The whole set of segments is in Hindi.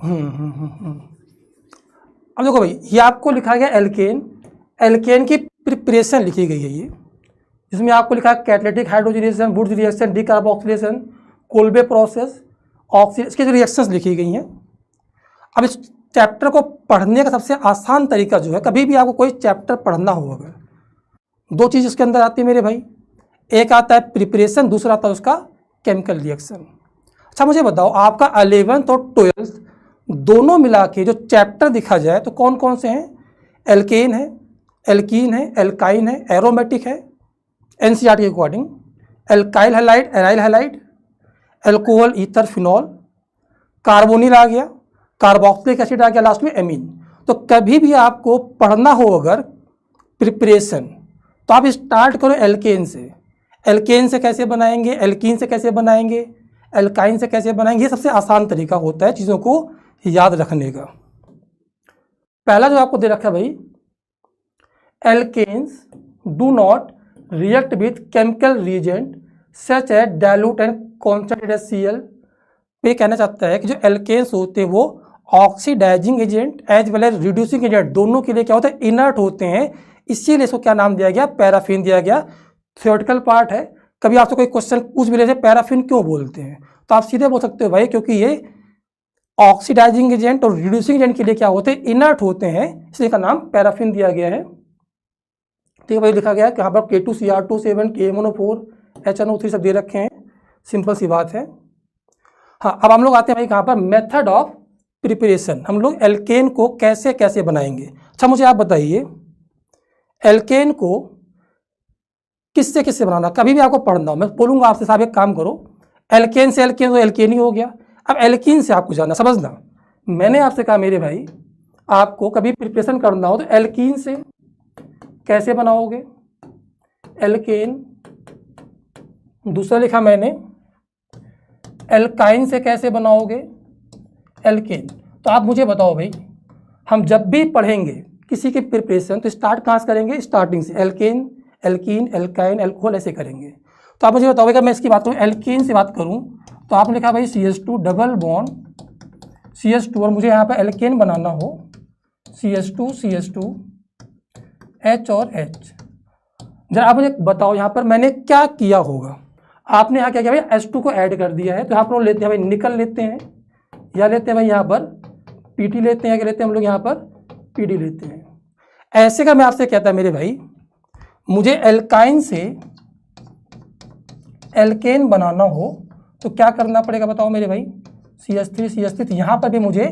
अब देखो भाई, ये आपको लिखा गया एल्केन, एल्केन की प्रिपरेशन लिखी गई है ये, जिसमें आपको लिखा है catalytic hydrogenation, Wurtz reaction, decarboxylation, Kolbe process, oxidation, इसके जो रिएक्शंस लिखी गई हैं। अब इस चैप्टर को पढ़ने का सबसे आसान तरीका जो है, कभी भी आपको कोई चैप्टर पढ़ना हो अगर, दो चीज़ इसके अंदर आती है मेरे भाई, एक आता है प्रिपरेशन, दूसरा आता है उसका केमिकल रिएक्शन। अच्छा मुझे बताओ, आपका 11th और 12th दोनों मिला के जो चैप्टर दिखा जाए तो कौन कौन से हैं? एल्केन है, एल्कीन है, एल्काइन है, एरोमेटिक है एनसीईआरटी के according, alkyl halide, aryl halide, alcohol, ether, phenol, carbonyl आ गया, कार्बोक्सिलिक एसिड आ गया, लास्ट में एमीन। तो कभी भी आपको पढ़ना हो अगर प्रिपरेशन, तो आप स्टार्ट करो एल्केन से। एल्केन से कैसे बनाएंगे, एल्कीन से कैसे बनाएंगे, एल्काइन से कैसे बनाएंगे, ये सबसे आसान तरीका होता है चीज़ों को याद रखने का। पहला जो आपको दे रखा है भाई, alkanes do not react with chemical reagent such as dilute and concentrated HCl। ये कहना चाहता है कि जो एल्केन्स होते हैं वो oxidising agent as well as reducing agent दोनों के लिए क्या होता है, इनर्ट होते हैं, इसीलिए इसको क्या नाम दिया गया, पैराफिन दिया गया। थ्योरेटिकल पार्ट है, कभी आपसे कोई क्वेश्चन पूछ भी ले पैराफिन क्यों बोलते हैं, तो आप सीधे बोल सकते हो भाई क्योंकि ये ऑक्सीडाइजिंग एजेंट और रिड्यूसिंग एजेंट के लिए क्या होते हैं, इनर्ट होते हैं, इसलिए का नाम पैराफिन दिया गया है। ठीक है भाई, लिखा गया है कि यहाँ पर K2Cr2 KMnO4 HNO3 सब दे रखे हैं, सिंपल सी बात है। हाँ, अब हम लोग आते हैं भाई कहाँ पर, मेथड ऑफ प्रिपरेशन, हम लोग एल्केन को कैसे कैसे बनाएंगे। अच्छा मुझे आप बताइए, एल्केन को किससे किससे बनाना, कभी भी आपको पढ़ना हो, मैं बोलूँगा आपसे साहब एक काम करो, एल्केन से एल्केन तो एल्केन ही हो गया। अब एल्कीन से आपको जानना, समझना, मैंने आपसे कहा मेरे भाई आपको कभी प्रिपरेशन करना हो तो एल्कीन से कैसे बनाओगे, एल्केन, दूसरा लिखा मैंने एल्काइन से कैसे बनाओगे, एल्केन। तो आप मुझे बताओ भाई, हम जब भी पढ़ेंगे किसी की प्रिपरेशन तो स्टार्ट कहाँ से करेंगे, स्टार्टिंग से, एल्केन, एल्कीन, एल्काइन, एल्कोहल ऐसे करेंगे। तो आप मुझे बताओ अगर मैं इसकी बात करूँ, एल्कीन से बात करूँ तो आपने लिखा भाई CH2 डबल बॉन्ड CH2, और मुझे यहाँ पर एल्केन बनाना हो CH2 CH2 H और H। जरा आप मुझे बताओ यहाँ पर मैंने क्या किया होगा, आपने यहाँ क्या किया भाई, H2 को ऐड कर दिया है, तो यहाँ पर हम लेते हैं भाई निकल लेते हैं, या लेते हैं भाई यहाँ पर PT लेते हैं, क्या लेते हैं हम लोग यहाँ पर PD लेते हैं। ऐसे का मैं आपसे कहता है मेरे भाई, मुझे एल्काइन से एल्केन बनाना हो तो क्या करना पड़ेगा बताओ मेरे भाई, CH3 यहाँ पर भी मुझे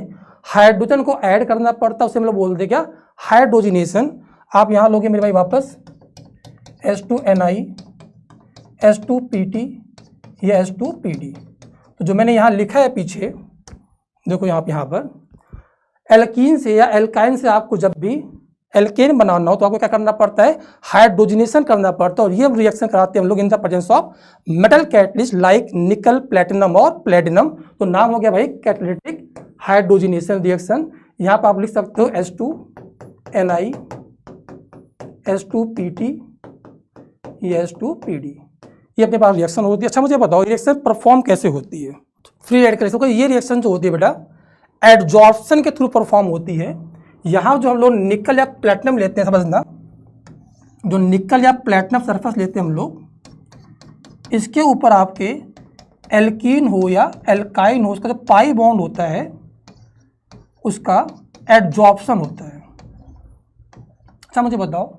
हाइड्रोजन को ऐड करना पड़ता है, उसे हम लोग बोलते क्या, हाइड्रोजिनेशन। आप यहाँ लोगे मेरे भाई वापस H2Ni H2PT या H2PD। तो जो मैंने यहाँ लिखा है पीछे देखो, यहाँ पर एल्कीन से या एल्काइन से आपको जब भी एल्केन बनाना हो तो आपको क्या करना पड़ता है, हाइड्रोजिनेशन करना पड़ता है, और ये रिएक्शन कराते हैं हम लोग in the presence of metal catalyst like निकल, प्लेटिनम और प्लेटिनम। तो नाम हो गया भाई कैटालिटिक हाइड्रोजिनेशन रिएक्शन। यहाँ पर आप लिख सकते हो H2Ni H2PT या H2PD, ये अपने पास रिएक्शन होती है। अच्छा मुझे बताओ रिएक्शन परफॉर्म कैसे होती है, फ्री रेडिकल। ये रिएक्शन जो होती है बेटा एडजॉर्प्शन के थ्रू परफॉर्म होती है। यहाँ जो हम लोग निकल या प्लेटिनम लेते हैं, समझना, जो निकल या प्लेटिनम सरफेस लेते हैं हम लोग, इसके ऊपर आपके एल्कीन हो या एल्काइन हो, उसका जो पाई बॉन्ड होता है उसका एडजॉर्प्शन होता है। अच्छा मुझे बताओ,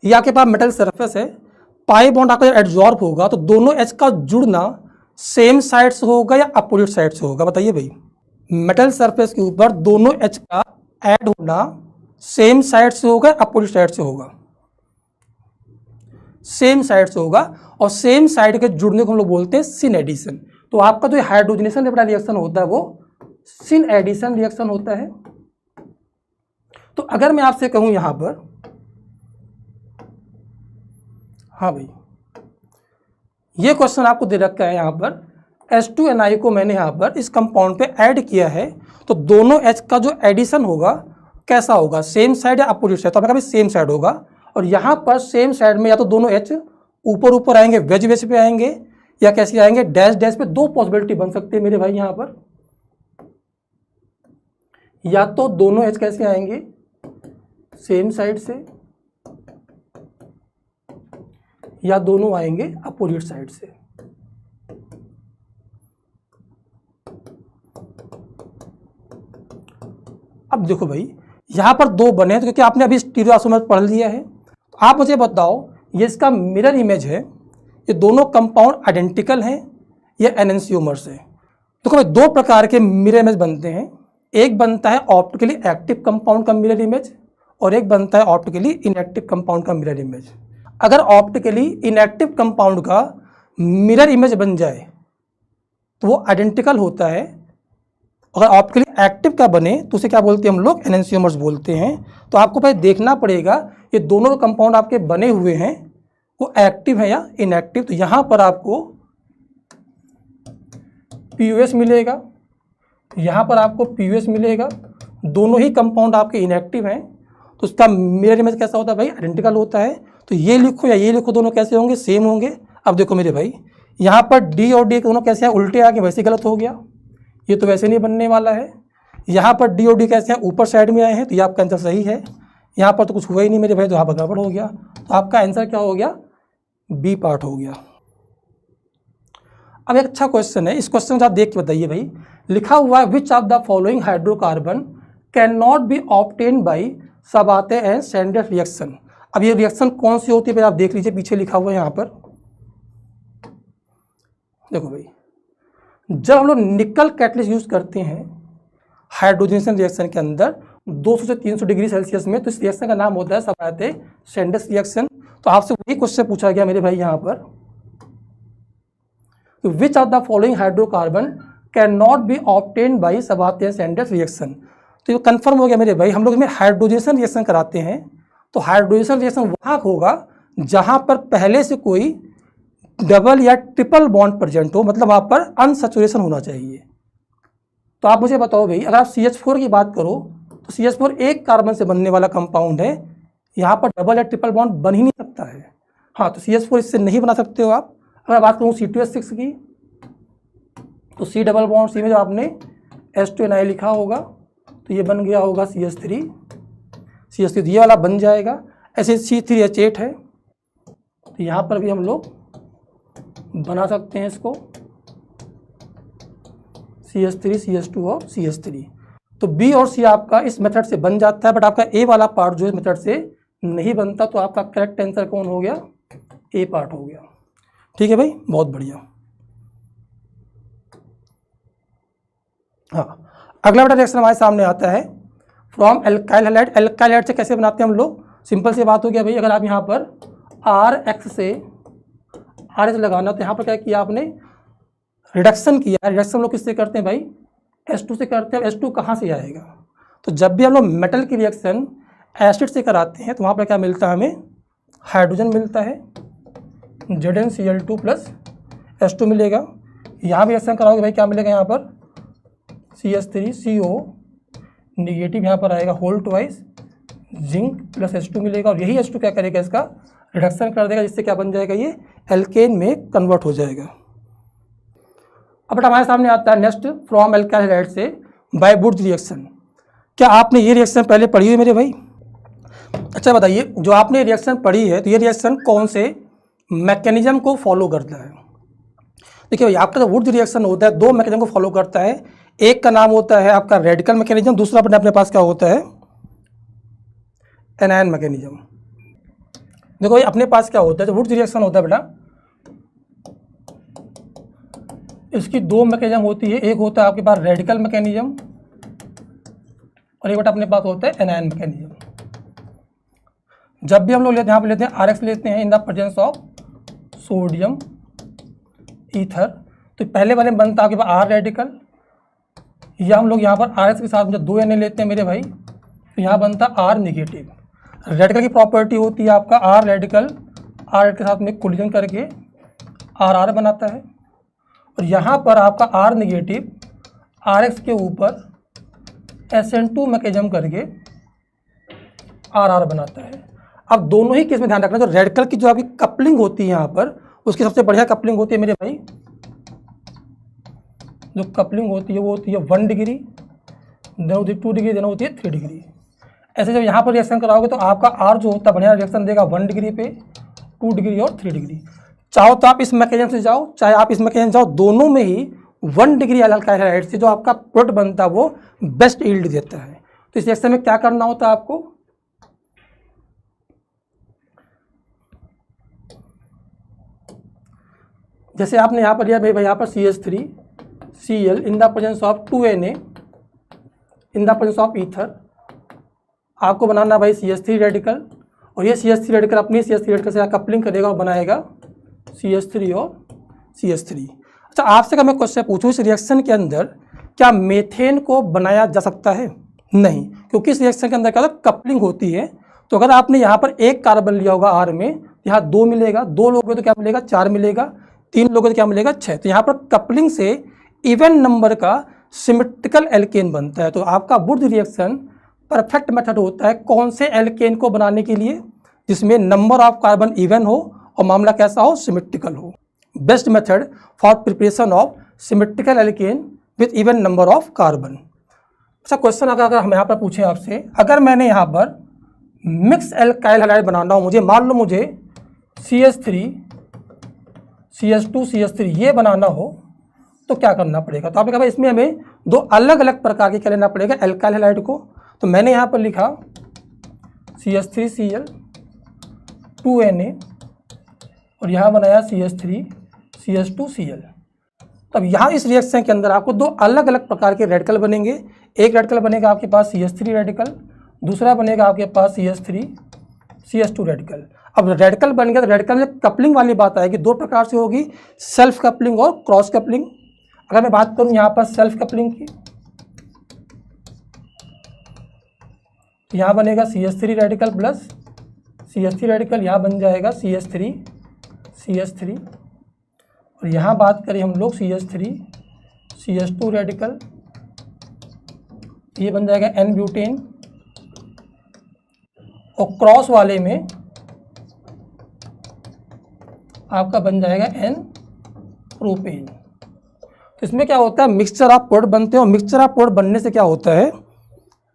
ये आपके पास मेटल सरफेस है, पाई बॉन्ड आपका एडजॉर्ब होगा तो दोनों एच का जुड़ना सेम साइड से होगा या अपोजिट साइड से होगा, बताइए भाई। मेटल सरफेस के ऊपर दोनों एच का ऐड होना सेम साइड से होगा, अपोजिट साइड से होगा, सेम साइड से होगा, और सेम साइड के जुड़ने को हम लोग बोलते हैं सिन एडिशन। तो आपका जो हाइड्रोजनेशन रिएक्शन होता है वो सिन एडिशन रिएक्शन होता है। तो अगर मैं आपसे कहूं यहां पर, हाँ भाई ये क्वेश्चन आपको दे रखा है, यहाँ पर H2Ni को मैंने यहाँ पर इस कंपाउंड पे ऐड किया है, तो दोनों H का जो एडिशन होगा कैसा होगा, सेम साइड या अपोजिट साइड, तो आपने कहा सेम साइड होगा। और यहाँ पर सेम साइड में या तो दोनों H ऊपर ऊपर आएंगे, वेज वेज पे आएंगे, या कैसे आएंगे, डैश डैश पे। दो पॉसिबिलिटी बन सकती है मेरे भाई यहाँ पर। या तो दोनों एज कैसे आएंगे, सेम साइड से, या दोनों आएंगे अपोजिट साइड से। अब देखो भाई यहां पर दो बने, तो क्योंकि आपने अभी स्टीरियोआइसोमर पढ़ लिया है, आप मुझे बताओ ये इसका मिरर इमेज है, ये दोनों कंपाउंड आइडेंटिकल हैं या एनेंसियोमर्स है। देखो भाई दो प्रकार के मिरर इमेज बनते हैं, एक बनता है ऑप्टिकली एक्टिव कंपाउंड का मिरर इमेज और एक बनता है ऑप्टिकली इनएक्टिव कंपाउंड का मिरर इमेज। अगर ऑप्टिकली इनएक्टिव कंपाउंड का मिरर इमेज बन जाए तो वो आइडेंटिकल होता है, अगर ऑप्टिकली एक्टिव का बने तो उसे क्या बोलते हैं हम लोग, एनेंसियोमर्स बोलते हैं। तो आपको पहले देखना पड़ेगा ये दोनों कंपाउंड आपके बने हुए हैं वो एक्टिव है या इनएक्टिव। तो यहाँ पर आपको POS मिलेगा, यहाँ पर आपको POS मिलेगा, दोनों ही कंपाउंड आपके इनएक्टिव हैं, तो उसका मिरर इमेज कैसा होता है भाई, आइडेंटिकल होता है। तो ये लिखो या ये लिखो, दोनों कैसे होंगे, सेम होंगे। अब देखो मेरे भाई यहाँ पर D और D दोनों कैसे हैं, उल्टे आगे, वैसे गलत हो गया, ये तो वैसे नहीं बनने वाला है। यहाँ पर D और D कैसे हैं, ऊपर साइड में आए हैं, तो ये आपका आंसर सही है। यहाँ पर तो कुछ हुआ ही नहीं मेरे भाई, तो यहाँ पर गड़बड़ हो गया, तो आपका आंसर क्या हो गया, B पार्ट हो गया। अब एक अच्छा क्वेश्चन है, इस क्वेश्चन को आप देख के बताइए भाई, लिखा हुआ है which of the following hydrocarbon can not be obtain by Sabatier and Senderens reaction. अब ये रिएक्शन कौन सी होती है भाई, आप देख लीजिए, पीछे लिखा हुआ है यहाँ पर। देखो भाई जब हम लोग निकल कैटलिस्ट यूज करते हैं हाइड्रोजनेशन रिएक्शन के अंदर 200 से 300 डिग्री सेल्सियस में, तो इस रिएक्शन का नाम होता है सबाते सैंडर्स रिएक्शन। तो आपसे वही क्वेश्चन पूछा गया मेरे भाई यहाँ पर, which of the following hydrocarbon can not be obtain by Sabatier Senderens reaction. तो ये कंफर्म हो गया मेरे भाई, हम लोग इसमें हाइड्रोजनेशन रिएक्शन कराते हैं, तो हाइड्रोजनेशन रिएक्शन वहाँ होगा जहाँ पर पहले से कोई डबल या ट्रिपल बॉन्ड प्रेजेंट हो, मतलब वहाँ पर अनसैचुरेशन होना चाहिए। तो आप मुझे बताओ भाई, अगर आप CH4 की बात करो तो CH4 एक कार्बन से बनने वाला कंपाउंड है, यहाँ पर डबल या ट्रिपल बॉन्ड बन ही नहीं सकता है। हाँ, तो CH4 इससे नहीं बना सकते हो आप। अगर बात करूँ C2H6 की, तो C डबल बॉन्ड C में जो आपने H2Ni लिखा होगा, तो ये बन गया होगा CH3, तो ये वाला बन जाएगा। ऐसे C3H8 है, तो यहाँ पर भी हम लोग बना सकते हैं इसको, CH3, CH2 और CH3। तो B और C आपका इस मेथड से बन जाता है, बट आपका A वाला पार्ट जो इस मेथड से नहीं बनता, तो आपका करेक्ट आंसर कौन हो गया, A पार्ट हो गया। ठीक है भाई, बहुत बढ़िया। हाँ, अगला बेटा रिएक्शन हमारे सामने आता है from alkyl halide. Alkyl halide से कैसे बनाते हैं हम लोग, सिंपल सी बात हो गया भाई, अगर आप यहाँ पर RH से RH लगाना, तो यहाँ पर क्या किया आपने, रिडक्शन किया। रिडक्शन लोग किससे करते हैं भाई, H2 से करते हैं। H2 कहाँ से आएगा, तो जब भी हम लोग मेटल की रिएक्शन एसिड से कराते हैं तो वहाँ पर क्या मिलता है, हमें हाइड्रोजन मिलता है, ZnCl2 प्लस H2 मिलेगा। यहाँ भी रिएक्शन कराओगे भाई, क्या मिलेगा यहाँ पर, CH3CO निगेटिव यहाँ पर आएगा, whole twice zinc plus H2 मिलेगा, और यही H2 क्या करेगा, इसका रिडक्शन कर देगा, जिससे क्या बन जाएगा, ये एल्केन में कन्वर्ट हो जाएगा। अब बेटा हमारे सामने आता है नेक्स्ट फ्रॉम एल्काइल हैलाइड से बाय वुड्स रिएक्शन। क्या आपने ये रिएक्शन पहले पढ़ी हुई मेरे भाई? अच्छा बताइए, जो आपने रिएक्शन पढ़ी है तो ये रिएक्शन कौन से मैकेनिज्म को फॉलो करता है? देखिए भाई, आपका जो वुड्स रिएक्शन होता है दो मैकेनिज्म को फॉलो करता है। एक का नाम होता है आपका रेडिकल मैकेनिज्म, दूसरा अपने पास क्या होता है, एनायन मैकेनिज्म। देखो भाई अपने पास क्या होता है, जो वुड्स रिएक्शन होता है बेटा, इसकी दो मैकेनिज्म होती है। एक होता है आपके पास रेडिकल मैकेनिज्म और एक बेटा अपने पास होता है एनायन मैकेनिज्म। जब भी हम लोग यहाँ पे लेते हैं RX लेते हैं in the presence of sodium ether, तो पहले वाले में बनता है आपके पास R रेडिकल, या हम लोग यहाँ पर RX के साथ में 2 Na लेते हैं मेरे भाई, तो यहाँ बनता है R निगेटिव। रेडिकल की प्रॉपर्टी होती है आपका R रेडिकल R के साथ में कोलिजन करके RR बनाता है, और यहाँ पर आपका R निगेटिव RX के ऊपर SN2 मैकेनिज्म करके RR बनाता है। अब दोनों ही केस में ध्यान रखना, जो रेडिकल की जो आपकी कपलिंग होती है यहाँ पर, उसकी सबसे बढ़िया कपलिंग होती है मेरे भाई, जो कपलिंग होती है वो होती है 1 डिग्री, देना होती है 2 डिग्री, देना होती है 3 डिग्री। ऐसे जब यहाँ पर रिएक्शन कराओगे तो आपका आर जो होता है बढ़िया रिएक्शन देगा 1 डिग्री पे, 2 डिग्री और 3 डिग्री। चाहो तो आप इस मैकेनिज्म से जाओ, चाहे आप इस मैकेनिज्म जाओ, दोनों में ही 1 डिग्री अल्काइल हैलाइड से जो आपका प्रोडक्ट बनता है वो बेस्ट यील्ड देता है। तो इस रिएक्शन में क्या करना होता है आपको, जैसे आपने यहाँ पर लिया भाई यहाँ पर CH3Cl in the presence of 2Na in the presence of ether, आपको बनाना भाई CH3 रेडिकल, और ये CH3 रेडिकल अपनी CH3 रेडिकल से कपलिंग करेगा और बनाएगा CH3 और CH3। अच्छा, आपसे अगर मैं क्वेश्चन पूछूं इस रिएक्शन के अंदर क्या मीथेन को बनाया जा सकता है? नहीं, क्योंकि इस रिएक्शन के अंदर क्या होता है, कपलिंग होती है। तो अगर आपने यहाँ पर एक कार्बन लिया होगा R में, यहाँ 2 मिलेगा, 2 लोगे तो क्या मिलेगा 4 मिलेगा, 3 लोगे तो क्या मिलेगा 6। तो यहाँ पर कपलिंग से इवन नंबर का सिमेट्रिकल एल्केन बनता है। तो आपका वुड रिएक्शन परफेक्ट मेथड होता है कौन से एल्केन को बनाने के लिए, जिसमें नंबर ऑफ कार्बन इवन हो और मामला कैसा हो, सिमेट्रिकल हो। Best method for preparation of symmetrical alkane with even number of carbon. अच्छा, क्वेश्चन अगर हम यहाँ पर पूछें आपसे, अगर मैंने यहाँ पर मिक्स एल्काइल हैलाइड बनाना हो, मुझे मान लो मुझे CH3 CH2 CH3 ये बनाना हो तो क्या करना पड़ेगा? तो आपने कहा इसमें हमें 2 अलग अलग प्रकार के क्या लेना पड़ेगा, एल्काइल हैलाइड को। तो मैंने यहाँ पर लिखा CH3Cl 2Na और यहाँ बनाया CH3 CH2Cl। तब यहाँ इस रिएक्शन के अंदर आपको 2 अलग अलग प्रकार के रेडिकल बनेंगे। एक रेडिकल बनेगा आपके पास CH3 रेडिकल, दूसरा बनेगा आपके पास CH3 CH2 रेडिकल। अब रेडिकल बन गया तो रेडिकल में कपलिंग वाली बात आएगी, 2 प्रकार से होगी, सेल्फ कपलिंग और क्रॉस कपलिंग। अगर मैं बात करूँ यहाँ पर सेल्फ कपलिंग की, तो यहाँ बनेगा CH3 radical plus CH3 radical, यहाँ बन जाएगा CH3 CH3। और यहाँ बात करें हम लोग CH3 CH2 रेडिकल, ये बन जाएगा N ब्यूटेन, और क्रॉस वाले में आपका बन जाएगा N प्रोपेन। तो इसमें क्या होता है, मिक्सचर ऑफ प्रोडक्ट बनते हैं, और मिक्सचर ऑफ प्रोडक्ट बनने से क्या होता है,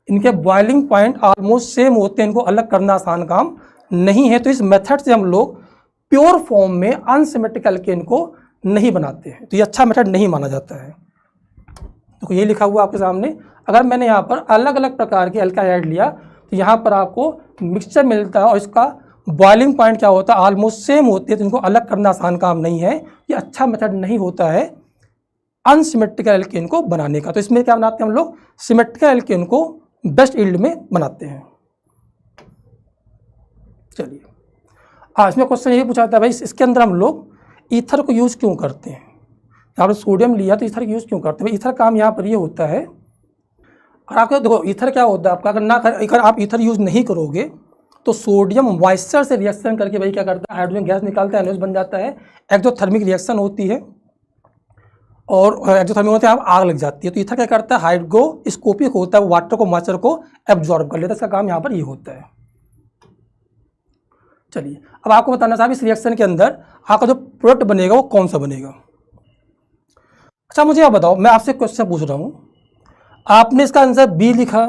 इनके बॉइलिंग पॉइंट ऑलमोस्ट सेम होते हैं, इनको अलग करना आसान काम नहीं है। तो इस मेथड से हम लोग प्योर फॉर्म में अनसिमेट्रिकल एल्केन को नहीं बनाते हैं, तो ये अच्छा मेथड नहीं माना जाता है। तो ये लिखा हुआ आपके सामने। अगर मैंने यहाँ पर अलग अलग प्रकार के एल्काइड लिया तो यहाँ पर आपको मिक्सचर मिलता है, और इसका बॉइलिंग पॉइंट क्या होता है, ऑलमोस्ट सेम होती है, तो इनको अलग करना आसान काम नहीं है। ये अच्छा मेथड नहीं होता है अनसिमेट्रिकल एल्केन को बनाने का। तो इसमें क्या बनाते हैं हम लोग, सिमेट्रिकल एल्केन को बेस्ट यील्ड में बनाते हैं। चलिए, इसमें क्वेश्चन ये पूछा था भाई इसके अंदर हम लोग ईथर को यूज़ क्यों करते हैं। यहाँ पर सोडियम लिया तो ईथर यूज़ क्यों करते हैं? ईथर काम यहाँ पर ये होता है, और आपको देखो ईथर क्या होता है आपका, अगर आप ईथर यूज़ नहीं करोगे तो सोडियम मॉइस्चर से रिएक्शन करके भाई क्या करता है, हाइड्रोजन गैस निकालता है, एनओएच बन जाता है। एक्सोथर्मिक रिएक्शन होती है, और एक्सोथर्मिक होते हैं आग लग जाती है। तो ईथर क्या करता है, हाइड्रोस्कोपिक होता है, वाटर को मॉइस्चर को एब्जॉर्ब कर लेता है, इसका काम यहाँ पर ये होता है। चलिए, अब आपको बताना साहब इस रिएक्शन के अंदर आपका जो प्रोडक्ट बनेगा वो कौन सा बनेगा। अच्छा, मुझे आप बताओ, मैं आपसे क्वेश्चन पूछ रहा हूँ, आपने इसका आंसर B लिखा,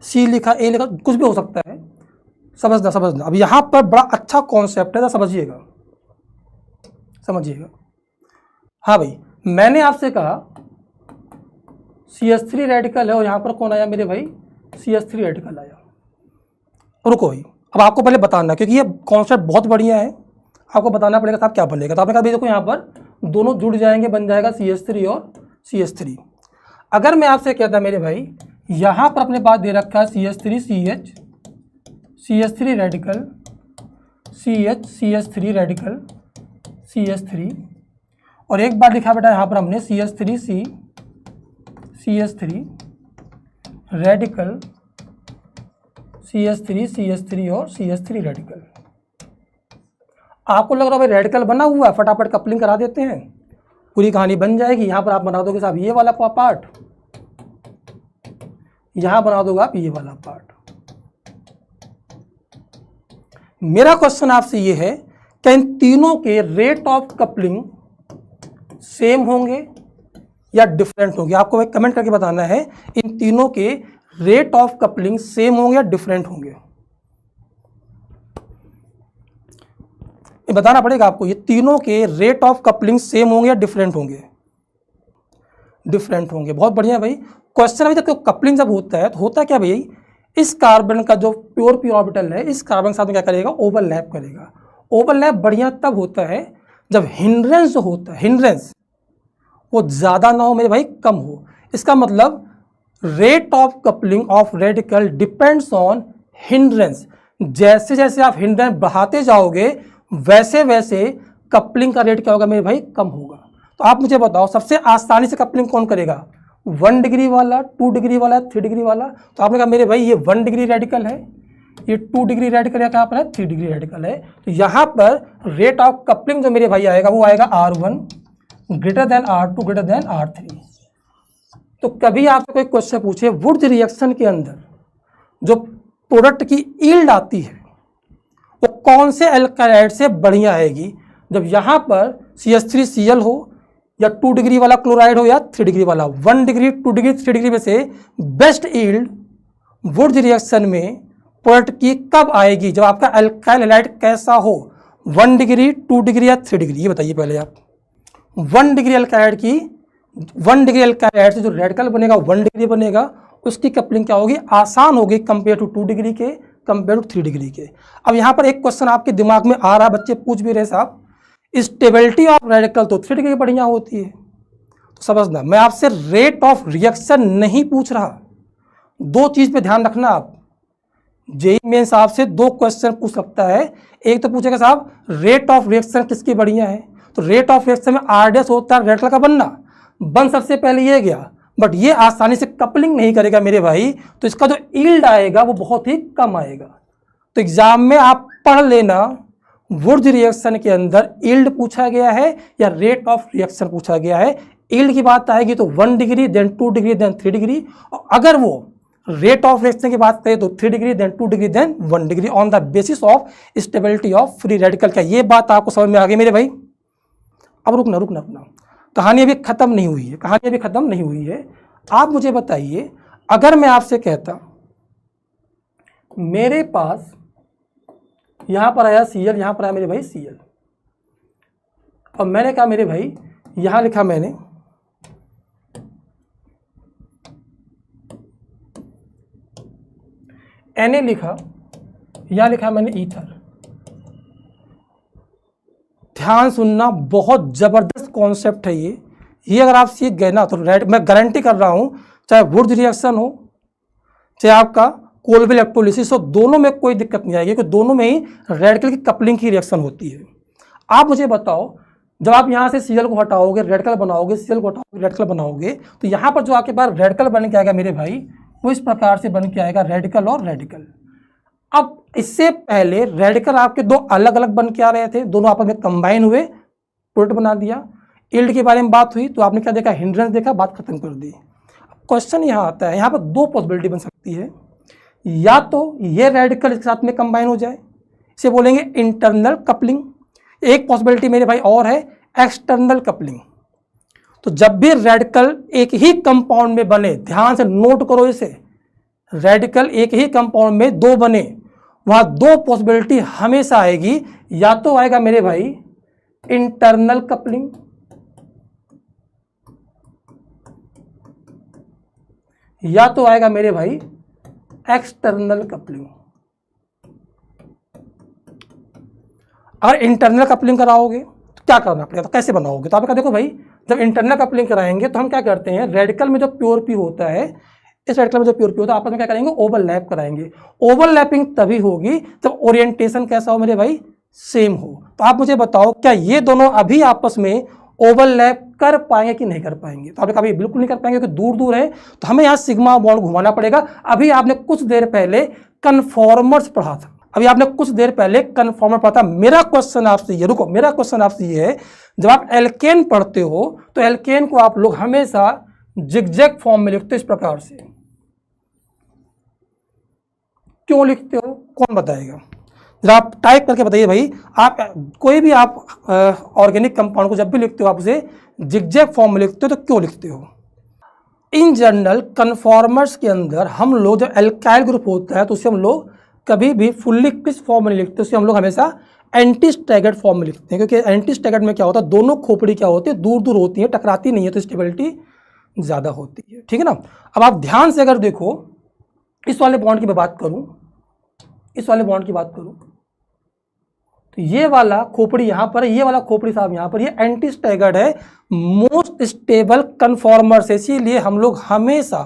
C लिखा, A लिखा, कुछ भी हो सकता है, समझना। अब यहाँ पर बड़ा अच्छा कॉन्सेप्ट है, समझिएगा। हाँ भाई, मैंने आपसे कहा CH3 रेडिकल है, और यहाँ पर कौन आया मेरे भाई, CH3 रेडिकल आया। रुको भाई, अब आपको पहले बताना, क्योंकि ये कॉन्सेप्ट बहुत बढ़िया है, आपको बताना पड़ेगा साहब क्या बनेगा। तो आपने कहा देखो यहाँ पर दोनों जुड़ जाएंगे, बन जाएगा CH3 और CH3। अगर मैं आपसे कहता मेरे भाई यहाँ पर अपने पास दे रखा है CH3CH CH3 radical CH3 radical CH3, और एक बार लिखा बेटा यहाँ पर हमने CH3C CH3 रेडिकल CH3 और CH3 रेडिकल। आपको लग रहा है भाई रेडिकल बना हुआ है, फटाफट कपलिंग करा देते हैं, पूरी कहानी बन जाएगी। यहाँ पर आप बना दोगे साहब ये वाला पार्ट, यहाँ बना दोगे आप ये वाला पार्ट। मेरा क्वेश्चन आपसे ये है कि इन तीनों के रेट ऑफ कपलिंग सेम होंगे या डिफरेंट होंगे? आपको भाई कमेंट करके बताना है इन तीनों के रेट ऑफ कपलिंग सेम होंगे या डिफरेंट होंगे। ये बताना पड़ेगा आपको, ये तीनों के रेट ऑफ कपलिंग सेम होंगे या डिफरेंट होंगे? डिफरेंट होंगे। बहुत बढ़िया भाई। क्वेश्चन अभी तक कपलिंग जब होता है तो होता क्या भाई, इस कार्बन का जो प्योर पी ऑर्बिटल है इस कार्बन के साथ में क्या करेगा, ओवरलैप करेगा। ओवरलैप बढ़िया तब होता है जब हिंड्रेंस जो होता है, हिंड्रेंस वो ज़्यादा ना हो मेरे भाई, कम हो। इसका मतलब rate of coupling of radical depends on hindrance. जैसे जैसे आप हिंड्रेंस बढ़ाते जाओगे वैसे वैसे कपलिंग का रेट क्या होगा मेरे भाई, कम होगा। तो आप मुझे बताओ सबसे आसानी से कपलिंग कौन करेगा, 1 डिग्री वाला, 2 डिग्री वाला, 3 डिग्री वाला? तो आपने कहा मेरे भाई ये 1 डिग्री रेडिकल है, ये 2 डिग्री रेडिकल है, कहाँ पर है, 3 डिग्री रेडिकल है। तो यहाँ पर रेट ऑफ कपलिंग जो मेरे भाई आएगा वो आएगा R1 greater than R2 greater than R3। तो कभी आपसे कोई क्वेश्चन पूछे वुड्स रिएक्शन के अंदर जो प्रोडक्ट की यील्ड आती है वो कौन से एल्कालाइड से बढ़िया आएगी, जब यहाँ पर CH3Cl हो या 2 डिग्री वाला क्लोराइड हो या 3 डिग्री वाला। 1 डिग्री, 2 डिग्री, 3 डिग्री में से बेस्ट यील्ड वुड्स रिएक्शन में प्रोडक्ट की कब आएगी, जब आपका अल्काइल हैलाइड कैसा हो, 1 डिग्री, 2 डिग्री या 3 डिग्री? ये बताइए पहले आप। 1 डिग्री अल्काइड की, 1 डिग्री अल्काइड से जो रेडिकल बनेगा 1 डिग्री बनेगा, उसकी कपलिंग क्या होगी, आसान होगी कंपेयर टू 2 डिग्री के, कंपेयर टू 3 डिग्री के। अब यहाँ पर एक क्वेश्चन आपके दिमाग में आ रहा है, बच्चे पूछ भी रहे साहब, स्टेबिलिटी ऑफ रेडिकल तो 3 डिग्री बढ़िया होती है। तो समझना, मैं आपसे रेट ऑफ रिएक्शन नहीं पूछ रहा। 2 चीज़ पे ध्यान रखना आप। जेई मेंस आपसे 2 क्वेश्चन पूछ सकता है। एक तो पूछेगा साहब रेट ऑफ रिएक्शन किसकी बढ़िया है, तो रेट ऑफ रिएक्शन में RDS होता है रेडिकल का बनना, बन सबसे पहले ये गया, बट ये आसानी से कपलिंग नहीं करेगा मेरे भाई, तो इसका जो यील्ड आएगा वो बहुत ही कम आएगा। तो एग्जाम में आप पढ़ लेना, वुड्स रिएक्शन के अंदर यील्ड पूछा गया है या रेट ऑफ रिएक्शन पूछा गया है। यील्ड की बात आएगी तो 1 degree then 2 degree then 3 degree, और अगर वो रेट ऑफ रिएक्शन की बात करें तो 3 degree then 2 degree then 1 degree on the basis of stability of free radical. क्या ये बात आपको समझ में आ गई मेरे भाई? अब रुकना रुकना रुकना, कहानी अभी खत्म नहीं हुई है, कहानी अभी खत्म नहीं हुई है। आप मुझे बताइए, अगर मैं आपसे कहता मेरे पास यहां पर आया Cl, यहां पर आया मेरे भाई Cl, और मैंने कहा मेरे भाई यहां लिखा मैंने Na लिखा, यहां लिखा मैंने ईथर। ध्यान सुनना, बहुत जबरदस्त कॉन्सेप्ट है ये अगर आप सीख गए ना तो मैं गारंटी कर रहा हूं, चाहे वुड्स रिएक्शन हो चाहे आपका कोल्बे इलेक्ट्रोलिसिस हो, दोनों में कोई दिक्कत नहीं आएगी, क्योंकि दोनों में ही रेडिकल की कपलिंग की रिएक्शन होती है। आप मुझे बताओ, जब आप यहाँ से Cl को हटाओगे रेडिकल बनाओगे, Cl को हटाओगे रेडिकल बनाओगे, तो यहाँ पर जो आपके पास रेडिकल बन के आएगा मेरे भाई, वो इस प्रकार से बन के आएगा रेडिकल और रेडिकल। अब इससे पहले रेडिकल आपके 2 अलग अलग बन के आ रहे थे, दोनों आपस में कंबाइन हुए, प्रोडक्ट बना दिया। यील्ड के बारे में बात हुई तो आपने क्या देखा, हिंड्रेंस देखा, बात खत्म कर दी। क्वेश्चन यहाँ आता है, यहाँ पर 2 पॉसिबिलिटी बन सकती है, या तो ये रेडिकल इसके साथ में कंबाइन हो जाए, इसे बोलेंगे इंटरनल कपलिंग। एक पॉसिबिलिटी मेरे भाई और है एक्सटर्नल कपलिंग। तो जब भी रेडिकल एक ही कंपाउंड में बने, ध्यान से नोट करो इसे, रेडिकल एक ही कंपाउंड में 2 बने, वहां 2 पॉसिबिलिटी हमेशा आएगी, या तो आएगा मेरे भाई इंटरनल कपलिंग, या तो आएगा मेरे भाई एक्सटर्नल कपलिंग। अगर इंटरनल कपलिंग कराओगे तो क्या करना पड़ेगा, तो कैसे बनाओगे, तो आपने कहा देखो भाई, जब इंटरनल कपलिंग कराएंगे तो हम क्या करते हैं, रेडिकल में जो प्योर पी होता है, इस रेडिकल में जो प्योर पी होता है आपस में क्या करेंगे, ओवरलैप कराएंगे। ओवरलैपिंग तभी होगी जब ओरिएंटेशन कैसा हो मेरे भाई, सेम हो। तो आप मुझे बताओ, क्या ये दोनों अभी आपस में ओवरलैप कर पाएंगे कि नहीं कर पाएंगे? तो आपने कहा बिल्कुल नहीं कर पाएंगे, क्योंकि दूर दूर है, तो हमें यहाँ सिग्मा बॉन्ड घुमाना पड़ेगा। अभी आपने कुछ देर पहले कन्फॉर्मर्स पढ़ा था, अभी आपने कुछ देर पहले कन्फॉर्मर पढ़ा था। मेरा क्वेश्चन आपसे ये, रुको, मेरा क्वेश्चन आपसे ये है, जब आप एल्केन पढ़ते हो तो एल्केन को आप लोग हमेशा जिगजैग फॉर्म में लिखते हो, इस प्रकार से। क्यों लिखते हो, कौन बताएगा? जरा आप टाइप करके बताइए भाई। आप कोई भी आप ऑर्गेनिक कंपाउंड को जब भी लिखते हो आप उसे जिगजैग फॉर्म में लिखते हो तो क्यों लिखते हो? इन जनरल कन्फॉर्मर्स के अंदर हम लोग जब एल्काइल ग्रुप होता है तो उसे हम लोग कभी भी फुल्ली क्विस्ड फॉर्म में नहीं लिखते, उसे हम लोग हमेशा एंटी स्टैगर्ड फॉर्म में लिखते हैं, क्योंकि एंटी स्टैगर्ड में क्या होता है, दोनों खोपड़ी क्या होती है, दूर दूर होती है, टकराती नहीं है, तो स्टेबिलिटी ज़्यादा होती है। ठीक है ना। अब आप ध्यान से अगर देखो, इस वाले बॉन्ड की मैं बात करूं, इस वाले बॉन्ड की बात करूं तो ये वाला खोपड़ी यहाँ पर है, ये वाला खोपड़ी साहब यहाँ पर, ये एंटी स्टैगर्ड है, मोस्ट स्टेबल कन्फॉर्मर से। इसीलिए हम लोग हमेशा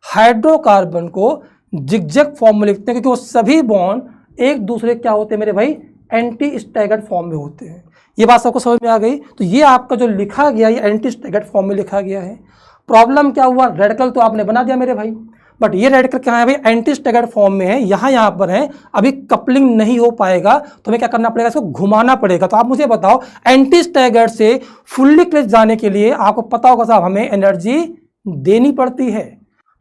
हाइड्रोकार्बन को जिगजैग फॉर्म में लिखते हैं, क्योंकि वो सभी बॉन्ड एक दूसरे क्या होते हैं मेरे भाई, एंटी स्टैगर्ड फॉर्म में होते हैं। ये बात सबको समझ में आ गई? तो ये आपका जो लिखा गया ये एंटी स्टैगर्ड फॉर्म में लिखा गया है। प्रॉब्लम क्या हुआ, रेडिकल तो आपने बना दिया मेरे भाई, बट ये रेडिकल क्या है भाई, एंटी स्टैगर्ड फॉर्म में है, यहाँ पर है, अभी कपलिंग नहीं हो पाएगा, तो हमें क्या करना पड़ेगा, इसको घुमाना पड़ेगा। तो आप मुझे बताओ, एंटी स्टैगर्ड से फुल्ली क्लिच जाने के लिए आपको पता होगा साहब हमें एनर्जी देनी पड़ती है।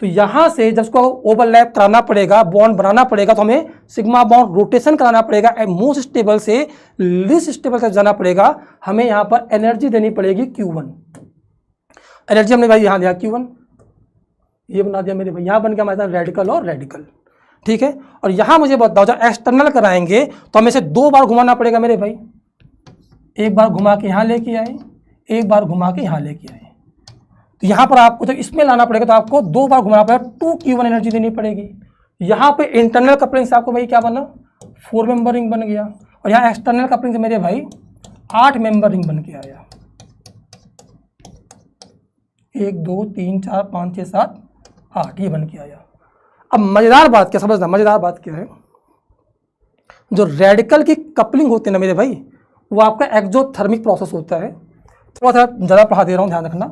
तो यहाँ से जब उसको ओवरलैप कराना पड़ेगा, बॉन्ड बनाना पड़ेगा, तो हमें सिग्मा बॉन्ड रोटेशन कराना पड़ेगा, मोस्ट स्टेबल से लीस्ट स्टेबल तक जाना पड़ेगा, हमें यहाँ पर एनर्जी देनी पड़ेगी Q1। एनर्जी हमने भाई यहाँ दिया Q1, ये बना दिया मेरे भाई, यहाँ बन गया हमारे साथ रेडिकल और रेडिकल। ठीक है। और यहाँ मुझे बताओ, जब एक्सटर्नल कराएंगे तो हमें इसे 2 बार घुमाना पड़ेगा मेरे भाई, एक बार घुमा के यहाँ लेके आए, एक बार घुमा के यहाँ लेके आए। तो यहाँ पर आपको जब इसमें लाना पड़ेगा तो आपको 2 बार घुमाना पड़ेगा, 2Q1 एनर्जी देनी पड़ेगी। यहाँ पे इंटरनल कपलिंग से आपको भाई क्या बना, 4 मेंबर रिंग बन गया, और यहाँ एक्सटर्नल कपलिंग से मेरे भाई 8 मेंबर रिंग बन के आया। 1 2 3 4 5 6 7 8 ये बन के आया। अब मजेदार बात क्या, समझना मजेदार बात क्या है, जो रेडिकल की कपलिंग होती है ना मेरे भाई, वो आपका एक्सोथर्मिक प्रोसेस होता है। थोड़ा सा ज़्यादा पढ़ा दे रहा हूँ, ध्यान रखना।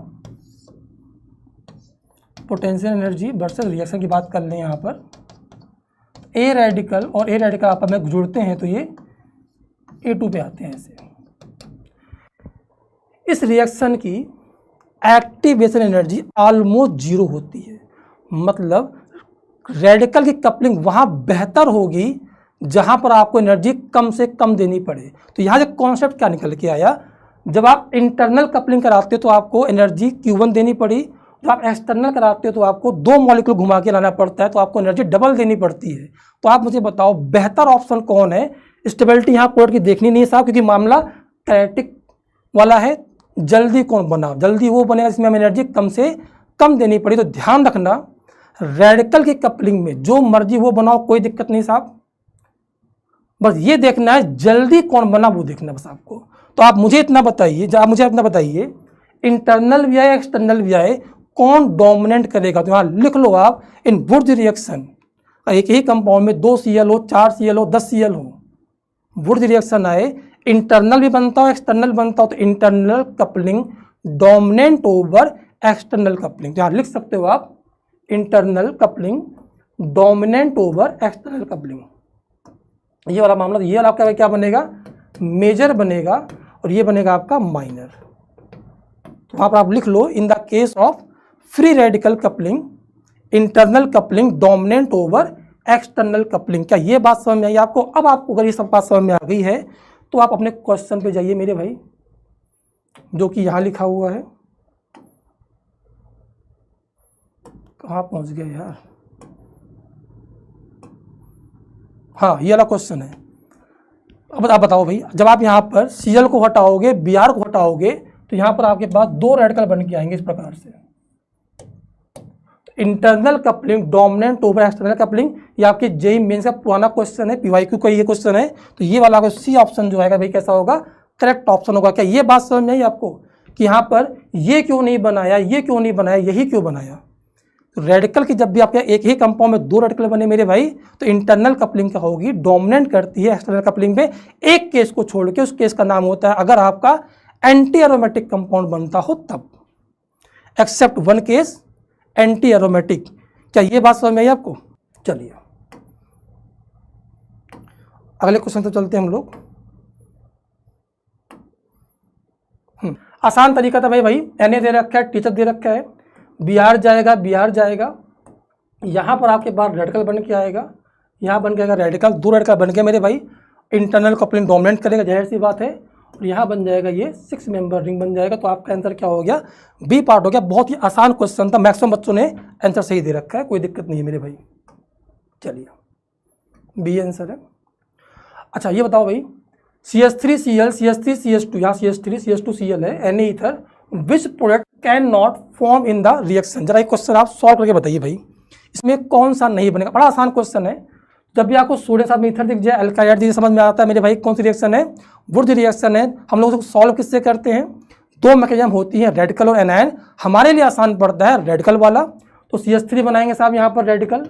पोटेंशियल एनर्जी वर्सेस रिएक्शन की बात कर लें, यहाँ पर ए रेडिकल और ए रेडिकल आपस में जुड़ते हैं तो ये A2 पे आते हैं ऐसे। इस रिएक्शन की एक्टिवेशन एनर्जी ऑलमोस्ट 0 होती है, मतलब रेडिकल की कपलिंग वहाँ बेहतर होगी जहाँ पर आपको एनर्जी कम से कम देनी पड़े। तो यहाँ से कॉन्सेप्ट क्या निकल के आया, जब आप इंटरनल कपलिंग कराते हो तो आपको एनर्जी Q1 देनी पड़ी, जब आप एक्सटर्नल कराते हो तो आपको 2 मॉलिक्यूल घुमा के लाना पड़ता है, तो आपको एनर्जी डबल देनी पड़ती है। तो आप मुझे बताओ बेहतर ऑप्शन कौन है? स्टेबिलिटी यहाँ कोड की देखनी नहीं है साहब, क्योंकि मामला काइनेटिक वाला है। जल्दी कौन बना, जल्दी वो बनेगा जिसमें हमें एनर्जी कम से कम देनी पड़ी। तो ध्यान रखना, रेडिकल की कपलिंग में जो मर्जी वो बनाओ, कोई दिक्कत नहीं साहब, बस ये देखना है जल्दी कौन बना, वो देखना बस आपको। तो आप मुझे इतना बताइए, जब आप मुझे इतना बताइए, internal V I external V I कौन डोमिनेट करेगा? तो यहाँ लिख लो आप, इन वुड्स रिएक्शन, एक ही कंपाउंड में 2 Cl हो, 4 Cl हो, 10 Cl हो, वुड्स रिएक्शन आए, इंटरनल भी बनता हो एक्सटर्नल बनता हो, तो internal coupling dominant over external coupling. तो यहाँ लिख सकते हो आप, internal coupling dominant over external coupling. ये वाला मामला, ये वाला आपका क्या बनेगा, मेजर बनेगा, और ये बनेगा आपका माइनर। तो वहाँ पर आप लिख लो, in the case of free radical coupling internal coupling dominant over external coupling. क्या ये बात समझ में आई आपको? अब आपको अगर ये सब बात समझ में आ गई है तो आप अपने क्वेश्चन पे जाइए मेरे भाई, जो कि यहाँ लिखा हुआ है। कहाँ पहुँच गया यार? हाँ, ये वाला क्वेश्चन है। अब आप बताओ भाई, जब आप यहाँ पर Cl को हटाओगे, Br को हटाओगे, तो यहाँ पर आपके पास 2 रेडिकल बन के आएंगे इस प्रकार से। Internal coupling dominant over external coupling, ये आपके जेई मेंस का पुराना क्वेश्चन है, PYQ का ये क्वेश्चन है। तो ये वाला सी ऑप्शन जो आएगा भाई कैसा होगा, करेक्ट ऑप्शन होगा। क्या ये बात समझ में आई आपको कि यहाँ पर ये क्यों नहीं बनाया, ये क्यों नहीं बनाया, यही क्यों बनाया? तो रेडिकल की जब भी आपके एक ही कंपाउंड में 2 रेडिकल बने मेरे भाई, तो इंटरनल कपलिंग क्या होगी, डोमिनेंट करती है एक्सटर्नल कपलिंग में। एक केस को छोड़ के, उस केस का नाम होता है अगर आपका एंटी एरोमेटिक कंपाउंड बनता हो तब, एक्सेप्ट 1 केस एंटी एरोमेटिक। क्या ये बात समझ में आई आपको? चलिए अगले क्वेश्चन पे चलते हैं हम लोग। आसान तरीका था भाई, Na दे रखा है, टीचर दे रखा है, Br जाएगा, Br जाएगा, यहाँ पर आपके पास रेडिकल बन के आएगा, यहाँ बन के आएगा रेडिकल, 2 रेडिकल बन के मेरे भाई, इंटरनल कपलिंग डोमिनेंट करेगा, जाहिर सी बात है। और यहाँ बन जाएगा ये 6 मेंबर रिंग बन जाएगा। तो आपका आंसर क्या हो गया, बी पार्ट हो गया। बहुत ही आसान क्वेश्चन था, मैक्सिमम बच्चों ने आंसर सही दे रखा है, कोई दिक्कत नहीं है मेरे भाई। चलिए बी आंसर है। अच्छा ये बताओ भाई, CH3Cl CH3CH2, यहाँ CH3 CH2Cl है, Na ether, which product can not form in the reaction. जरा एक क्वेश्चन आप सॉल्व करके बताइए भाई, इसमें कौन सा नहीं बनेगा। बड़ा आसान क्वेश्चन है। जब भी आपको सोडियम साथ में ईथर दिख जाए, अल्काइड दिख, समझ में आता है मेरे भाई कौन सी रिएक्शन है, वुड रिएक्शन है। हम लोग उसको सॉल्व किससे करते हैं, दो मैकेनिज्म होती है, रेडिकल और एनायन। हमारे लिए आसान पड़ता है रेडिकल वाला, तो CH3 बनाएंगे साहब यहाँ पर रेडिकल,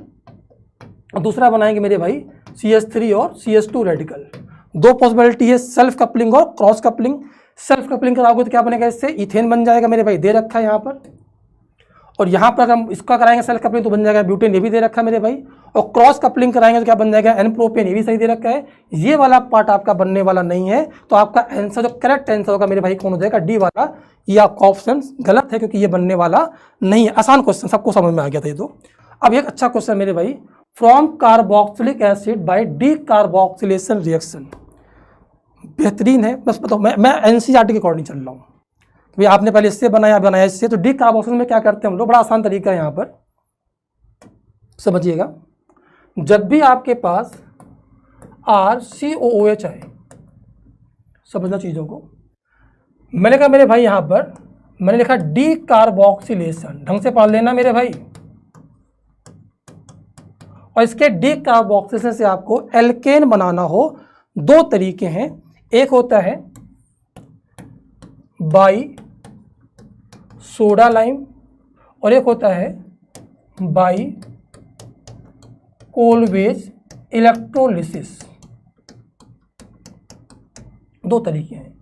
और दूसरा बनाएंगे मेरे भाई CH3 और CH2 रेडिकल। दो पॉसिबिलिटी है, सेल्फ कपलिंग और क्रॉस कपलिंग। सेल्फ कपलिंग कराओगे तो क्या बनेगा, इससे इथेन बन जाएगा मेरे भाई, दे रखा है यहाँ पर। और यहाँ पर अगर हम इसका कराएंगे सेल्फ कपलिंग तो बन जाएगा ब्यूटेन, ये भी दे रखा है मेरे भाई। और क्रॉस कपलिंग कराएंगे तो क्या बन जाएगा, एन प्रोपेन, ये भी सही दे रखा है। ये वाला पार्ट आपका बनने वाला नहीं है। तो आपका आंसर जो करेक्ट आंसर होगा मेरे भाई कौन हो जाएगा, डी वाला। ये आपका ऑप्शन गलत है क्योंकि ये बनने वाला नहीं है। आसान क्वेश्चन, सबको समझ में आ गया था ये तो। अब एक अच्छा क्वेश्चन मेरे भाई, from carboxylic acid by D carboxylation reaction. बेहतरीन है, बस बताओ, मैं एनसीईआरटी के अकॉर्डिंग चल रहा हूँ भाई। आपने पहले इससे बनाया इससे, तो डी कार्बोक्सिलेशन में क्या करते हैं हम लोग, बड़ा आसान तरीका है यहाँ पर, समझिएगा। जब भी आपके पास RCOOH आए, समझना चीज़ों को, मैंने कहा मेरे भाई यहाँ पर मैंने लिखा डी कार्बोक्सिलेशन, ढंग से पढ़ लेना मेरे भाई। और इसके डी कार्बोक्सिलेशन से आपको एल्केन बनाना हो, दो तरीके हैं। एक होता है बाई सोडा लाइम और एक होता है बाई कोलवेज इलेक्ट्रोलिसिस। दो तरीके हैं।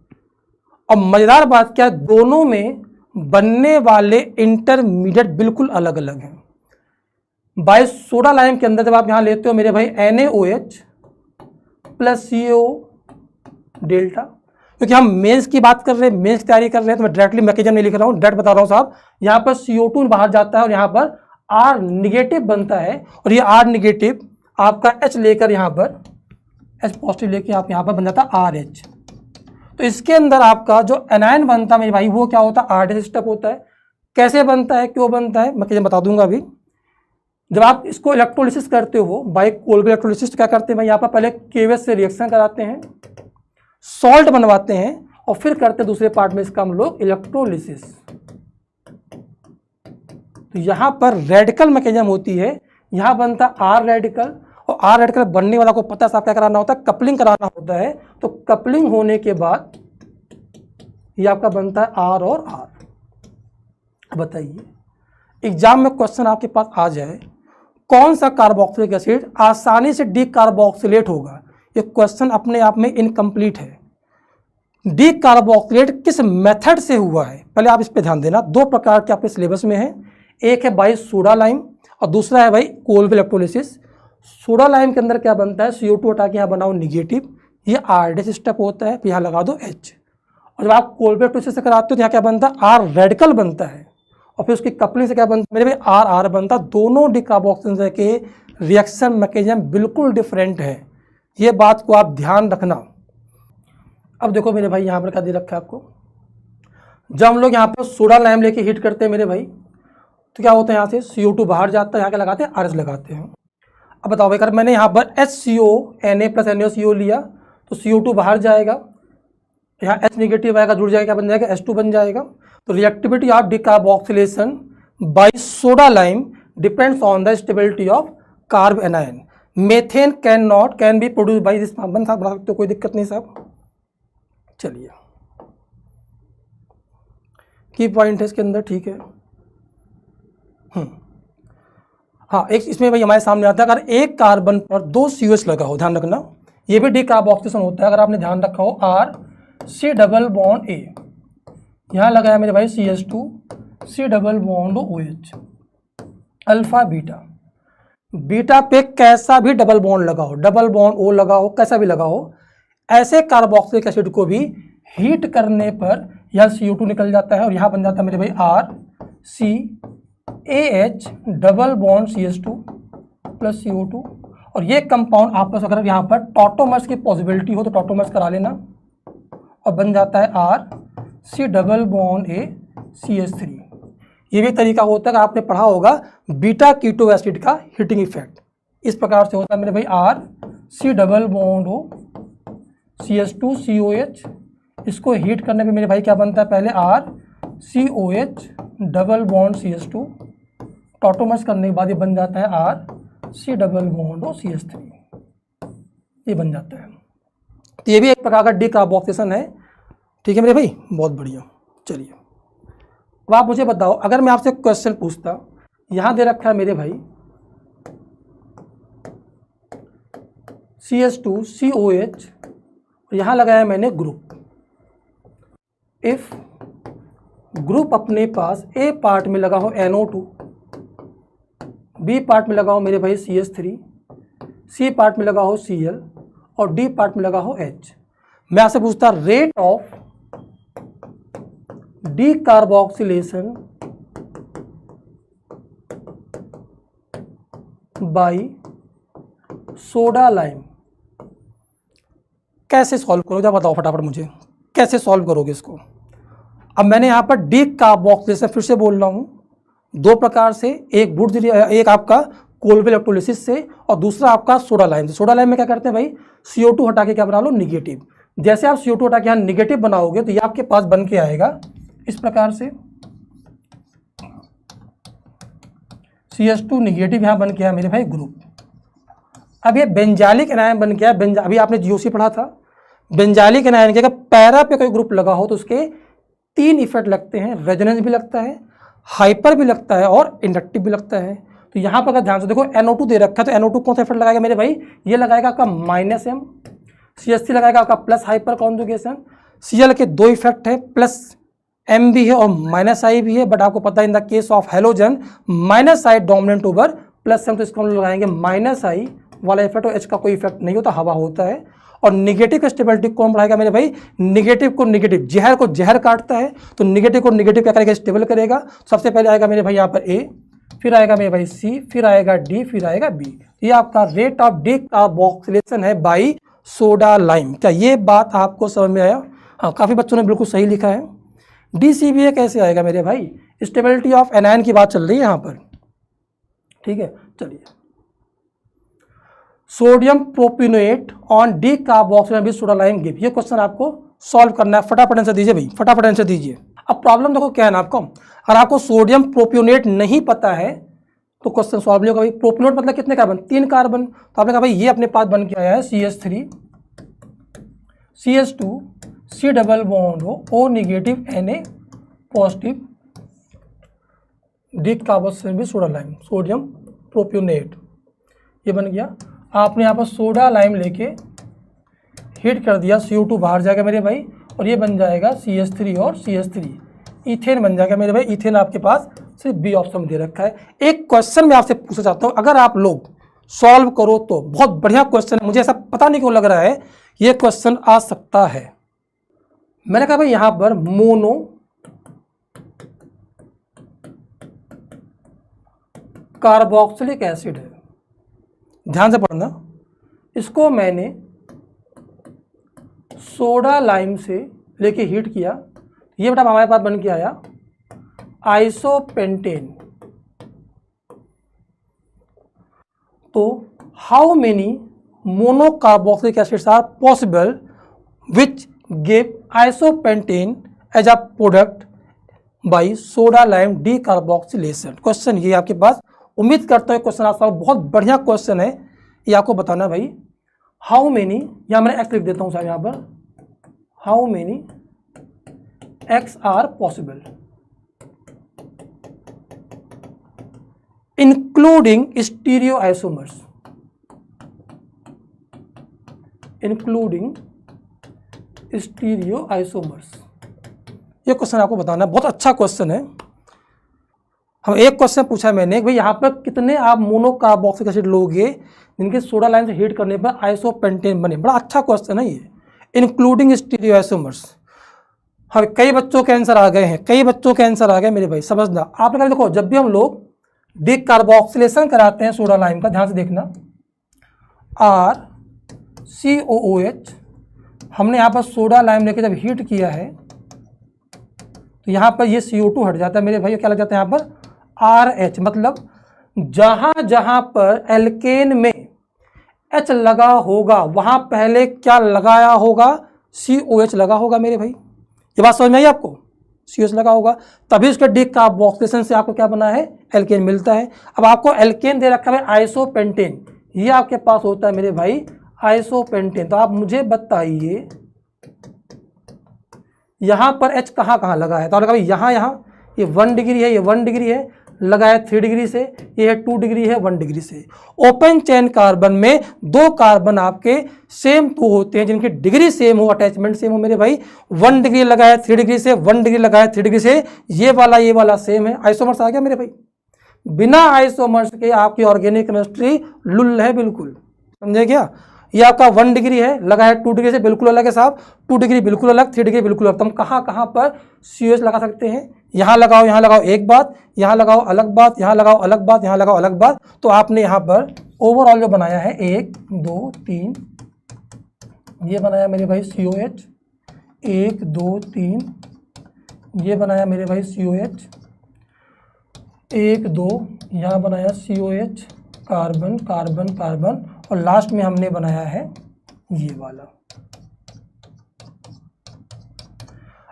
अब मजेदार बात क्या है, दोनों में बनने वाले इंटरमीडिएट बिल्कुल अलग अलग हैं। बाई सोडा लाइम के अंदर जब आप यहां लेते हो मेरे भाई NaOH प्लस CO डेल्टा, क्योंकि हम मेंस की बात कर रहे हैं, मेंस की तैयारी कर रहे हैं, तो मैं डायरेक्टली मैकेनिज्म नहीं लिख रहा हूं, डायरेक्ट बता रहा हूं साहब। यहां पर CO2 बाहर जाता है और यहां पर R निगेटिव बनता है, और ये R निगेटिव आपका H लेकर यहां पर H पॉजिटिव लेके आप यहां पर बन जाता है RH। तो इसके अंदर आपका जो एनायन बनता है मेरे भाई, वो क्या होता है, R स्टेप होता है। कैसे बनता है, क्यों बनता है, मैकेनिज्म बता दूंगा अभी। जब आप इसको इलेक्ट्रोलिसिस करते हो, बाई कोलवेज इलेक्ट्रोलिसिस, तो क्या करते हैं भाई, यहाँ पर पहले KVS से रिएक्शन कराते हैं, सॉल्ट बनवाते हैं, और फिर करते हैं दूसरे पार्ट में इसका हम लोग इलेक्ट्रोलिसिस। तो यहाँ पर रेडिकल मैकेनिज्म होती है, यहाँ बनता है R रेडिकल, और R रेडिकल बनने वाला को पता है साहब क्या कराना होता है, कपलिंग कराना होता है। तो कपलिंग होने के बाद ये आपका बनता है R और R। बताइए एग्जाम में क्वेश्चन आपके पास आ जाए, कौन सा कार्बोक्सिलिक एसिड आसानी से डी कार्बोक्सिलेट होगा, ये क्वेश्चन अपने आप में इनकम्प्लीट है। डी कार्बोक्सिलेट किस मेथड से हुआ है, पहले आप इस पे ध्यान देना। दो प्रकार के आपके सिलेबस में है, एक है बाई सोडा लाइम और दूसरा है भाई कोलवेज इलेक्ट्रोलिसिस। सोडा लाइम के अंदर क्या बनता है, CO2 हटा के यहाँ बनाओ निगेटिव, ये R स्टेप होता है, फिर यहाँ लगा दो H। और जब आप कोलवेज इलेक्ट्रोलिसिस से कराते हो तो यहाँ क्या बनता है, R रेडिकल बनता है, और फिर उसकी कपलिंग से क्या बनता है मेरे भाई, R बनता है। दोनों डिकार्बोक्सिलेशन के रिएक्शन मैकेनिज्म बिल्कुल डिफरेंट है, ये बात को आप ध्यान रखना। अब देखो मेरे भाई यहाँ पर क्या दे रखा है आपको, जब हम लोग यहाँ पर सोडा लाइम लेके हीट करते हैं मेरे भाई, तो क्या होता है, यहाँ से CO2 बाहर जाता है, यहाँ क्या लगाते हैं, RH लगाते हैं। अब बताओ भाई, अगर मैंने यहाँ पर HCO Na प्लस NaCO लिया तो CO2 बाहर जाएगा, यहाँ H निगेटिव आएगा, जुड़ जाएगा, क्या बन जाएगा, H2 बन जाएगा। तो reactivity of decarboxylation by soda lime depends on the stability of carb anion. Methane can be produce by this, बन साहब बना सकते हो, कोई दिक्कत नहीं साहब। चलिए की पॉइंट है इसके अंदर, ठीक है। हाँ, एक इसमें भाई हमारे सामने आता है, अगर एक कार्बन पर दो COH लगा हो, ध्यान रखना, ये भी डिकार्बोक्सिलेशन होता है। अगर आपने ध्यान रखा हो, R C double bond A, यहाँ लगाया मेरे भाई CH2 C double bond OH, alpha beta. Beta पे कैसा भी डबल बॉन्ड लगाओ, डबल बॉन्ड O लगाओ, कैसा भी लगाओ, ऐसे कार्बोक्सिलिक एसिड को भी हीट करने पर यह CO2 निकल जाता है, और यहाँ बन जाता है मेरे भाई RCAH double bond CH2 plus CO2। और ये कंपाउंड आपस अगर यहाँ पर टॉटोमर्स की पॉसिबिलिटी हो तो टॉटोमर्स करा लेना, और बन जाता है R C double bond A CH3। ये भी एक तरीका होता है कि आपने पढ़ा होगा बीटा कीटो एसिड का हीटिंग इफेक्ट। इस प्रकार से होता है मेरे भाई R C double bond O CH2 COH। इसको हीट करने पे मेरे भाई क्या बनता है, पहले R COH double bond CH2, tautomers करने के बाद ये बन जाता है R C double bond O CH3, ये बन जाता है। तो ये भी एक प्रकार का डिकार्बोक्सिलेशन है। ठीक है मेरे भाई, बहुत बढ़िया। चलिए अब आप मुझे बताओ, अगर मैं आपसे क्वेश्चन पूछता, यहाँ दे रखा है मेरे भाई CH2 COH, यहाँ लगाया मैंने ग्रुप। इफ ग्रुप अपने पास ए पार्ट में लगा हो NO2, बी पार्ट में लगा हो मेरे भाई CH3, सी पार्ट में लगा हो Cl और डी पार्ट में लगा हो H, मैं आपसे पूछता rate of decarboxylation by soda lime कैसे सॉल्व करोगे, बताओ फटाफट मुझे, कैसे सॉल्व करोगे इसको। अब मैंने यहाँ पर डीकार्बोक्सिलेशन फिर से बोल रहा हूँ, दो प्रकार से, एक आपका कोल्वे इलेक्ट्रोलिसिस से और दूसरा आपका सोडा लाइम से। सोडा लाइम में क्या करते हैं भाई, CO2 हटा के क्या बना लो, निगेटिव। जैसे आप CO2 हटा के यहाँ निगेटिव बनाओगे तो ये आपके पास बन के आएगा इस प्रकार से, CH2 निगेटिव यहाँ बन के आया मेरे भाई ग्रुप। अब ये बेंजालिक एनायन बन गया, अभी आपने GOC पढ़ा था, बेंजालिक एनायन के अगर पैरा पे कोई ग्रुप लगा हो तो उसके तीन इफेक्ट लगते हैं, रेजोनेंस भी लगता है, हाइपर भी लगता है और इंडक्टिव भी लगता है। तो यहाँ पर अगर ध्यान से देखो NO2 दे रखा है तो NO2 कौन सा इफेक्ट लगाएगा मेरे भाई, ये लगाएगा आपका -M, CH3 लगाएगा आपका प्लस हाइपर कॉन्जुगेशन, Cl के दो इफेक्ट है, प्लस M भी है और -I भी है, बट आपको पता है इन the case of halogen -I dominant over +M, तो इसको हम लगाएंगे -I वाला इफेक्ट, और H का कोई इफेक्ट नहीं होता, हवा होता है। और निगेटिव स्टेबिलिटी कौन बढ़ाएगा मेरे भाई, निगेटिव को निगेटिव, जहर को जहर काटता है तो निगेटिव को निगेटिव क्या करेगा, स्टेबल करेगा। सबसे पहले आएगा मेरे भाई यहाँ पर A, फिर आएगा मेरे भाई C, फिर आएगा D, फिर आएगा B। ये आपका रेट ऑफ डीकार्बोक्सिलेशन है बाई सोडा लाइम। क्या ये बात आपको समझ में आया? हाँ, काफ़ी बच्चों ने बिल्कुल सही लिखा है। DCBA कैसे आएगा मेरे भाई, स्टेबिलिटी ऑफ एनायन की बात चल रही है यहाँ पर। ठीक है, चलिए sodium propionate on decarboxylation with soda lime give, ये क्वेश्चन आपको सॉल्व करना है। फटाफट आंसर दीजिए भाई, फटाफट आंसर दीजिए। अब प्रॉब्लम देखो क्या है ना आपको, अगर आपको सोडियम प्रोपियोनेट नहीं पता है तो क्वेश्चन सॉल्व नहीं होगा भाई। प्रोपियोनेट मतलब कितने कार्बन, 3 कार्बन, तो आपने कहा भाई ये अपने पास बन के आया है CH3 CH2 C double bond O negative Na positive decarboxylation with soda lime, sodium propionate, ये बन गया। आपने यहाँ पर सोडा लाइम लेके हीट कर दिया, CO2 बाहर जाएगा मेरे भाई, और ये बन जाएगा CH3 और CH3, इथेन बन जाएगा मेरे भाई। इथेन आपके पास सिर्फ B ऑप्शन दे रखा है। एक क्वेश्चन मैं आपसे पूछना चाहता हूँ, अगर आप लोग सॉल्व करो तो बहुत बढ़िया क्वेश्चन है, मुझे ऐसा पता नहीं क्यों लग रहा है ये क्वेश्चन आ सकता है। मैंने कहा भाई यहाँ पर मोनो कार्बोक्सिलिक एसिड है, ध्यान से पढ़ना, इसको मैंने सोडा लाइम से लेके हीट किया, ये बेटा हमारे पास बन के आया आइसोपेंटेन। तो how many monocarboxylic acids are possible which give isopentane as a product by soda lime decarboxylation. Question ये आपके पास, उम्मीद करता हूँ क्वेश्चन आपका बहुत बढ़िया क्वेश्चन है। ये आपको बताना भाई हाउ मेनी, यहाँ मैंने एक्स लिख देता हूँ साहब यहाँ पर, how many x are possible including stereo isomers, including stereo isomers. ये क्वेश्चन आपको बताना, बहुत अच्छा क्वेश्चन है। हम एक क्वेश्चन पूछा मैंने भाई यहाँ पर कितने आप मोनोकार्बोक्सिलिक एसिड लोगे जिनके सोडा लाइम से हीट करने पर आइसोपेंटेन बने। बड़ा अच्छा क्वेश्चन है ये, इंक्लूडिंग स्टीरियो आइसोमर्स। हाँ, कई बच्चों के आंसर आ गए हैं, कई बच्चों के आंसर आ गए मेरे भाई, समझना। आपने कहा देखो, जब भी हम लोग डीकार्बोक्सिलेशन कराते हैं सोडा लाइम का, ध्यान से देखना, RCOOH हमने यहाँ पर सोडा लाइम लेके जब हीट किया है तो यहाँ पर ये CO2 हट जाता है मेरे भाई, क्या लग जाता है यहाँ पर RH। मतलब जहाँ जहाँ पर एल्केन में H लगा होगा वहाँ पहले क्या लगाया होगा, COH लगा होगा मेरे भाई। ये बात समझ में आई आपको, COH लगा होगा, तभी उसके डी कार्बोक्सिलेशन से आपको क्या बना है, एल्केन मिलता है। अब आपको एल्केन दे रखा है आइसोपेंटेन, ये आपके पास होता है मेरे भाई आइसोपेंटेन। तो आप मुझे बताइए यहाँ पर H कहाँ कहाँ लगा है, तो आपने कहा यहाँ यहाँ ये 1 डिग्री है, ये 1 डिग्री है, लगा है 3 डिग्री से, ये है 2 डिग्री है 1 डिग्री से। ओपन चेन कार्बन में 2 कार्बन आपके सेम 2 होते हैं जिनकी डिग्री सेम हो, अटैचमेंट सेम हो मेरे भाई। 1 डिग्री लगा है 3 डिग्री से, 1 डिग्री लगा है 3 डिग्री से, ये वाला सेम है। आइसोमर्स आ गया मेरे भाई। बिना आइसोमर्स के आपकी ऑर्गेनिक केमिस्ट्री लुल है बिल्कुल, समझे क्या। ये आपका 1 डिग्री है, लगा है 2 डिग्री से, बिल्कुल अलग है साहब। 2 डिग्री बिल्कुल अलग, 3 डिग्री बिल्कुल अलग। तो हम कहाँ कहाँ पर COH लगा सकते हैं, यहाँ लगाओ एक बात, यहाँ लगाओ अलग बात, यहाँ लगाओ अलग बात, यहाँ लगाओ अलग बात। तो आपने यहाँ पर ओवरऑल जो बनाया है 1 2 3, ये बनाया मेरे भाई COH, 1 2 3, ये बनाया मेरे भाई COH, 1 2, यहाँ बनाया COH, कार्बन कार्बन कार्बन, और लास्ट में हमने बनाया है ये वाला।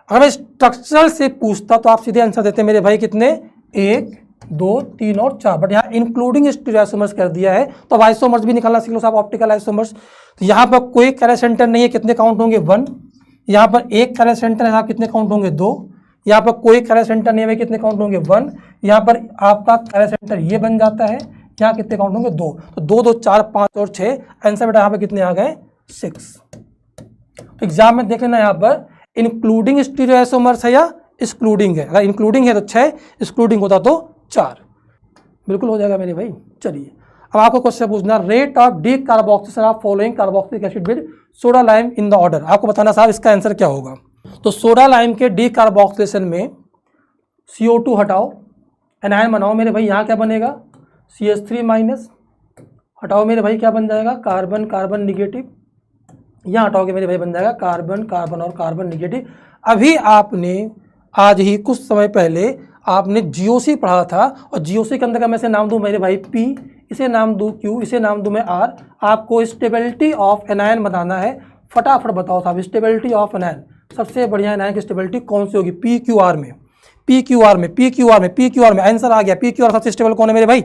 अगर मैं स्ट्रक्चरल से पूछता तो आप सीधे आंसर देते मेरे भाई कितने, 1 2 3 और 4, बट यहाँ इंक्लूडिंग स्टीरियोसोमर्स कर दिया है। तो अब आइसोमर्स भी निकालना सीख लो साहब, ऑप्टिकल आइसोमर्स। तो यहाँ पर कोई कैरियर सेंटर नहीं है, कितने काउंट होंगे 1, यहाँ पर एक कैरियर सेंटर है, कितने काउंट होंगे 2, यहाँ पर कोई कैरियर सेंटर नहीं है, कितने काउंट होंगे 1, यहाँ पर आपका कैरियर सेंटर ये बन जाता है, यहाँ कितने काउंट होंगे 2, तो 2 2 4 5 और 6, आंसर बेटा यहाँ पे कितने आ गए 6। तो एग्जाम में देख लेना यहाँ पर इंक्लूडिंग स्टीरियोसोमर्स है या एक्सक्लूडिंग है, अगर इंक्लूडिंग है तो 6, एक्सक्लूडिंग होता तो 4, बिल्कुल हो जाएगा मेरे भाई। चलिए अब आपको क्वेश्चन पूछना, rate of D carboxylation of following carboxylic acid with soda lime in the order. आपको बताना साहब इसका आंसर क्या होगा। तो सोडा लाइम के डी कार्बोक्सिलेशन में CO2 हटाओ, एनायन बनाओ मेरे भाई, यहाँ क्या बनेगा CH3 माइनस, हटाओ मेरे भाई क्या बन जाएगा, कार्बन कार्बन निगेटिव, यहाँ हटाओगे मेरे भाई बन जाएगा कार्बन कार्बन और कार्बन निगेटिव। अभी आपने आज ही कुछ समय पहले आपने GOC पढ़ा था, और GOC के अंदर का मैं इसे नाम दूं मेरे भाई P, इसे नाम दूं Q, इसे नाम दूं मैं R। आपको स्टेबिलिटी ऑफ एनायन बताना है, फटाफट बताओ साहब स्टेबिलिटी ऑफ एनायन, सबसे बढ़िया एनायन की स्टेबिलिटी कौन सी होगी, PQR में, PQR में, PQR में, PQR में, आंसर आ गया। PQR सबसे स्टेबल कौन है मेरे भाई,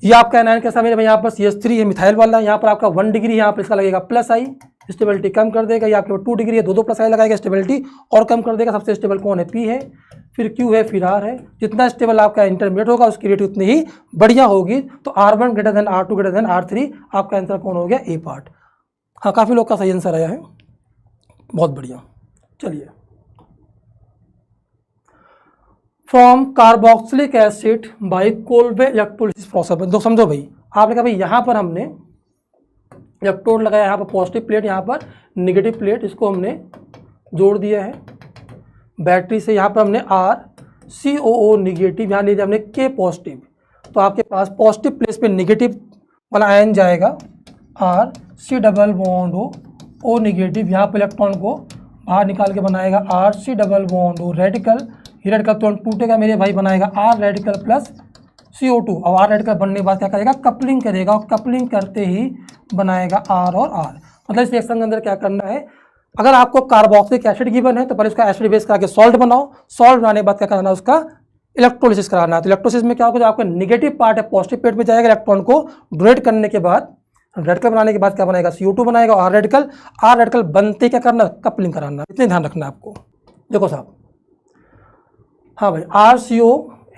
ये आपका एनायन कैसा मेरे भाई, यहाँ पर CH3 है मिथाइल वाला, यहाँ पर आपका 1 डिग्री है, यहाँ पर इसका लगेगा +I, स्टेबिलिटी कम कर देगा। ये आपके 2 डिग्री है, 2 2 +I लगाएगा, स्टेबिलिटी और कम कर देगा। सबसे स्टेबल कौन है, P है, फिर Q है, फिर R है। जितना स्टेबल आपका इंटरमीडिएट होगा उसकी रेट उतनी ही बढ़िया होगी। तो R1 greater than R2 greater than R3, आपका आंसर कौन हो गया, A पार्ट। हाँ काफ़ी लोग का सही आंसर आया है, बहुत बढ़िया। चलिए, from carboxylic acid by Kolbe electrolysis process. तो समझो भाई, आपने कहा भाई यहाँ पर हमने इलेक्ट्रोड लगाया, यहाँ पर पॉजिटिव प्लेट, यहाँ पर नेगेटिव प्लेट, इसको हमने जोड़ दिया है बैटरी से। यहाँ पर हमने RCOO निगेटिव, यहाँ ले दिया हमने K पॉजिटिव। तो आपके पास पॉजिटिव प्लेस पे नेगेटिव वाला आयन जाएगा, RC double bond O negative, यहाँ पर इलेक्ट्रॉन को बाहर निकाल के बनाएगा RC double bond O radical, ये रेडिकल तुरंत टूटेगा मेरे भाई, बनाएगा R रेडिकल प्लस CO2। और R रेडिकल बनने के बाद क्या करेगा, कपलिंग करेगा, और कपलिंग करते ही बनाएगा R और R। मतलब इस रिएक्शन के अंदर क्या करना है, अगर आपको कार्बोक्सिलिक एसिड गिवन है तो पहले उसका एसिड बेस करा के सॉल्ट बनाओ, सॉल्ट बनाने के बाद क्या करना है, उसका इलेक्ट्रोलिसिस कराना है। तो इलेक्ट्रोलिसिस में क्या होगा, जो आपका नेगेटिव पार्ट है पॉजिटिव प्लेट में जाएगा, इलेक्ट्रॉन को डोनेट करने के बाद रेडिकल बनाने के बाद क्या बनाएगा, CO2 बनाएगा, R रेडिकल बनते क्या करना, कपलिंग कराना, इतने ध्यान रखना है आपको। देखो साहब, हाँ भाई RCO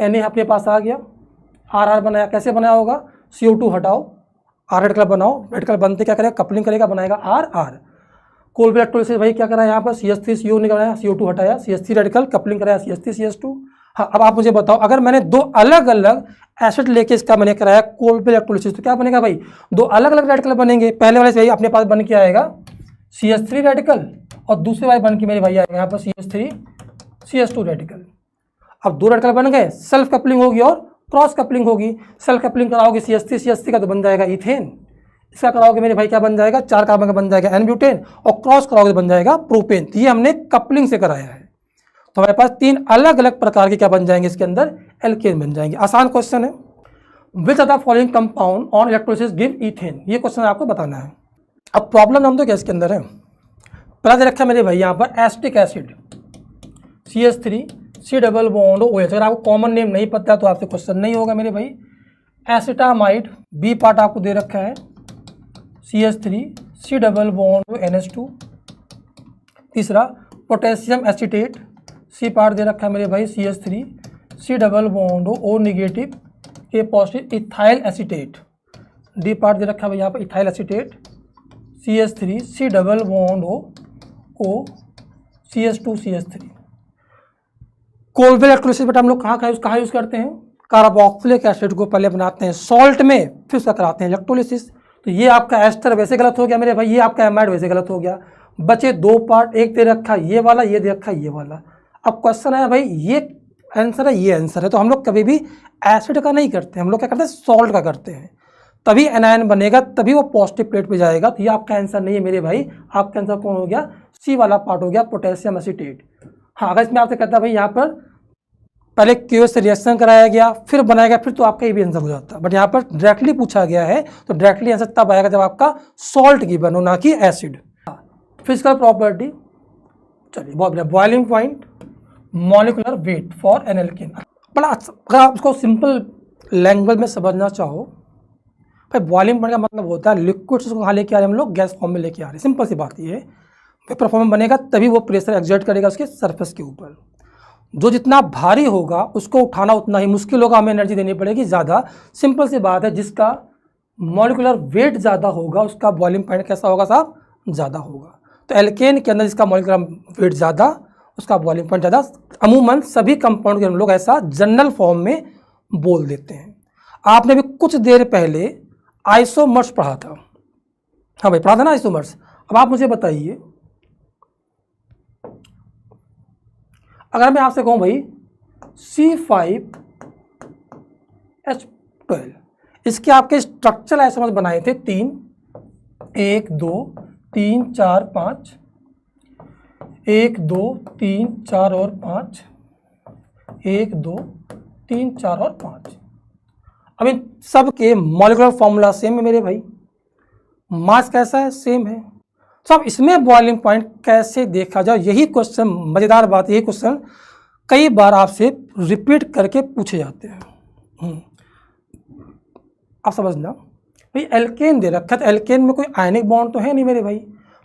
Na अपने पास आ गया, RR बनाया, कैसे बनाया होगा, CO2 हटाओ, R रेडिकल बनाओ, रेडिकल बनते क्या करेगा, कपलिंग करेगा, बनाएगा R। कोल्बे इलेक्ट्रोलिसिस भाई क्या कराया, यहाँ पर CH3CO निकाला, CO2 हटाया, CH3 रेडिकल कपलिंग कराया, CH3CH2। हाँ अब आप मुझे बताओ, अगर मैंने 2 अलग अलग एसिड लेके इसका मैंने कराया कोल्बे इलेक्ट्रोलिसिस, तो क्या बनेगा भाई, 2 अलग अलग रेडिकल बनेंगे। पहले वाले से भाई अपने पास बन के आएगा CH3 रेडिकल, और दूसरे वाले बन के मेरे भाई आएगा यहाँ पर CH3CH2 रेडिकल। अब 2 रेडिकल बन गए, सेल्फ कपलिंग होगी और क्रॉस कपलिंग होगी। सेल्फ कपलिंग कराओगे CH3 CH3 का तो बन जाएगा इथेन, इसका कराओगे मेरे भाई क्या बन जाएगा, 4 कार्बन का बन जाएगा एन ब्यूटेन, और क्रॉस कराओगे बन जाएगा प्रोपेन। ये हमने कपलिंग से कराया है। तो हमारे पास 3 अलग अलग प्रकार के क्या बन जाएंगे, इसके अंदर एल्केन बन जाएंगे। आसान क्वेश्चन है। Which are the following compound on electrolysis give ethane, ये क्वेश्चन आपको बताना है। अब प्रॉब्लम हम तो क्या इसके अंदर है, पहला दे रखा है मेरे भाई यहाँ पर acetic acid CH3 C double bond OH। अगर आपको कॉमन नेम नहीं पता तो आपसे क्वेश्चन नहीं होगा मेरे भाई। एसिटामाइड बी पार्ट आपको दे रखा है CH3 C double bond NH2। तीसरा पोटेशियम एसिटेट सी पार्ट दे रखा है मेरे भाई CH3 C double bond O negative A positive. Ethyl acetate D part दे रखा है यहाँ पर ethyl acetate CH3 C double bond O CH2 CH3। Kolbe electrolysis बेटा हम लोग कहाँ यूज़ करते हैं, कार्बोक्सिलिक एसिड को पहले बनाते हैं सॉल्ट में, फिर उसका कराते हैं इलेक्ट्रोलिसिस। तो ये आपका एस्टर वैसे गलत हो गया मेरे भाई, ये आपका एमाइड वैसे गलत हो गया। बचे 2 पार्ट, एक दे रखा ये वाला, ये दे रखा ये वाला। अब क्वेश्चन है भाई ये आंसर है ये आंसर है, तो हम लोग कभी भी एसिड का नहीं करते, हम लोग क्या करते हैं सॉल्ट का करते हैं। तभी एनायन बनेगा, तभी वो पॉजिटिव प्लेट पे जाएगा। तो ये आपका आंसर नहीं है मेरे भाई, आपका आंसर कौन हो गया, सी वाला पार्ट हो गया पोटेशियम एसिटेट। हाँ, अगर इसमें आपसे कहता है भाई यहाँ पर पहले क्यूएस से रिएक्शन कराया गया फिर बनाया गया, फिर तो आपका ये भी आंसर हो जाता। बट यहाँ पर डायरेक्टली पूछा गया है, तो डायरेक्टली आंसर तब आएगा जब आपका सॉल्ट गिवन हो, ना कि एसिड। फिजिकल प्रॉपर्टी, चलिए बहुत बढ़िया। Boiling point, molecular weight for an alkane. बड़ा अगर आप उसको सिंपल लैंग्वेज में समझना चाहो, भाई बॉइलिंग पॉइंट का मतलब होता है लिक्विड से कहाँ लेके आ रहे हैं हम लोग, गैस फॉर्म में लेके आ रहे हैं। सिंपल सी बात ये है, परफॉर्मेंस बनेगा तभी वो प्रेशर एक्सर्ट करेगा उसके सरफेस के ऊपर। जो जितना भारी होगा उसको उठाना उतना ही मुश्किल होगा, हमें एनर्जी देनी पड़ेगी ज़्यादा। सिंपल सी बात है, जिसका मॉलिकुलर वेट ज़्यादा होगा उसका बॉइलिंग पॉइंट कैसा होगा साहब, ज़्यादा होगा। तो एल्केन के अंदर जिसका मॉलिकुलर वेट ज़्यादा उसका बॉइलिंग पॉइंट ज़्यादा। अमूमन सभी कंपाउंड के हम लोग ऐसा जनरल फॉर्म में बोल देते हैं। आपने भी कुछ देर पहले आइसोमर्स पढ़ा था, हाँ भाई पढ़ा था ना आइसोमर्स। अब आप मुझे बताइए, अगर मैं आपसे कहूँ भाई C5H12, इसके आपके स्ट्रक्चरल आइसोमर्स बनाए थे 3, 1 2 3 4 5, 1 2 3 4 और 5, 1 2 3 4 और 5। अब इन सब के मॉलिक्यूलर फॉर्मूला सेम है मेरे भाई, मास कैसा है, सेम है। तो अब इसमें बॉइलिंग पॉइंट कैसे देखा जाए, यही क्वेश्चन, मज़ेदार बात यही क्वेश्चन कई बार आपसे रिपीट करके पूछे जाते हैं। आप समझना भाई, एल्केन दे रखा है, तो एल्केन में कोई आयनिक बॉन्ड तो है नहीं मेरे भाई।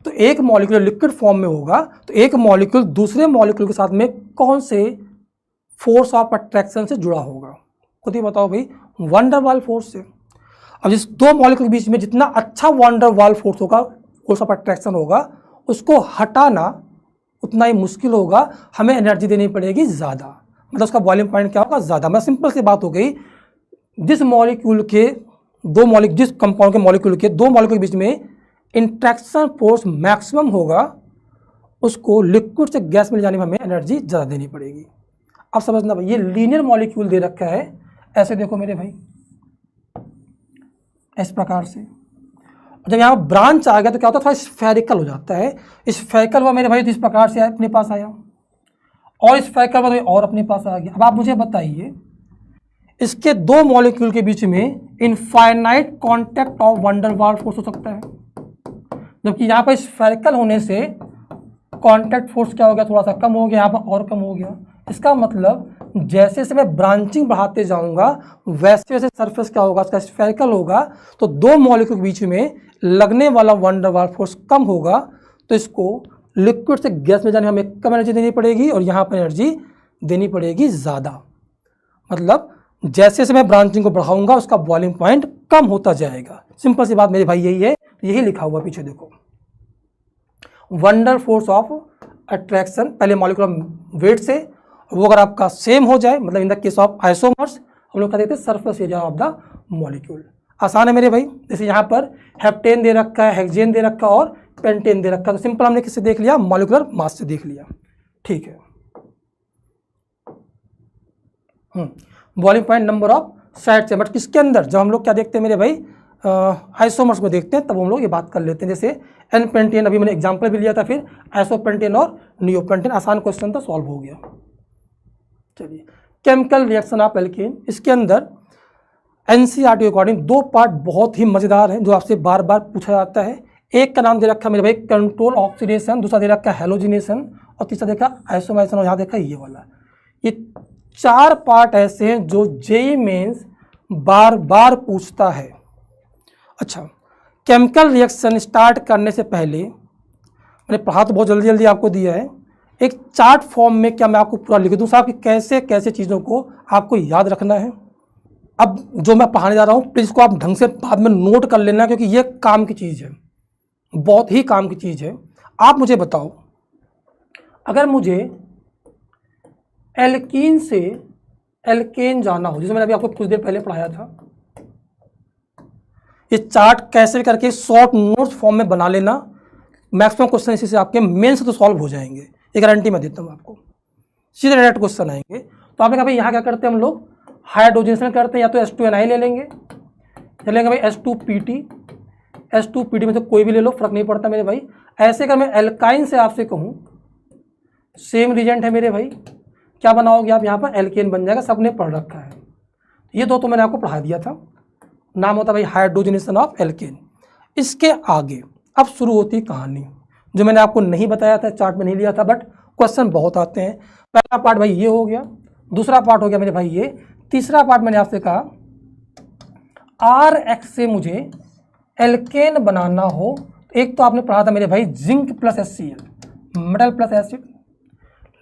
तो एक मॉलिक्यूल लिक्विड फॉर्म में होगा, तो एक मॉलिक्यूल दूसरे मॉलिक्यूल के साथ में कौन से फोर्स ऑफ अट्रैक्शन से जुड़ा होगा, खुद ही बताओ भाई, वैन डर वाल फोर्स से। अब जिस 2 मॉलिक्यूल के बीच में जितना अच्छा वैन डर वाल फोर्स होगा, फोर्स ऑफ अट्रैक्शन होगा, उसको हटाना उतना ही मुश्किल होगा, हमें एनर्जी देनी पड़ेगी ज़्यादा। मतलब उसका बॉइलिंग पॉइंट क्या होगा, ज़्यादा। मतलब सिंपल सी बात हो गई, जिस मॉलिक्यूल के जिस कंपाउंड के मॉलिक्यूल के 2 मॉलिक्यूल के बीच में इंट्रैक्शन फोर्स मैक्सिमम होगा, उसको लिक्विड से गैस में ले जाने में हमें एनर्जी ज़्यादा देनी पड़ेगी। अब समझना भाई, ये लीनियर मॉलिक्यूल दे रखा है, ऐसे देखो मेरे भाई, इस प्रकार से। जब यहाँ ब्रांच आ गया तो क्या होता है, थोड़ा स्फेरिकल हो जाता है। स्फेरिकल हुआ मेरे भाई तो इस प्रकार से अपने पास आया, और स्फेरिकल हुआ तो और अपने पास आ गया। अब आप मुझे बताइए, इसके 2 मॉलिक्यूल के बीच में infinite contact of van der वाल फोर्स हो सकता है, जबकि यहाँ पर स्फेरिकल होने से कांटेक्ट फोर्स क्या हो गया, थोड़ा सा कम हो गया, यहाँ पर और कम हो गया। इसका मतलब जैसे जैसे मैं ब्रांचिंग बढ़ाते जाऊंगा वैसे वैसे सरफेस क्या होगा, इसका स्फेरिकल होगा, तो 2 मॉलिक्यूल के बीच में लगने वाला वैन डर वाल फोर्स कम होगा, तो इसको लिक्विड से गैस में जाने हमें कम एनर्जी देनी पड़ेगी, और यहाँ पर एनर्जी देनी पड़ेगी ज़्यादा। मतलब जैसे जैसे मैं ब्रांचिंग को बढ़ाऊंगा उसका बॉइलिंग पॉइंट कम होता जाएगा। सिंपल सी बात मेरे भाई यही है, यही लिखा हुआ पीछे देखो, van der force of attraction पहले मॉलिक्यूलर वेट से, वो अगर आपका सेम हो जाए, मतलब in the case of isomers हम लोग कहते हैं surface area of the molecule. आसान है मेरे भाई। जैसे यहाँ पर हेप्टेन दे रखा है, हेक्सेन दे रखा और पेंटेन दे रखा है, तो सिंपल हमने किससे देख लिया, मॉलिक्यूलर मास से देख लिया। ठीक है। Boiling point number of side से, बट किसके अंदर, जब हम लोग क्या देखते हैं मेरे भाई, आइसोमर्स को देखते हैं तब हम लोग ये बात कर लेते हैं। जैसे एन पेंटेन अभी मैंने एग्जाम्पल भी लिया था, फिर आइसोपेंटेन और नियोपेंटेन, आसान क्वेश्चन था, सॉल्व हो गया। चलिए, केमिकल रिएक्शन ऑफ एल्केन, इसके अंदर एनसीईआरटी के अकॉर्डिंग 2 पार्ट बहुत ही मजेदार हैं जो आपसे बार बार पूछा जाता है। एक का नाम दे रखा है मेरे भाई कंट्रोल ऑक्सीडेशन, दूसरा दे रखा है हेलोजिनेशन, और तीसरा देखा आइसोमेरेशन, और यहाँ देखा ये वाला। ये 4 पार्ट ऐसे हैं जो जेईई मेंस बार बार पूछता है। अच्छा, केमिकल रिएक्शन स्टार्ट करने से पहले मैंने पढ़ा तो बहुत जल्दी जल्दी आपको दिया है, एक चार्ट फॉर्म में क्या मैं आपको पूरा लिख दूँ साहब कि कैसे कैसे चीज़ों को आपको याद रखना है। अब जो मैं पढ़ाने जा रहा हूँ प्लीज़ को आप ढंग से बाद में नोट कर लेना, क्योंकि ये काम की चीज़ है, बहुत ही काम की चीज़ है। आप मुझे बताओ, अगर मुझे एल्कीन से एल्केन जाना हो, जैसे मैंने अभी आपको कुछ देर पहले पढ़ाया था, ये चार्ट कैसे करके शॉर्ट नोट्स फॉर्म में बना लेना, मैक्सिमम क्वेश्चन इसी से आपके मेन से तो सॉल्व हो जाएंगे, ये गारंटी मैं देता हूँ आपको। सीधे डायरेक्ट क्वेश्चन आएंगे। तो आपने कहा भाई यहाँ क्या करते हैं हम लोग, हाइड्रोजनेशन करते हैं, या तो H2Ni ले लेंगे, चलेंगे भाई H2PT, H2PT में से कोई भी ले लो, फर्क नहीं पड़ता मेरे भाई। ऐसे अगर मैं एल्काइन से आपसे कहूँ, सेम रिजेंट है मेरे भाई, क्या बनाओगे आप यहाँ पर, एल्केन बन जाएगा, सबने पढ़ रखा है। ये दो तो मैंने आपको पढ़ा दिया था, नाम होता है भाई हाइड्रोजनेशन ऑफ एल्केन। इसके आगे अब शुरू होती कहानी, जो मैंने आपको नहीं बताया था, चार्ट में नहीं लिया था, बट क्वेश्चन बहुत आते हैं। पहला पार्ट भाई ये हो गया, दूसरा पार्ट हो गया मेरे भाई ये, तीसरा पार्ट मैंने आपसे कहा RX से मुझे एल्केन बनाना हो, एक तो आपने पढ़ा था मेरे भाई zinc plus HCl, metal plus acid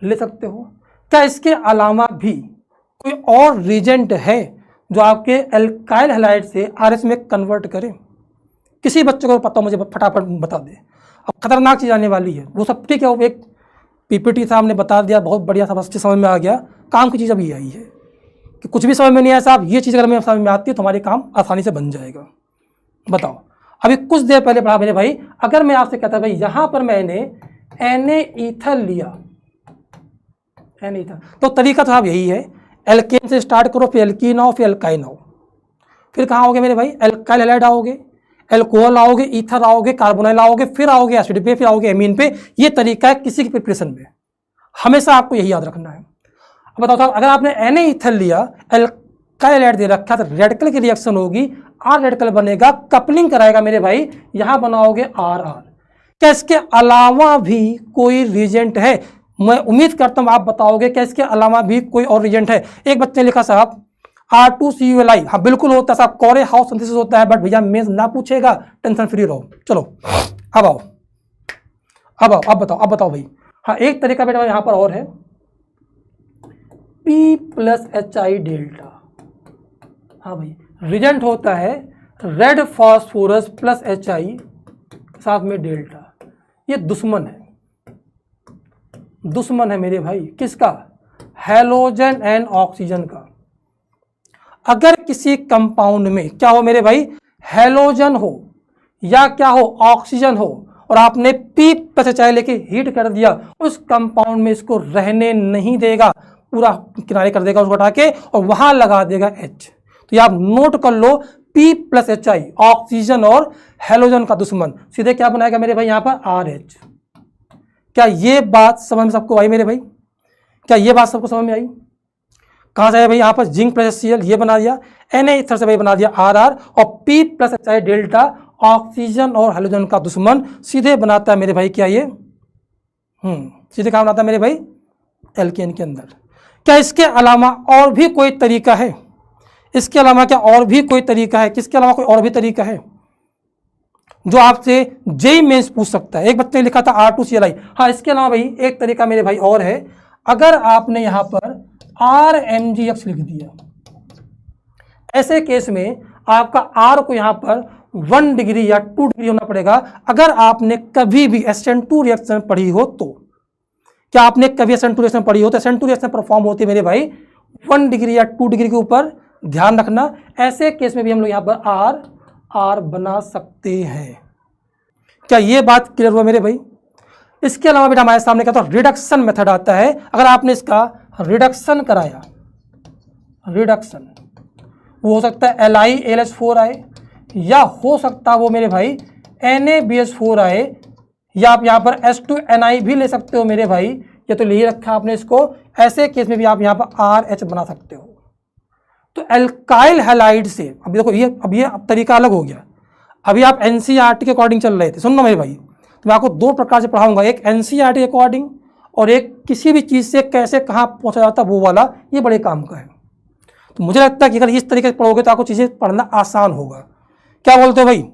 ले सकते हो। क्या इसके अलावा भी कोई और रिजेंट है जो आपके एल्काइल हैलाइड से RS में कन्वर्ट करे? किसी बच्चे को पता हो मुझे फटाफट बता दे। अब खतरनाक चीज़ आने वाली है, वो सब ठीक है, वो एक PPT साहब ने बता दिया, बहुत बढ़िया सा, बच्चे समझ में आ गया। काम की चीज़ अभी आई है कि कुछ भी समझ में नहीं आया साहब, ये चीज़ अगर मैं समझ में आती है तो हमारे काम आसानी से बन जाएगा। बताओ, अभी कुछ देर पहले पढ़ा मेरे भाई, अगर मैं आपसे कहता भाई यहाँ पर मैंने Na-ethyl लिया, Na-ethyl, तो तरीका तो आप यही है, एल्केन से स्टार्ट करो, फिर एल्कीन आओ, फिर एल्काइन आओ, फिर कहाँ आओगे मेरे भाई, एल्काइल हैलाइड आओगे, एल्कोहल आओगे, ईथर आओगे, कार्बोनाइल आओगे, फिर आओगे एसिड पे, फिर आओगे एमीन पे। ये तरीका है किसी की प्रिपरेशन में, हमेशा आपको यही याद रखना है। अब बताओ साहब, अगर आपने Na-ethyl लिया, एल्काइल हैलाइड दे रखा, तो रेडिकल की रिएक्शन होगी, R रेडिकल बनेगा, कपलिंग कराएगा मेरे भाई, यहां बनाओगे RR। क्या इसके अलावा भी कोई रिजेंट है? मैं उम्मीद करता हूं आप बताओगे क्या इसके अलावा भी कोई और रिजेंट है। एक बच्चे ने लिखा साहब R2CuLi, हाँ बिल्कुल होता है साहब, कोरे हाउस सिंथेसिस होता है, बट भैया मेंस ना पूछेगा, टेंशन फ्री रहो। चलो अब आओ, अब बताओ भाई। हाँ, एक तरीका बेटा यहां पर और है, P+HI डेल्टा। हाँ भाई, रिजेंट होता है रेड फॉस्फोरस प्लस HI साथ में डेल्टा। ये दुश्मन है मेरे भाई, किसका, हैलोजन एंड ऑक्सीजन का। अगर किसी कंपाउंड में क्या हो मेरे भाई, हैलोजन हो या क्या हो, ऑक्सीजन हो, और आपने P+HI लेके हीट कर दिया, उस कंपाउंड में इसको रहने नहीं देगा, पूरा किनारे कर देगा उसको हटा के, और वहां लगा देगा H। तो ये आप नोट कर लो, P+HI ऑक्सीजन और हैलोजन का दुश्मन, सीधे क्या बनाएगा मेरे भाई यहाँ पर, RH। क्या ये बात समझ में सबको आई मेरे भाई? क्या ये बात सबको समझ में आई? कहाँ से आया भाई, यहाँ पर जिंक प्लस HCl ये बना दिया, Na-ethyl से भाई बना दिया RR, और P+HI डेल्टा ऑक्सीजन और हैलोजन का दुश्मन, सीधे बनाता है मेरे भाई क्या ये, सीधे कहाँ बनाता है मेरे भाई, एल्केन के अंदर। क्या इसके अलावा और भी कोई तरीका है? इसके अलावा क्या और भी कोई तरीका है? किसके अलावा कोई और भी तरीका है जो आपसे जेईई मेंस पूछ सकता है? एक बच्चे ने लिखा था R2CuLi, हाँ इसके अलावा भाई एक तरीका मेरे भाई और है, अगर आपने यहां पर RMgX लिख दिया, ऐसे केस में आपका R को यहां पर 1 डिग्री या 2 डिग्री होना पड़ेगा। अगर आपने कभी भी SN2 रिएक्शन पढ़ी हो तो, क्या आपने कभी SN2 रिएक्शन पढ़ी हो तो, SN2 रिएक्शन परफॉर्म होती है मेरे भाई 1 डिग्री या 2 डिग्री के ऊपर, ध्यान रखना। ऐसे केस में भी हम लोग यहाँ पर R बना सकते हैं। क्या ये बात क्लियर हुआ मेरे भाई? इसके अलावा बेटा हमारे सामने क्या, तो रिडक्शन मेथड आता है। अगर आपने इसका रिडक्शन कराया, रिडक्शन वो हो सकता है LiAlH4 आए, या हो सकता वो मेरे भाई NaBH4 आए, या आप यहाँ पर H2Ni भी ले सकते हो मेरे भाई, ये तो ले ही रखा आपने इसको। ऐसे केस में भी आप यहाँ पर RH बना सकते हो। तो एल्काइल हैलाइड से अब देखो ये अब तरीका अलग हो गया। अभी आप NCERT के अकॉर्डिंग चल रहे थे, सुनना मेरे भाई, तो मैं आपको दो प्रकार से पढ़ाऊंगा, एक NCERT के अकॉर्डिंग और एक किसी भी चीज़ से कैसे कहाँ पहुँचा जाता वो वाला, ये बड़े काम का है। तो मुझे लगता है कि अगर इस तरीके से पढ़ोगे तो आपको चीज़ें पढ़ना आसान होगा। क्या बोलते हो भाई,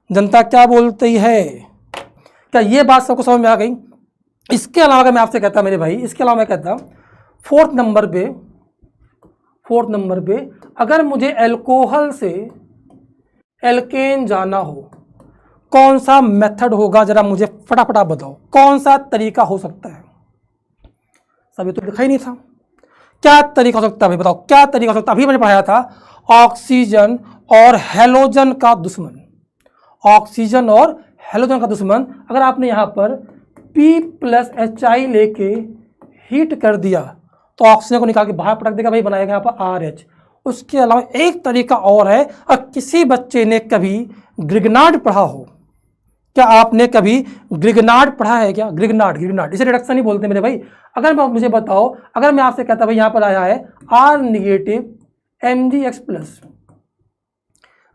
जनता क्या बोलती है? क्या ये बात सबको समझ में आ गई? इसके अलावा अगर मैं आपसे कहता मेरे भाई, इसके अलावा मैं कहता फोर्थ नंबर पे अगर मुझे अल्कोहल से एल्केन जाना हो, कौन सा मेथड होगा, जरा मुझे फटाफट बताओ, कौन सा तरीका हो सकता है? सभी तो लिखा ही नहीं था। क्या तरीका हो सकता है भाई, बताओ क्या तरीका हो सकता है? अभी मैंने पढ़ाया था ऑक्सीजन और हैलोजन का दुश्मन, ऑक्सीजन और हैलोजन का दुश्मन। अगर आपने यहाँ पर P+HI लेके हीट कर दिया तो ऑक्सीजन को निकाल के बाहर पटक देगा भाई, बनाएगा यहाँ पर RH। उसके अलावा एक तरीका और है, और किसी बच्चे ने कभी ग्रिग्नार्ड पढ़ा हो, क्या आपने कभी ग्रिग्नार्ड पढ़ा है क्या? ग्रिग्नार्ड इसे रिडक्शन ही बोलते हैं मेरे भाई। अगर मैं मुझे बताओ, अगर मैं आपसे कहता भाई यहाँ पर आया है R- MgX+,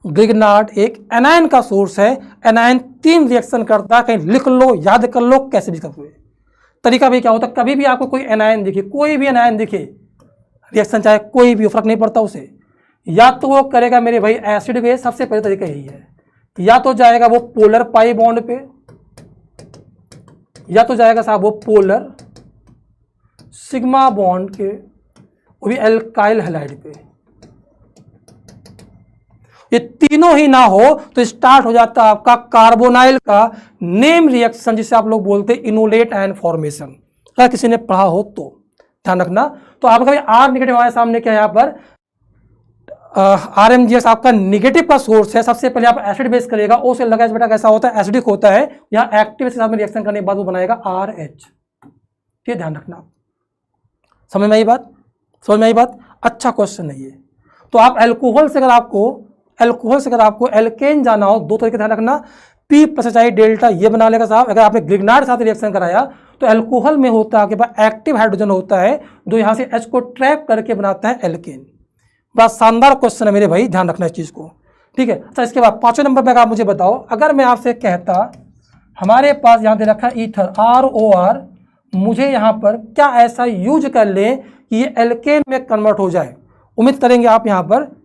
ग्रिग्नार्ड एक एनायन का सोर्स है, एनायन 3 रिएक्शन करता है, कहीं लिख लो, याद कर लो, कैसे भी कर लो। तरीका भी क्या होता है, कभी भी आपको कोई एनायन दिखे, कोई भी एनायन दिखे, रिएक्शन चाहे कोई भी, फर्क नहीं पड़ता उसे, या तो वो करेगा मेरे भाई एसिड बेस, सबसे पहले तरीका यही है, या तो जाएगा वो पोलर पाई बॉन्ड पे, या तो जाएगा साहब वो पोलर सिग्मा बॉन्ड के, वो भी एल्काइल हैलाइड पे। ये तीनों ही ना हो तो स्टार्ट हो जाता है आपका कार्बोनाइल का नेम रिएक्शन, जिसे आप लोग बोलते हैं इनोलेट आयन फॉर्मेशन। अगर किसी ने पढ़ा हो तो ध्यान रखना। तो आपका R- हमारे सामने क्या है, यहाँ पर RMgX आपका निगेटिव का सोर्स है। सबसे पहले आप एसिड बेस करेगा, O से लगा बेटा कैसा होता है, एसिडिक होता है। यहाँ एक्टिव के साथ में रिएक्शन करने के बाद वो बनाएगा RH। ये ध्यान रखना। समझ में आई बात? अच्छा क्वेश्चन है ये। तो आप अल्कोहल से अगर आपको एल्केन जाना हो, दो तरीके ध्यान रखना, P+HI डेल्टा ये बना लेगा साहब। अगर आपने ग्रिग्नार्ड साथ रिएक्शन कराया तो अल्कोहल में होता है आपके पास एक्टिव हाइड्रोजन होता है, जो यहाँ से H को ट्रैप करके बनाता है एल्केन। बड़ा शानदार क्वेश्चन है मेरे भाई, ध्यान रखना इस चीज़ को, ठीक है। अच्छा, इसके बाद 5वें नंबर पर आप मुझे बताओ, अगर मैं आपसे कहता हमारे पास यहाँ दे रखा ईथर ROR, मुझे यहाँ पर क्या ऐसा यूज कर लें कि ये एल्केन में कन्वर्ट हो जाए? उम्मीद करेंगे आप यहाँ पर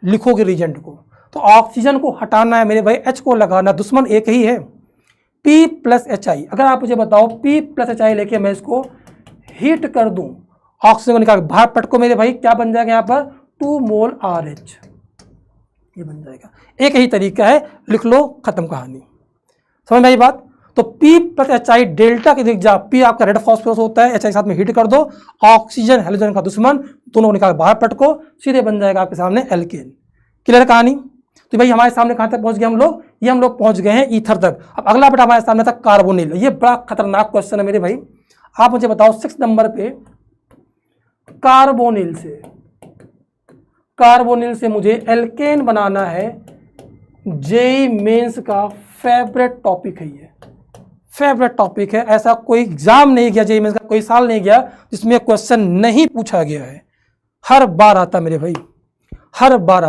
लिखोगे रीजेंट को। तो ऑक्सीजन को हटाना है मेरे भाई, H को लगाना, दुश्मन एक ही है P+HI। अगर आप मुझे बताओ P+HI लेके मैं इसको हीट कर दूं, ऑक्सीजन को निकाल बाहर पटको मेरे भाई, क्या बन जाएगा यहाँ पर 2 मोल RH, ये बन जाएगा। एक ही तरीका है, लिख लो, खत्म कहानी। समझ में आई बात? तो P+HI डेल्टा के दिख जा, P आपका रेड फॉस्फोरस होता है, HI साथ में हीट कर दो, ऑक्सीजन हैलोजन का दुश्मन, दोनों को निकाल बाहर पटको, सीधे बन जाएगा आपके सामने एल्केन। क्लियर कहानी? तो भाई हमारे सामने कहां तक पहुंच गए हम लोग? ये हम लोग पहुंच गए हैं ईथर तक। अब अगला बेटा हमारे सामने था कार्बोनिल। ये बड़ा खतरनाक क्वेश्चन है मेरे भाई। आप मुझे बताओ 6 नंबर पे कार्बोनिल से मुझे एल्केन बनाना है। जेईई मेंस का फेवरेट टॉपिक है, ये फेवरेट टॉपिक है। ऐसा कोई एग्जाम नहीं गया जेईई मेंस का, कोई साल नहीं गया जिसमें क्वेश्चन नहीं पूछा गया है। हर बार आता मेरे भाई, हर बार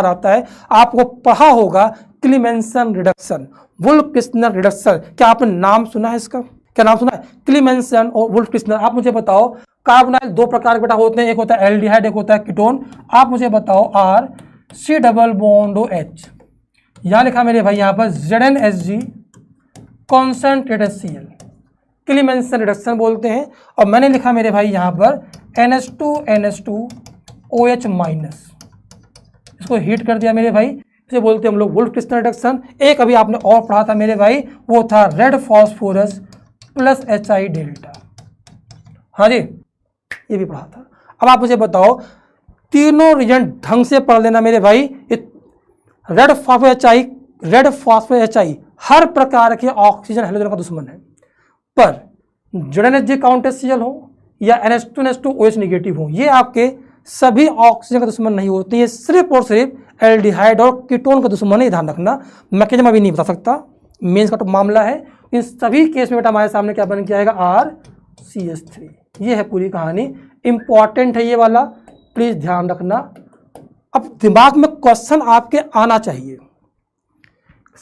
आता है। आपको पढ़ा होगा क्लीमेंसन रिडक्शन, वुल्फ क्रिस्टनर रिडक्शन। क्या आपने नाम सुना है इसका? क्या नाम सुना है? क्लीमेंसन और वुल्फ क्रिस्टनर। आप मुझे बताओ, कार्बोनाइल दो प्रकार के बेटा होते हैं, एक होता है एल्डिहाइड, एक होता है कीटोन। आप मुझे बताओ R≡COOH, यहां लिखा मेरे भाई, यहां पर ZnHg कॉन्सेंट्रेटेड Cl, क्लीमेंसन रिडक्शन बोलते हैं। और मैंने लिखा मेरे भाई यहां पर NH2OH-, इसको हीट कर दिया मेरे भाई, इसे बोलते हैं हम लोग वुल्फ क्रिस्टनर रिडक्शन। एक अभी आपने और पढ़ा था मेरे भाई, वो था red phosphorus plus HI delta. हाँ जी, ये भी पढ़ा था। अब आप मुझे बताओ, तीनों रीजन ढंग से पढ़ लेना मेरे भाई। रेड फॉस्फोरस HI हर प्रकार के ऑक्सीजन हैलोजन का दुश्मन है, पर ZnHg काउंटेड Cl हो या NH2NH2OH निगेटिव हो, ये आपके सभी ऑक्सीजन का दुश्मन नहीं होते। ये सिर्फ और सिर्फ एल्डिहाइड और कीटोन का दुश्मन है, ध्यान रखना। मैकेनिज्म अभी नहीं बता सकता, मेंस का तो मामला है। इन सभी केस में बेटा हमारे सामने क्या बन के आएगा, RCH3। ये है पूरी कहानी, इंपॉर्टेंट है ये वाला, प्लीज ध्यान रखना। अब दिमाग में क्वेश्चन आपके आना चाहिए,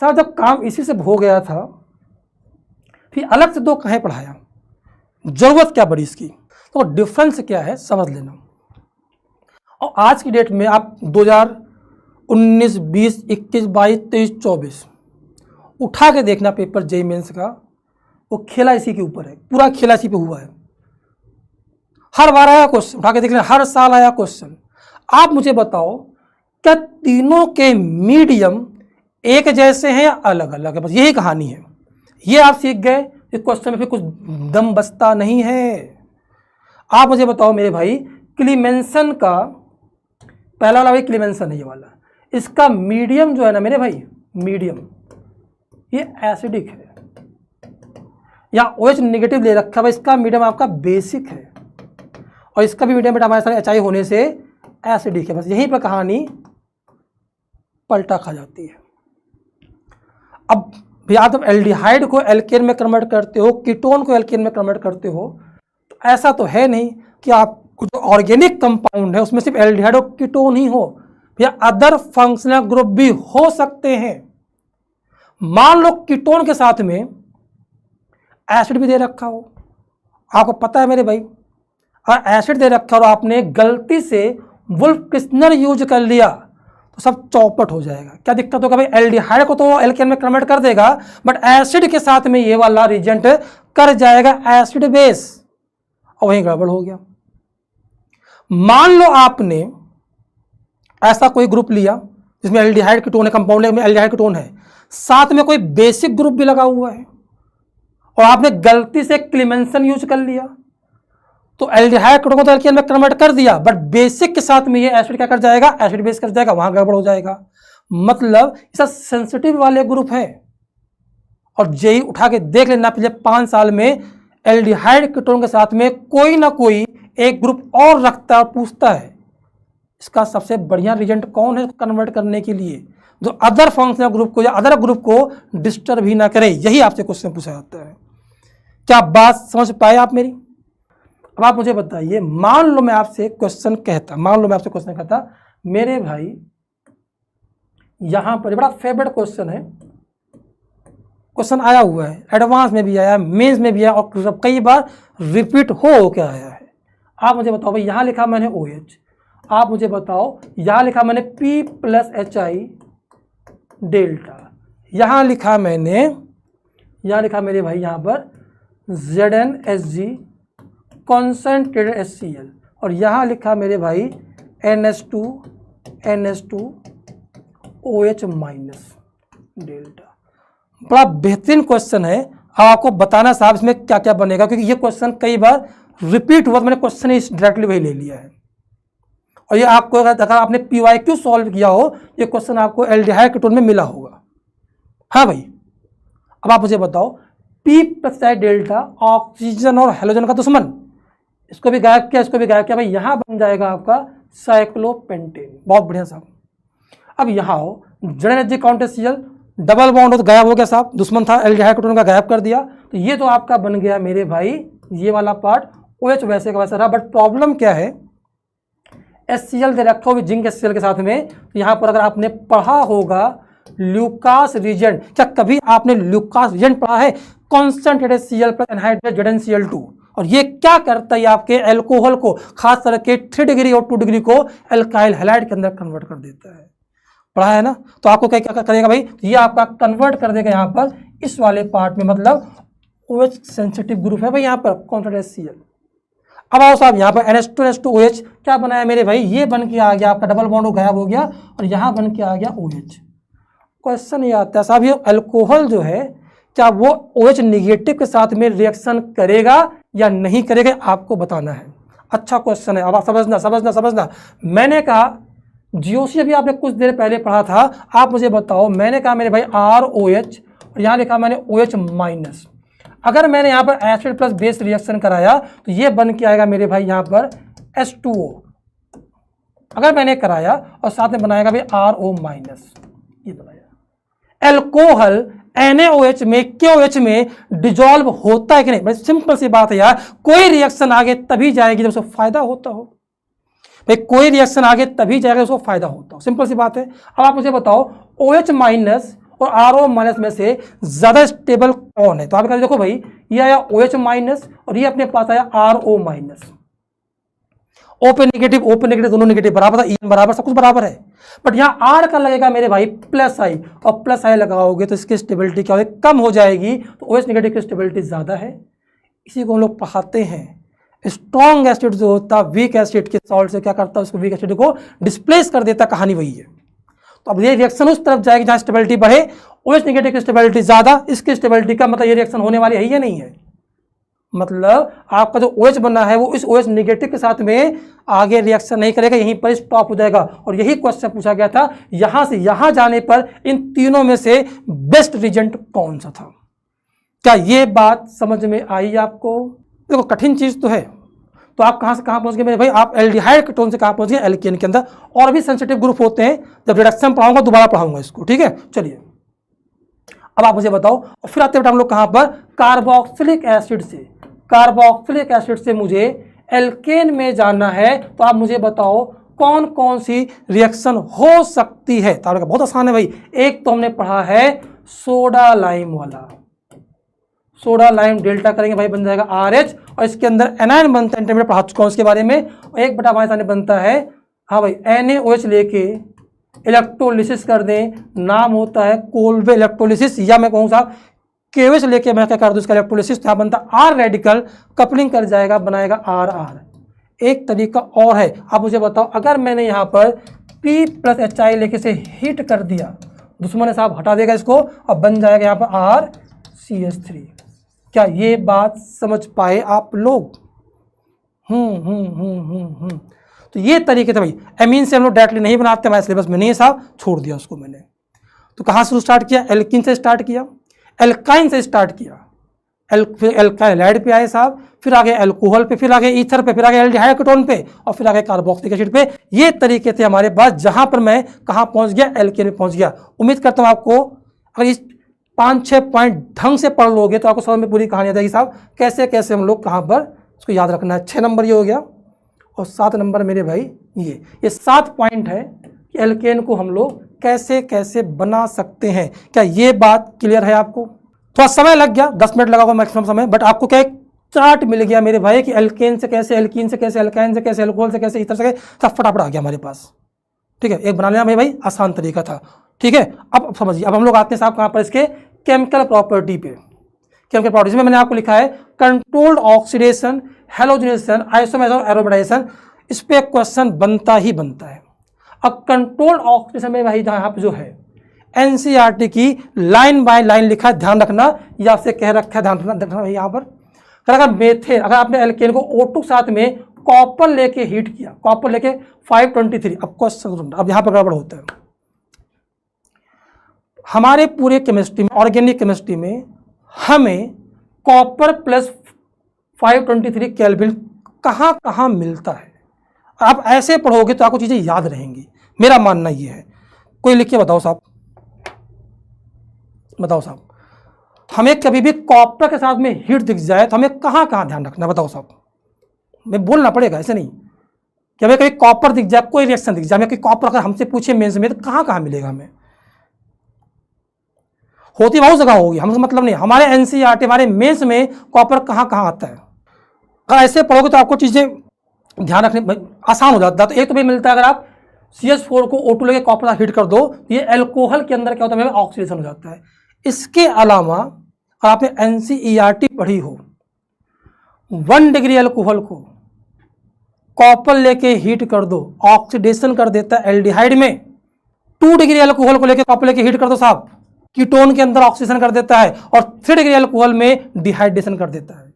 सर जब काम इसी से हो गया था फिर अलग से दो कहें पढ़ाया, जरूरत क्या पड़ी इसकी? तो डिफरेंस क्या है समझ लेना। और आज की डेट में आप 2019, 20, 21, 22, 23, 24 उठा के देखना पेपर जेईई मेंस का, वो खेला इसी के ऊपर है, पूरा खेला इसी पे हुआ है। हर बार आया क्वेश्चन, उठा के देख लेना, हर साल आया क्वेश्चन। आप मुझे बताओ क्या तीनों के मीडियम एक जैसे हैं या अलग अलग है? बस यही कहानी है। ये आप सीख गए, इस क्वेश्चन में फिर कुछ दम बचता नहीं है। आप मुझे बताओ मेरे भाई, क्लीमेंसन का पहला वाला भाई क्लीमेंसन है ये वाला, इसका मीडियम जो है ना मेरे भाई, मीडियम ये एसिडिक है, या OH नेगेटिव ले रखा है, इसका मीडियम आपका बेसिक है, और इसका भी मीडियम बेटा हमारे साथ HI होने से एसिडिक है। बस यहीं पर कहानी पलटा खा जाती है। अब भैया जब एल्डिहाइड को एल्केन में कन्वर्ट करते हो, कीटोन को एल्केन में कन्वर्ट करते हो, तो ऐसा तो है नहीं कि आप जो ऑर्गेनिक कंपाउंड है उसमें सिर्फ एल्डिहाइड और कीटोन ही हो, भैया अदर फंक्शनल ग्रुप भी हो सकते हैं। मान लो कीटोन के साथ में एसिड भी दे रखा हो, आपको पता है मेरे भाई, और एसिड दे रखा और आपने गलती से वुल्फ क्रिस्नर यूज कर लिया तो सब चौपट हो जाएगा। क्या दिक्कत होगा भाई, एल्डिहाइड को तो एल्केन में कन्वर्ट कर देगा, बट एसिड के साथ में ये वाला रिएजेंट कर जाएगा एसिड बेस, और वहीं गड़बड़ हो गया। मान लो आपने ऐसा कोई ग्रुप लिया जिसमें एल्डिहाइड कीटोन है, कंपाउंड में एल्डिहाइड कीटोन है, साथ में कोई बेसिक ग्रुप भी लगा हुआ है, और आपने गलती से क्लीमेंसन यूज कर लिया, तो एल्डिहाइड कीटोन को तो एल्केन में कन्वर्ट कर दिया, बट बेसिक के साथ में ये एसिड क्या कर जाएगा, एसिड बेस कर जाएगा, वहां गड़बड़ हो जाएगा। मतलब इसका सेंसिटिव वाले ग्रुप है। और जेईई उठा के देख लेना, पिछले 5 साल में एल्डिहाइड कीटोन के साथ में कोई ना कोई एक ग्रुप और रखता है और पूछता है इसका सबसे बढ़िया रिएजेंट कौन है कन्वर्ट करने के लिए, जो अदर फंक्शनल ग्रुप को या अदर ग्रुप को डिस्टर्ब ही ना करे। यही आपसे क्वेश्चन पूछा जाता है। क्या बात समझ पाए आप मेरी? अब आप मुझे बताइए, मान लो मैं आपसे क्वेश्चन कहता, मेरे भाई यहां पर बड़ा फेवरेट क्वेश्चन है, क्वेश्चन आया हुआ है, एडवांस में भी आया, मेंस में भी आया, और कई बार रिपीट हो क्या आया है। आप मुझे बताओ भाई, यहां लिखा मैंने OH, आप मुझे बताओ यहां लिखा मैंने P+HI डेल्टा, यहां लिखा मेरे भाई यहां पर ZnHG कॉन्सेंट्रेटेड HCl, और यहां लिखा मेरे भाई NH2 OH माइनस डेल्टा। बड़ा बेहतरीन क्वेश्चन है। आपको बताना साहब इसमें क्या क्या बनेगा, क्योंकि ये क्वेश्चन कई बार रिपीट हुआ, तो मैंने क्वेश्चन ही डायरेक्टली वही ले लिया है। और ये आपको अगर आपने PYQ सॉल्व किया हो, ये क्वेश्चन आपको एल्डिहाइड कीटोन में मिला होगा। हाँ भाई, अब आप मुझे बताओ, P+HI डेल्टा ऑक्सीजन और हेलोजन का दुश्मन, इसको भी गायब किया, भाई यहां बन जाएगा आपका साइक्लोपेंटेन। बहुत बढ़िया साहब। अब यहां हो ZnHG counter Cl, double bond हो तो गायब हो गया साहब, दुश्मन था एल्डिहाइड कीटोन का, गायब कर दिया, तो ये तो आपका बन गया मेरे भाई ये वाला पार्ट OH वैसे का वैसा रहा। बट प्रॉब्लम क्या है, HCl दे रखा हो जिंक HCl के साथ में, तो यहां पर अगर आपने पढ़ा होगा ल्यूकास रिएजेंट, क्या कभी आपने ल्यूकास रिएजेंट पढ़ा है? Concentrated Cl plus anhydride ZnCl2, और ये क्या करता है, आपके एल्कोहल को, खास तरह के 3 डिग्री और 2 डिग्री को एल्काइल हैलाइड के अंदर कन्वर्ट कर देता है। पढ़ा है ना? तो आपको क्या क्या करेगा भाई, ये आपका कन्वर्ट कर देगा यहाँ पर इस वाले पार्ट में, मतलब OH सेंसिटिव ग्रुप है भाई यहाँ पर कॉन्सेंट्रेटेड Cl। अब आओ साहब, यहाँ पर NH2OH क्या बनाया मेरे भाई, ये बन के आ गया आपका, डबल बॉन्ड गायब हो गया, और यहाँ बन के आ गया OH। क्वेश्चन ये आता है साहब, ये अल्कोहल जो है क्या वो OH निगेटिव के साथ में रिएक्शन करेगा या नहीं करेगा, आपको बताना है। अच्छा क्वेश्चन है, अब आप समझना। मैंने कहा GOC अभी आपने कुछ देर पहले पढ़ा था, आप मुझे बताओ, मैंने कहा मेरे भाई ROH, और यहाँ लिखा मैंने OH माइनस। अगर मैंने यहाँ पर एसिड प्लस बेस रिएक्शन कराया तो ये बन के आएगा मेरे भाई यहाँ पर H2O, अगर मैंने कराया और साथ में बनाएगा भाई RO माइनस, ये बनाया एल्कोहल NaOH में KOH में डिजॉल्व होता है कि नहीं। भाई सिंपल सी बात है यार, कोई रिएक्शन आगे तभी जाएगी जब उसको फायदा होता हो। भाई कोई रिएक्शन आगे तभी जाएगा उसको फायदा होता हो, सिंपल सी बात है। अब आप मुझे बताओ OH माइनस और RO माइनस में से ज्यादा स्टेबल कौन है। तो आप देखो भाई, ये आया OH माइनस और ये अपने पास आया RO माइनस। O पे नेगेटिव दोनों नेगेटिव बराबर था, EN बराबर, सब कुछ बराबर है। बट यहाँ R का लगेगा मेरे भाई प्लस आई, और प्लस आई लगाओगे तो इसकी स्टेबिलिटी क्या होगी, कम हो जाएगी। तो OH नेगेटिव की स्टेबिलिटी ज्यादा है। इसी को हम लोग पढ़ाते हैं। स्ट्रॉन्ग एसिड जो होता है वीक एसिड के सॉल्ट से क्या करता है, उसको वीक एसिड को डिस्प्लेस कर देता, कहानी वही है। तो अब ये रिएक्शन उस तरफ जाएगी जहां स्टेबिलिटी बढ़े। OH नेगेटिव की स्टेबिलिटी ज्यादा, इसकी स्टेबिलिटी का मतलब ये रिएक्शन होने वाली है या नहीं है। मतलब आपका जो OH बना है वो इस OH नेगेटिव के साथ में आगे रिएक्शन नहीं करेगा, यहीं पर स्टॉप हो जाएगा। और यही क्वेश्चन पूछा गया था, यहां से यहां जाने पर इन तीनों में से बेस्ट रिएजेंट कौन सा था। क्या ये बात समझ में आई आपको। देखो कठिन चीज तो है। तो आप कहां से कहां पहुंच गए मेरे भाई, आप एल्डिहाइड कीटोन से कहां पहुंच गए, एल्केन के अंदर। और भी सेंसिटिव ग्रुप होते हैं, जब रिडक्शन पढ़ाऊंगा दोबारा पढ़ाऊंगा इसको, ठीक है। चलिए अब आप मुझे बताओ, और फिर आते हैं हम लोग कहां पर, कार्बोक्सिलिक एसिड से। कार्बोक्सिलिक एसिड से मुझे एल्केन में जाना है। तो आप मुझे बताओ कौन कौन सी रिएक्शन हो सकती है। तो आपका बहुत आसान है भाई। एक तो हमने पढ़ा है सोडा लाइम वाला, सोडा लाइम डेल्टा करेंगे भाई बन जाएगा RH, और इसके अंदर एनायन बनता है, इंटरमीडिएट पढ़ा चुका हूं उसके बारे में। और 1 हमारे सामने बनता है, हाँ भाई NaOH लेके इलेक्ट्रोलिसिस कर दें, नाम होता है कोल्बे इलेक्ट्रोलिसिस, या मैं कहूँ साहब KOH लेके मैं क्या कर दूँ इसका इलेक्ट्रोलिसिस, तो यहाँ बनता R रेडिकल, कपलिंग कर जाएगा बनाएगा RR। एक तरीका और है, आप मुझे बताओ अगर मैंने यहाँ पर P + HI लेके से हीट कर दिया, दुश्मन है साहब हटा देगा इसको, और बन जाएगा यहाँ पर RCH3। क्या ये बात समझ पाए आप लोग। तो ये तरीके थे भाई। एमीन से हम लोग डायरेक्टली नहीं बनाते, हमारे सिलेबस में नहीं है साहब, छोड़ दिया उसको मैंने। तो कहाँ से स्टार्ट किया, एल्किन से स्टार्ट किया, एल्काइन से स्टार्ट किया, एल्काइलाइड पे आए साहब, फिर आगे अल्कोहल पे, फिर आगे ईथर पे, फिर आगे एल्डिहाइड कीटोन पे, और फिर आगे कार्बोक्सिलिक एसिड पे। ये तरीके थे हमारे पास, जहां पर मैं कहाँ पहुंच गया, एल्केन में पहुंच गया। उम्मीद करता हूं आपको अगर इस 5-6 पॉइंट ढंग से पढ़ लोगे तो आपको समझ में पूरी कहानी आ जाएगी साहब, कैसे कैसे हम लोग कहाँ पर उसको याद रखना है। 6 नंबर ये हो गया, और 7 नंबर मेरे भाई ये 7 पॉइंट है कि एल्केन को हम लोग कैसे कैसे बना सकते हैं। क्या ये बात क्लियर है आपको। थोड़ा समय लग गया, 10 मिनट लगा हुआ मैक्सिमम समय, बट आपको क्या एक चार्ट मिल गया मेरे भाई कि एल्केन से कैसे, एल्कीन से कैसे, एल्काइन से कैसे, एल्कोहल से कैसे, ईथर से कैसे, सब फटाफट आ गया हमारे पास। ठीक है, एक बना लेना मेरे भाई, आसान तरीका था। ठीक है, अब समझिए, अब हम लोग आते हैं साहब कहाँ पर, इसके केमिकल प्रॉपर्टी पे। केमिकल प्रॉपर्टीज में मैंने आपको लिखा है कंट्रोल्ड ऑक्सीडेशन, हेलोजनेशन, आइसोमेरेशन और एरोमेटाइजेशन। इस पे क्वेश्चन बनता ही बनता है। अब कंट्रोल्ड ऑक्सीडेशन में भाई जहाँ पे जो है एनसीईआरटी की लाइन बाय लाइन लिखा है, ध्यान रखना, या आपसे कह रखा है ध्यान रखना भाई। यहाँ पर अगर मेथेन, अगर आपने एल्केन को O2 साथ में कॉपर लेके हीट किया, कॉपर लेके 523, अब क्वेश्चन, अब यहाँ पर गड़बड़ होता है। हमारे पूरे केमिस्ट्री में, ऑर्गेनिक केमिस्ट्री में हमें कॉपर प्लस 523 केल्विन कहाँ कहाँ मिलता है। आप ऐसे पढ़ोगे तो आपको चीजें याद रहेंगी, मेरा मानना ये है। कोई लिख के बताओ साहब, बताओ साहब, हमें कभी भी कॉपर के साथ में हीट दिख जाए तो हमें कहाँ कहाँ ध्यान रखना, बताओ साहब। मैं बोलना पड़ेगा, ऐसे नहीं कि हमें कभी कॉपर दिख जाए, कोई रिएक्शन दिख जाए, हमें कोई कॉपर अगर हमसे पूछे मेंस में तो कहाँ कहाँ मिलेगा हमें। होती बहुत जगह होगी, हमसे मतलब नहीं। हमारे एनसीईआरटी, हमारे मेंस में कॉपर कहाँ कहाँ आता है। अगर ऐसे पढ़ोगे तो आपको चीजें ध्यान रखने आसान हो जाता है। तो एक तो भाई मिलता है, अगर आप CH4 को O2 लेके कॉपर हीट कर दो तो ये एल्कोहल के अंदर क्या होता है, ऑक्सीडेशन हो जाता है। इसके अलावा अगर आपने एनसीईआरटी पढ़ी हो, 1 डिग्री एल्कोहल को कॉपर लेके हीट कर दो, ऑक्सीडेशन कर देता है एल्डिहाइड में। 2 डिग्री एल्कोहल को लेके कॉपर लेके हीट कर दो साहब, कीटोन के अंदर ऑक्सीडेशन कर देता है, और 3 डिग्री एल्कोहल में डिहाइड्रेशन कर देता है।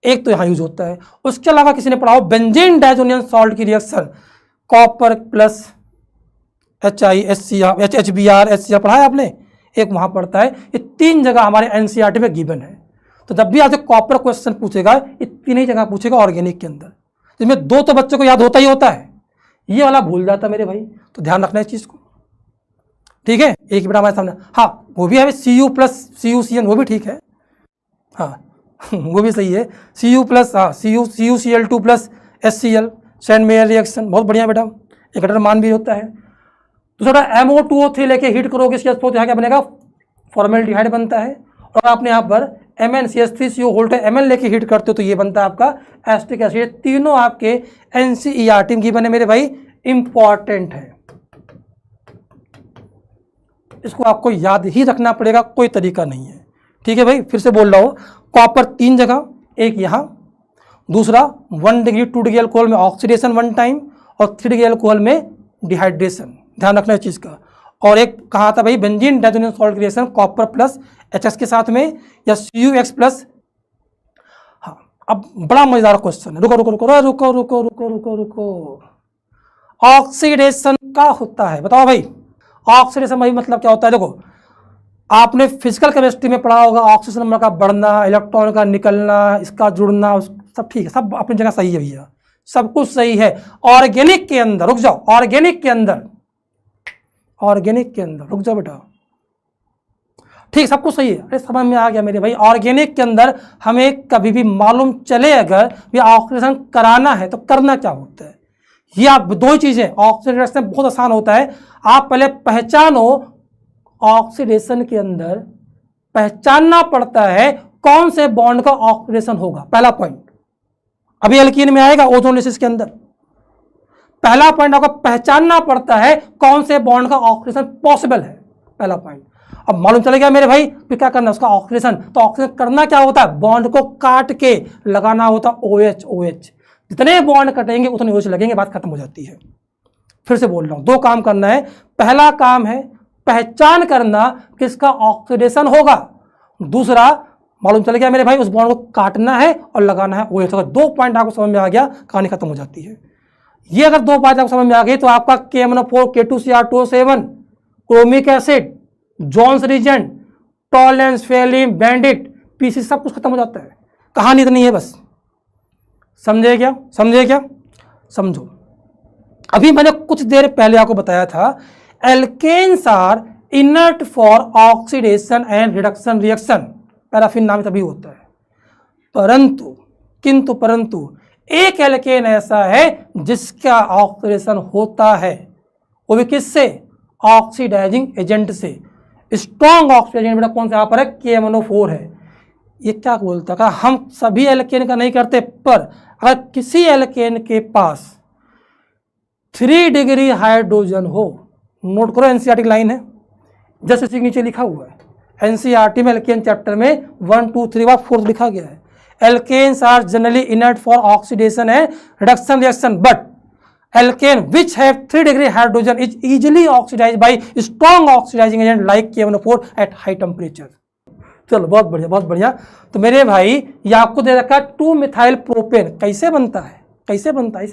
एक तो यहां यूज होता है। उसके अलावा किसी ने पढ़ा हो बेंजीन डाइजोनियम सॉल्ट की reaction, copper plus HBr HCl पढ़ा है आपने, एक वहां पढ़ता है। ये 3 जगह हमारे एनसीईआरटी में गिवन है। तो जब भी आपसे कॉपर क्वेश्चन पूछेगा, ये 3 ही जगह पूछेगा ऑर्गेनिक के अंदर, जिसमें 2 तो बच्चों को याद होता ही होता है, ये वाला भूल जाता मेरे भाई, तो ध्यान रखना इस चीज़ को, ठीक है। एक बेटा हमारे सामने, हाँ वो भी है Cu प्लस CuCN, वो भी ठीक है, हाँ वो भी सही है, Cu plus CuCl2 plus HCl, send mayor reaction, बहुत बढ़िया बेटा, एक अटर मान भी होता है। दूसरा MO2O3 लेके हीट करोगे इसके बाद क्या बनेगा, फॉर्मेल्डिहाइड बनता है। और आपने यहाँ पर MnCH3CO होल्टे Mn लेके हीट करते हो तो ये बनता है आपका एसिटिक एसिड। तीनों आपके NCERT की बने मेरे भाई, इंपॉर्टेंट है, इसको आपको याद ही रखना पड़ेगा, कोई तरीका नहीं है, ठीक है भाई। फिर से बोल रहा हूँ, कॉपर 3 जगह, एक यहाँ, दूसरा 1 डिग्री 2 डिग्री अल्कोहल में ऑक्सीडेशन 1 टाइम और 3 डिग्री अल्कोहल में डिहाइड्रेशन, ध्यान रखना इस चीज़ का। और एक कहा था भाई benzene diazonium salt reaction copper plus HX के साथ में या CuX प्लस। हाँ अब बड़ा मजेदार क्वेश्चन है, रुको रुको रुको रुको रुको रुको रुको रुको, ऑक्सीडेशन का होता है, बताओ भाई ऑक्सीडेशन भाई मतलब क्या होता है। देखो आपने फिजिकल केमिस्ट्री में पढ़ा होगा, ऑक्सीजन नंबर का बढ़ना, इलेक्ट्रॉन का निकलना, इसका जुड़ना, सब ठीक है, सब अपनी जगह सही है भैया, सब कुछ सही है। ऑर्गेनिक के अंदर, रुक जाओ, ऑर्गेनिक के अंदर रुक जाओ बेटा, ठीक सब कुछ सही है, अरे समझ में आ गया मेरे भाई। ऑर्गेनिक के अंदर हमें कभी भी मालूम चले अगर ये ऑक्सीडेशन कराना है तो करना क्या होता है, ये आप दो ही चीजें, ऑक्सीडेशन बहुत आसान होता है, आप पहले पहचानो, ऑक्सीडेशन के अंदर पहचानना पड़ता है कौन से बॉन्ड का ऑक्सीडेशन होगा, पहला पॉइंट। अभी एल्कीन में आएगा ओजोनलिसिस के अंदर, पहला पॉइंट आपको पहचानना पड़ता है कौन से बॉन्ड का ऑक्सीडेशन पॉसिबल है, पहला पॉइंट। अब मालूम चले गया मेरे भाई फिर क्या करना है उसका ऑक्सीडेशन, तो ऑक्सीडेशन करना क्या होता है, बॉन्ड को काट के लगाना होता है OH, जितने बॉन्ड कटेंगे उतने OH लगेंगे, बात खत्म हो जाती है। फिर से बोल रहा हूं, 2 काम करना है, पहला काम है पहचान करना किसका ऑक्सीडेशन होगा, दूसरा मालूम चल गया मेरे भाई उस बॉन्ड को काटना है और लगाना है OH। अगर 2 पॉइंट आपको समझ में आ गया कहानी खत्म हो जाती है। ये अगर 2 बात आपको समझ में आ गई तो आपका KMnO4 K2Cr2O7 chromic acid, Jones reagent, Tollens, Fehling, Benedict, PC सब कुछ खत्म हो जाता है, कहानी इतनी है बस, समझे क्या, समझो। अभी मैंने कुछ देर पहले आपको बताया था alkanes are inert for oxidation and reduction reaction, paraffin नाम तभी होता है, परंतु एक एल्केन ऐसा है जिसका ऑक्सीडेशन होता है, वो भी किससे, ऑक्सीडाइजिंग एजेंट से। स्ट्रॉन्ग ऑक्सीडाइजिंग एजेंट कौन सा यहाँ पर है, KMnO4 है। ये क्या बोलता है, हम सभी एल्केन का नहीं करते, पर अगर किसी एल्केन के पास 3 डिग्री हाइड्रोजन हो, नोट करो NCERT की लाइन है, जैसे इसी के नीचे लिखा हुआ है, NCERT में एल्केन चैप्टर में 1 2 3 बार 4 लिखा गया है, alkanes are generally inert for oxidation and reduction reaction, but alkane which have 3 degree hydrogen is easily oxidized by strong oxidizing agent like KMnO4 at high temperature। चलो बहुत बढ़िया। तो मेरे भाई ये आपको दे रखा है 2 मिथाइल प्रोपेन, कैसे बनता है, ऐसे बनता है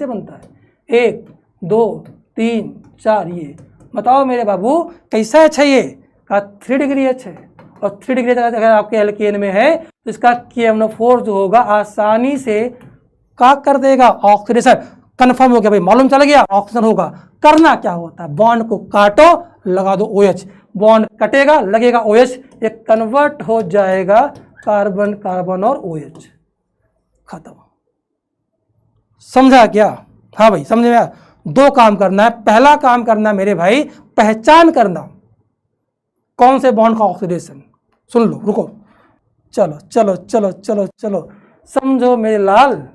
1 2 3 4, ये बताओ मेरे बाबू कैसा अच्छा, ये 3 डिग्री H है, और 3 डिग्री अगर आपके एल्केन में है तो इसका KMnO4 जो होगा आसानी से क्या कर देगा, ऑक्सीडेशन। कन्फर्म हो गया भाई, मालूम चल गया ऑक्सीजन होगा। करना क्या होता है, बॉन्ड को काटो लगा दो OH, बॉन्ड कटेगा लगेगा OH, ये कन्वर्ट हो जाएगा कार्बन कार्बन और OH, खत्म। समझा क्या, हाँ भाई समझ में आया। 2 काम करना है, पहला काम करना मेरे भाई पहचान करना कौन से बॉन्ड का ऑक्सीडेशन, सुन लो, रुको, चलो समझो मेरे लाल,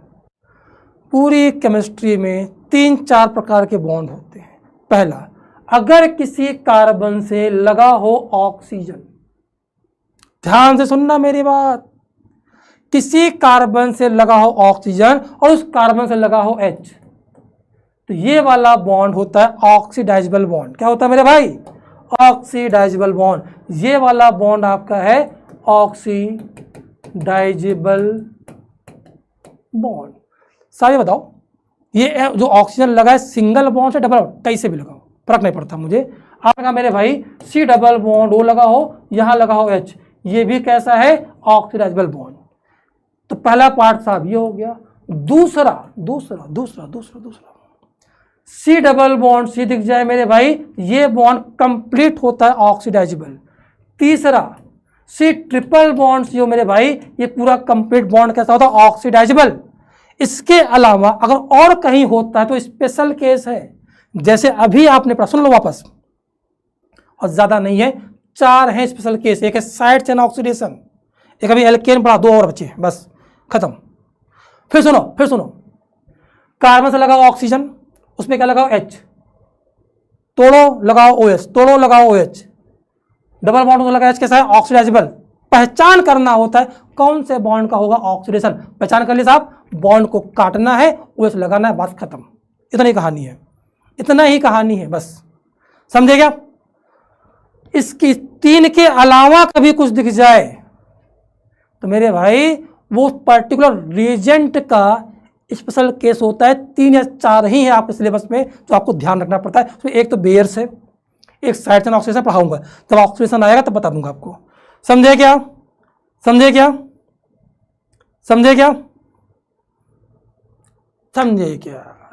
पूरी केमिस्ट्री में 3-4 प्रकार के बॉन्ड होते हैं। पहला, अगर किसी कार्बन से लगा हो ऑक्सीजन, ध्यान से सुनना मेरी बात, किसी कार्बन से लगा हो ऑक्सीजन और उस कार्बन से लगा हो H, तो ये वाला बॉन्ड होता है ऑक्सीडाइजेबल बॉन्ड। क्या होता है मेरे भाई, ऑक्सीडाइजेबल बॉन्ड। ये वाला बॉन्ड आपका है ऑक्सीडाइजेबल बॉन्ड। सारे बताओ, ये जो ऑक्सीजन लगा है सिंगल बॉन्ड से डबल, कैसे भी लगाओ फर्क नहीं पड़ता मुझे। आपने कहा मेरे भाई C डबल बॉन्ड O लगा हो, यहाँ लगा हो H, ये भी कैसा है, ऑक्सीडाइजेबल बॉन्ड। तो पहला पार्ट साहब ये हो गया। दूसरा सी डबल बॉन्ड सी दिख जाए मेरे भाई, ये बॉन्ड कंप्लीट होता है ऑक्सीडाइजेबल। तीसरा सी ट्रिपल बॉन्ड सी हो मेरे भाई, ये पूरा कंप्लीट बॉन्ड कैसा होता है ऑक्सीडाइजेबल। इसके अलावा अगर और कहीं होता है तो स्पेशल केस है, जैसे अभी आपने पढ़ा, सुन लो वापस, और ज्यादा नहीं है, 4 हैं स्पेशल केस। एक है साइड चेन ऑक्सीडेशन, एक अभी एल्केन पढ़ा, 2 और बचे, बस खत्म। फिर सुनो, कार्बन से लगाओ ऑक्सीजन, उसमें क्या लगाओ H, तोड़ो लगाओ OH, तोड़ो लगाओ OH, डबल बॉन्ड में लगा H कैसा है ऑक्सीडाइजेबल। पहचान करना होता है कौन से बॉन्ड का होगा ऑक्सीडेशन, पहचान कर लिया साहब, बॉन्ड को काटना है, OH लगाना है, बात खत्म। इतना ही कहानी है, बस समझे क्या। इसकी 3 के अलावा कभी कुछ दिख जाए तो मेरे भाई वो पर्टिकुलर रिएजेंट का स्पेशल केस होता है। 3 या 4 ही है आपके सिलेबस में जो आपको ध्यान रखना पड़ता है। उसमें एक तो बेयर्स है, एक साइड चेन ऑक्सीडेशन पढ़ाऊंगा, जब ऑक्सीडेशन आएगा तब बता दूंगा आपको। समझे क्या?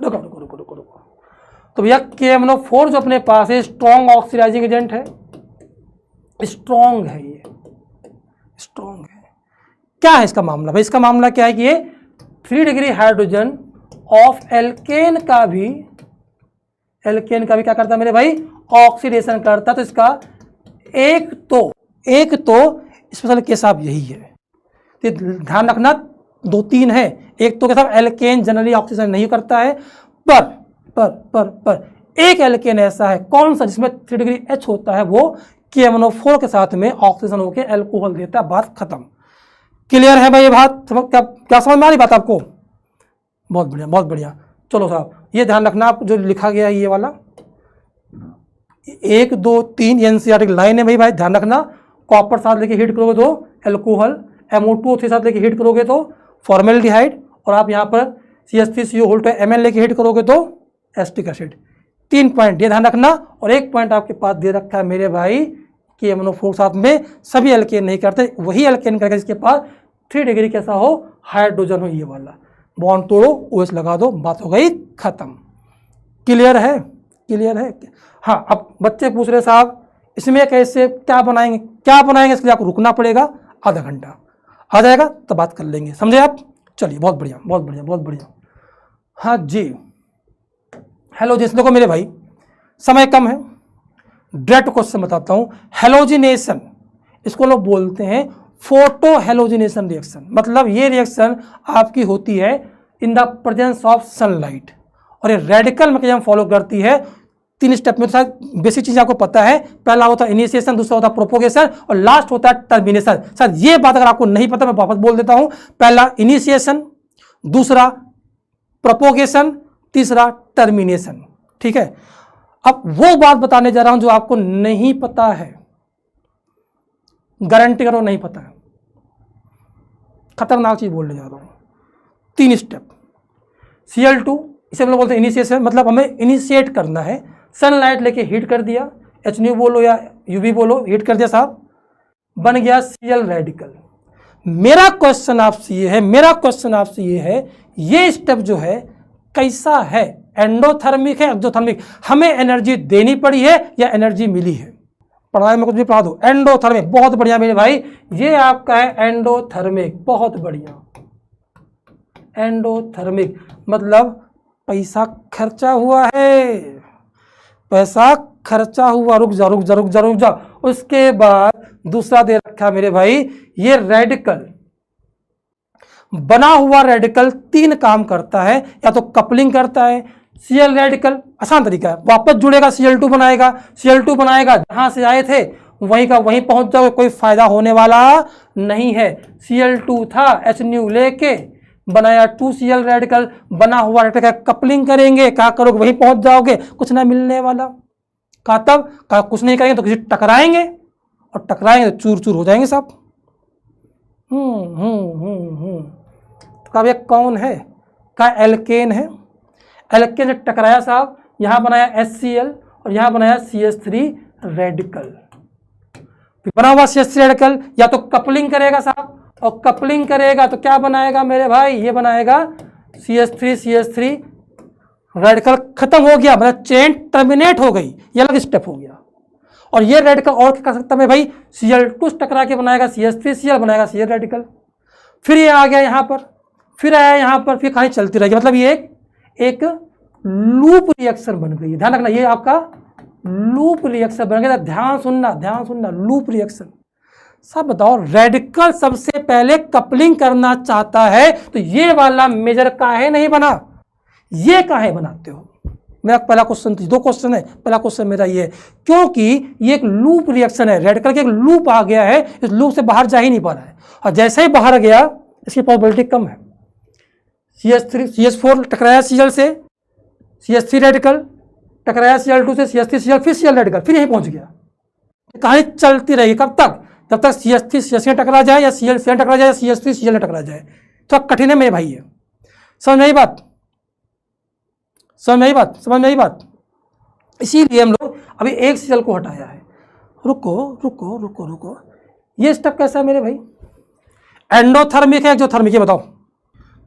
रुको। तो भैया KMnO4 जो अपने पास है स्ट्रॉन्ग ऑक्सीडाइजिंग एजेंट है, स्ट्रॉन्ग है, ये स्ट्रॉन्ग है। क्या है इसका मामला भाई? इसका मामला क्या है कि ये 3 डिग्री हाइड्रोजन ऑफ एल्केन का भी क्या करता है मेरे भाई, ऑक्सीडेशन करता है। तो इसका एक तो स्पेशल केस आप यही है, तो ध्यान रखना 2-3 है। एक तो क्या साहब, एल्केन जनरली ऑक्सीडेशन नहीं करता है, पर एक एल्केन ऐसा है, कौन सा, जिसमें 3 डिग्री H होता है, वो KMnO4 के साथ में ऑक्सीजन होकर एल्कोहल देता है, बात खत्म। क्लियर है भाई ये बात? क्या समझ में आ रही बात आपको? बहुत बढ़िया। चलो साहब, ये ध्यान रखना, आप जो लिखा गया है ये वाला 1 2 3 NCERT की लाइन है भाई, ध्यान रखना। कॉपर साथ लेके हीट करोगे तो एल्कोहल, MO2O3 साथ लेके हीट करोगे तो फॉर्मेल्डिहाइड, और आप यहाँ पर CH3CO Mn लेके हीट करोगे तो एसिटिक एसिड। 3 पॉइंट ये ध्यान रखना। और एक पॉइंट आपके पास दे रखा है मेरे भाई, KMnO4 साथ में सभी एल्केन नहीं करते, वही एल्केन करेगा जिसके पास 3 डिग्री कैसा हो, हाइड्रोजन हो, ये वाला। बॉन्ड तोड़ो, OH लगा दो, बात हो गई खत्म। क्लियर है? हाँ, अब बच्चे पूछ रहे साहब इसमें कैसे क्या बनाएंगे, इसके लिए आपको रुकना पड़ेगा आधा घंटा, आ जाएगा तो बात कर लेंगे, समझे आप? चलिए, बहुत बढ़िया। हाँ जी, हेलो जी, देखो मेरे भाई समय कम है, डायरेक्ट क्वेश्चन बताता हूँ। हेलोजिनेशन, इसको लोग बोलते हैं फोटो हेलोजिनेशन रिएक्शन। मतलब ये रिएक्शन आपकी होती है in the presence of sunlight, और ये रेडिकल मैकेनिज्म फॉलो करती है 3 स्टेप में। शायद बेसिक चीज आपको पता है, पहला होता है इनिशिएशन, दूसरा होता है प्रोपोगेशन, और लास्ट होता है टर्मिनेशन। शायद ये बात अगर आपको नहीं पता, मैं वापस बोल देता हूं। पहला इनिशिएशन, दूसरा प्रोपोगेशन, तीसरा टर्मिनेशन। ठीक है, अब वो बात बताने जा रहा हूं जो आपको नहीं पता है, गारंटी करो नहीं पता है, खतरनाक चीज बोलने जा रहा हूं। 3 स्टेप, Cl2, इसे हम लोग बोलते हैं इनिशिएशन, मतलब हमें इनिशिएट करना है। सनलाइट लेके हीट कर दिया, HNO बोलो या UV बोलो, हीट कर दिया साहब, बन गया Cl रेडिकल। मेरा क्वेश्चन आपसे ये है, ये स्टेप जो है कैसा है, एंडोथर्मिक है एक्सोथर्मिक? हमें एनर्जी देनी पड़ी है या एनर्जी मिली है? पढ़ाई में कुछ भी पढ़ा दो, एंडोथर्मिक, बहुत बढ़िया मेरे भाई, ये आपका है एंडोथर्मिक, बहुत बढ़िया। एंडोथर्मिक मतलब पैसा खर्चा हुआ है, रुक जा। उसके बाद दूसरा दे रखा मेरे भाई, ये रेडिकल, बना हुआ रेडिकल 3 काम करता है, या तो कपलिंग करता है, Cl रेडिकल आसान तरीका है, वापस जुड़ेगा, Cl2 बनाएगा, जहां से आए थे वहीं का वहीं पहुंच जाओगे, कोई फायदा होने वाला नहीं है। Cl2 था, HNO लेके बनाया 2Cl रेडिकल, बना हुआ रेडिकल कपलिंग करेंगे, क्या करोगे, वहीं पहुंच जाओगे, कुछ ना मिलने वाला। कहा तब कहा कुछ नहीं करेंगे तो किसी टकराएंगे, और टकराएंगे तो चूर चूर हो जाएंगे सब। तो कहा कौन है? कहा एल्केन है। एल्केन से टकराया साहब, यहां बनाया HCl और यहां बनाया CH3 रेडिकल। बना हुआ CH3 रेडिकल या तो कपलिंग करेगा साहब, और कपलिंग करेगा तो क्या बनाएगा मेरे भाई, ये बनाएगा CH3 रेडिकल खत्म हो गया, मतलब चेन टर्मिनेट हो गई, ये अलग स्टेप हो गया। और ये रेडिकल और क्या कर सकता है भाई, Cl2 टकरा के बनाएगा CH3Cl, बनाएगा Cl रेडिकल। फिर ये आ गया यहाँ पर, फिर आया यहाँ पर, फिर कहानी चलती रहेगी। मतलब ये एक लूप रिएक्शन बन गई है। ध्यान रखना, ये आपका लूप रिएक्शन बन गया। ध्यान सुनना, लूप रिएक्शन। सब बताओ, रेडिकल सबसे पहले कपलिंग करना चाहता है तो ये वाला मेजर काहे नहीं बना, ये काहे बनाते हो? मेरा पहला क्वेश्चन, 2 क्वेश्चन है, पहला क्वेश्चन मेरा ये है, क्योंकि ये एक लूप रिएक्शन है, रेडिकल के एक लूप आ गया है, इस लूप से बाहर जा ही नहीं पा रहा है, और जैसे ही बाहर गया इसकी प्रोबेबिलिटी कम है। CH4 टकराया Cl से, CH3 रेडिकल टकराया Cl2 से, CH3Cl, फिर Cl रेडिकल, फिर यहीं पहुंच गया। कहानी चलती रहेगी कब तक, जब तक CH3 टकरा जाए, या Cl टकरा जाए, या CH3Cl टकरा जाए। तो कठिन है मेरे भाई, है समझ में आई बात, समझ में आई बात। इसीलिए हम लोग अभी एक Cl को हटाया है। रुको, ये स्टेप कैसा है मेरे भाई, एंडोथर्मिक है एक्सोथर्मिक है, बताओ।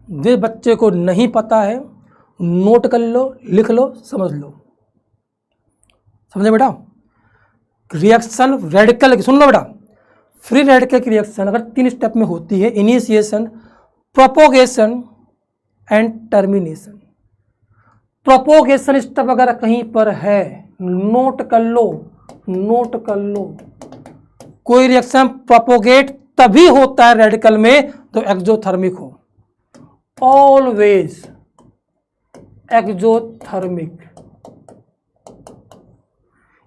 जिस बच्चे को नहीं पता है नोट कर लो, लिख लो, समझ लो। समझे बेटा? रिएक्शन रेडिकल की, सुन लो बेटा, फ्री रेडिकल की रिएक्शन अगर 3 स्टेप में होती है, initiation, propagation and termination. Propagation step अगर कहीं पर है, नोट कर लो, कोई रिएक्शन प्रोपोगेट तभी होता है रेडिकल में तो एक्सोथर्मिक हो, ऑलवेज एक्सोथर्मिक।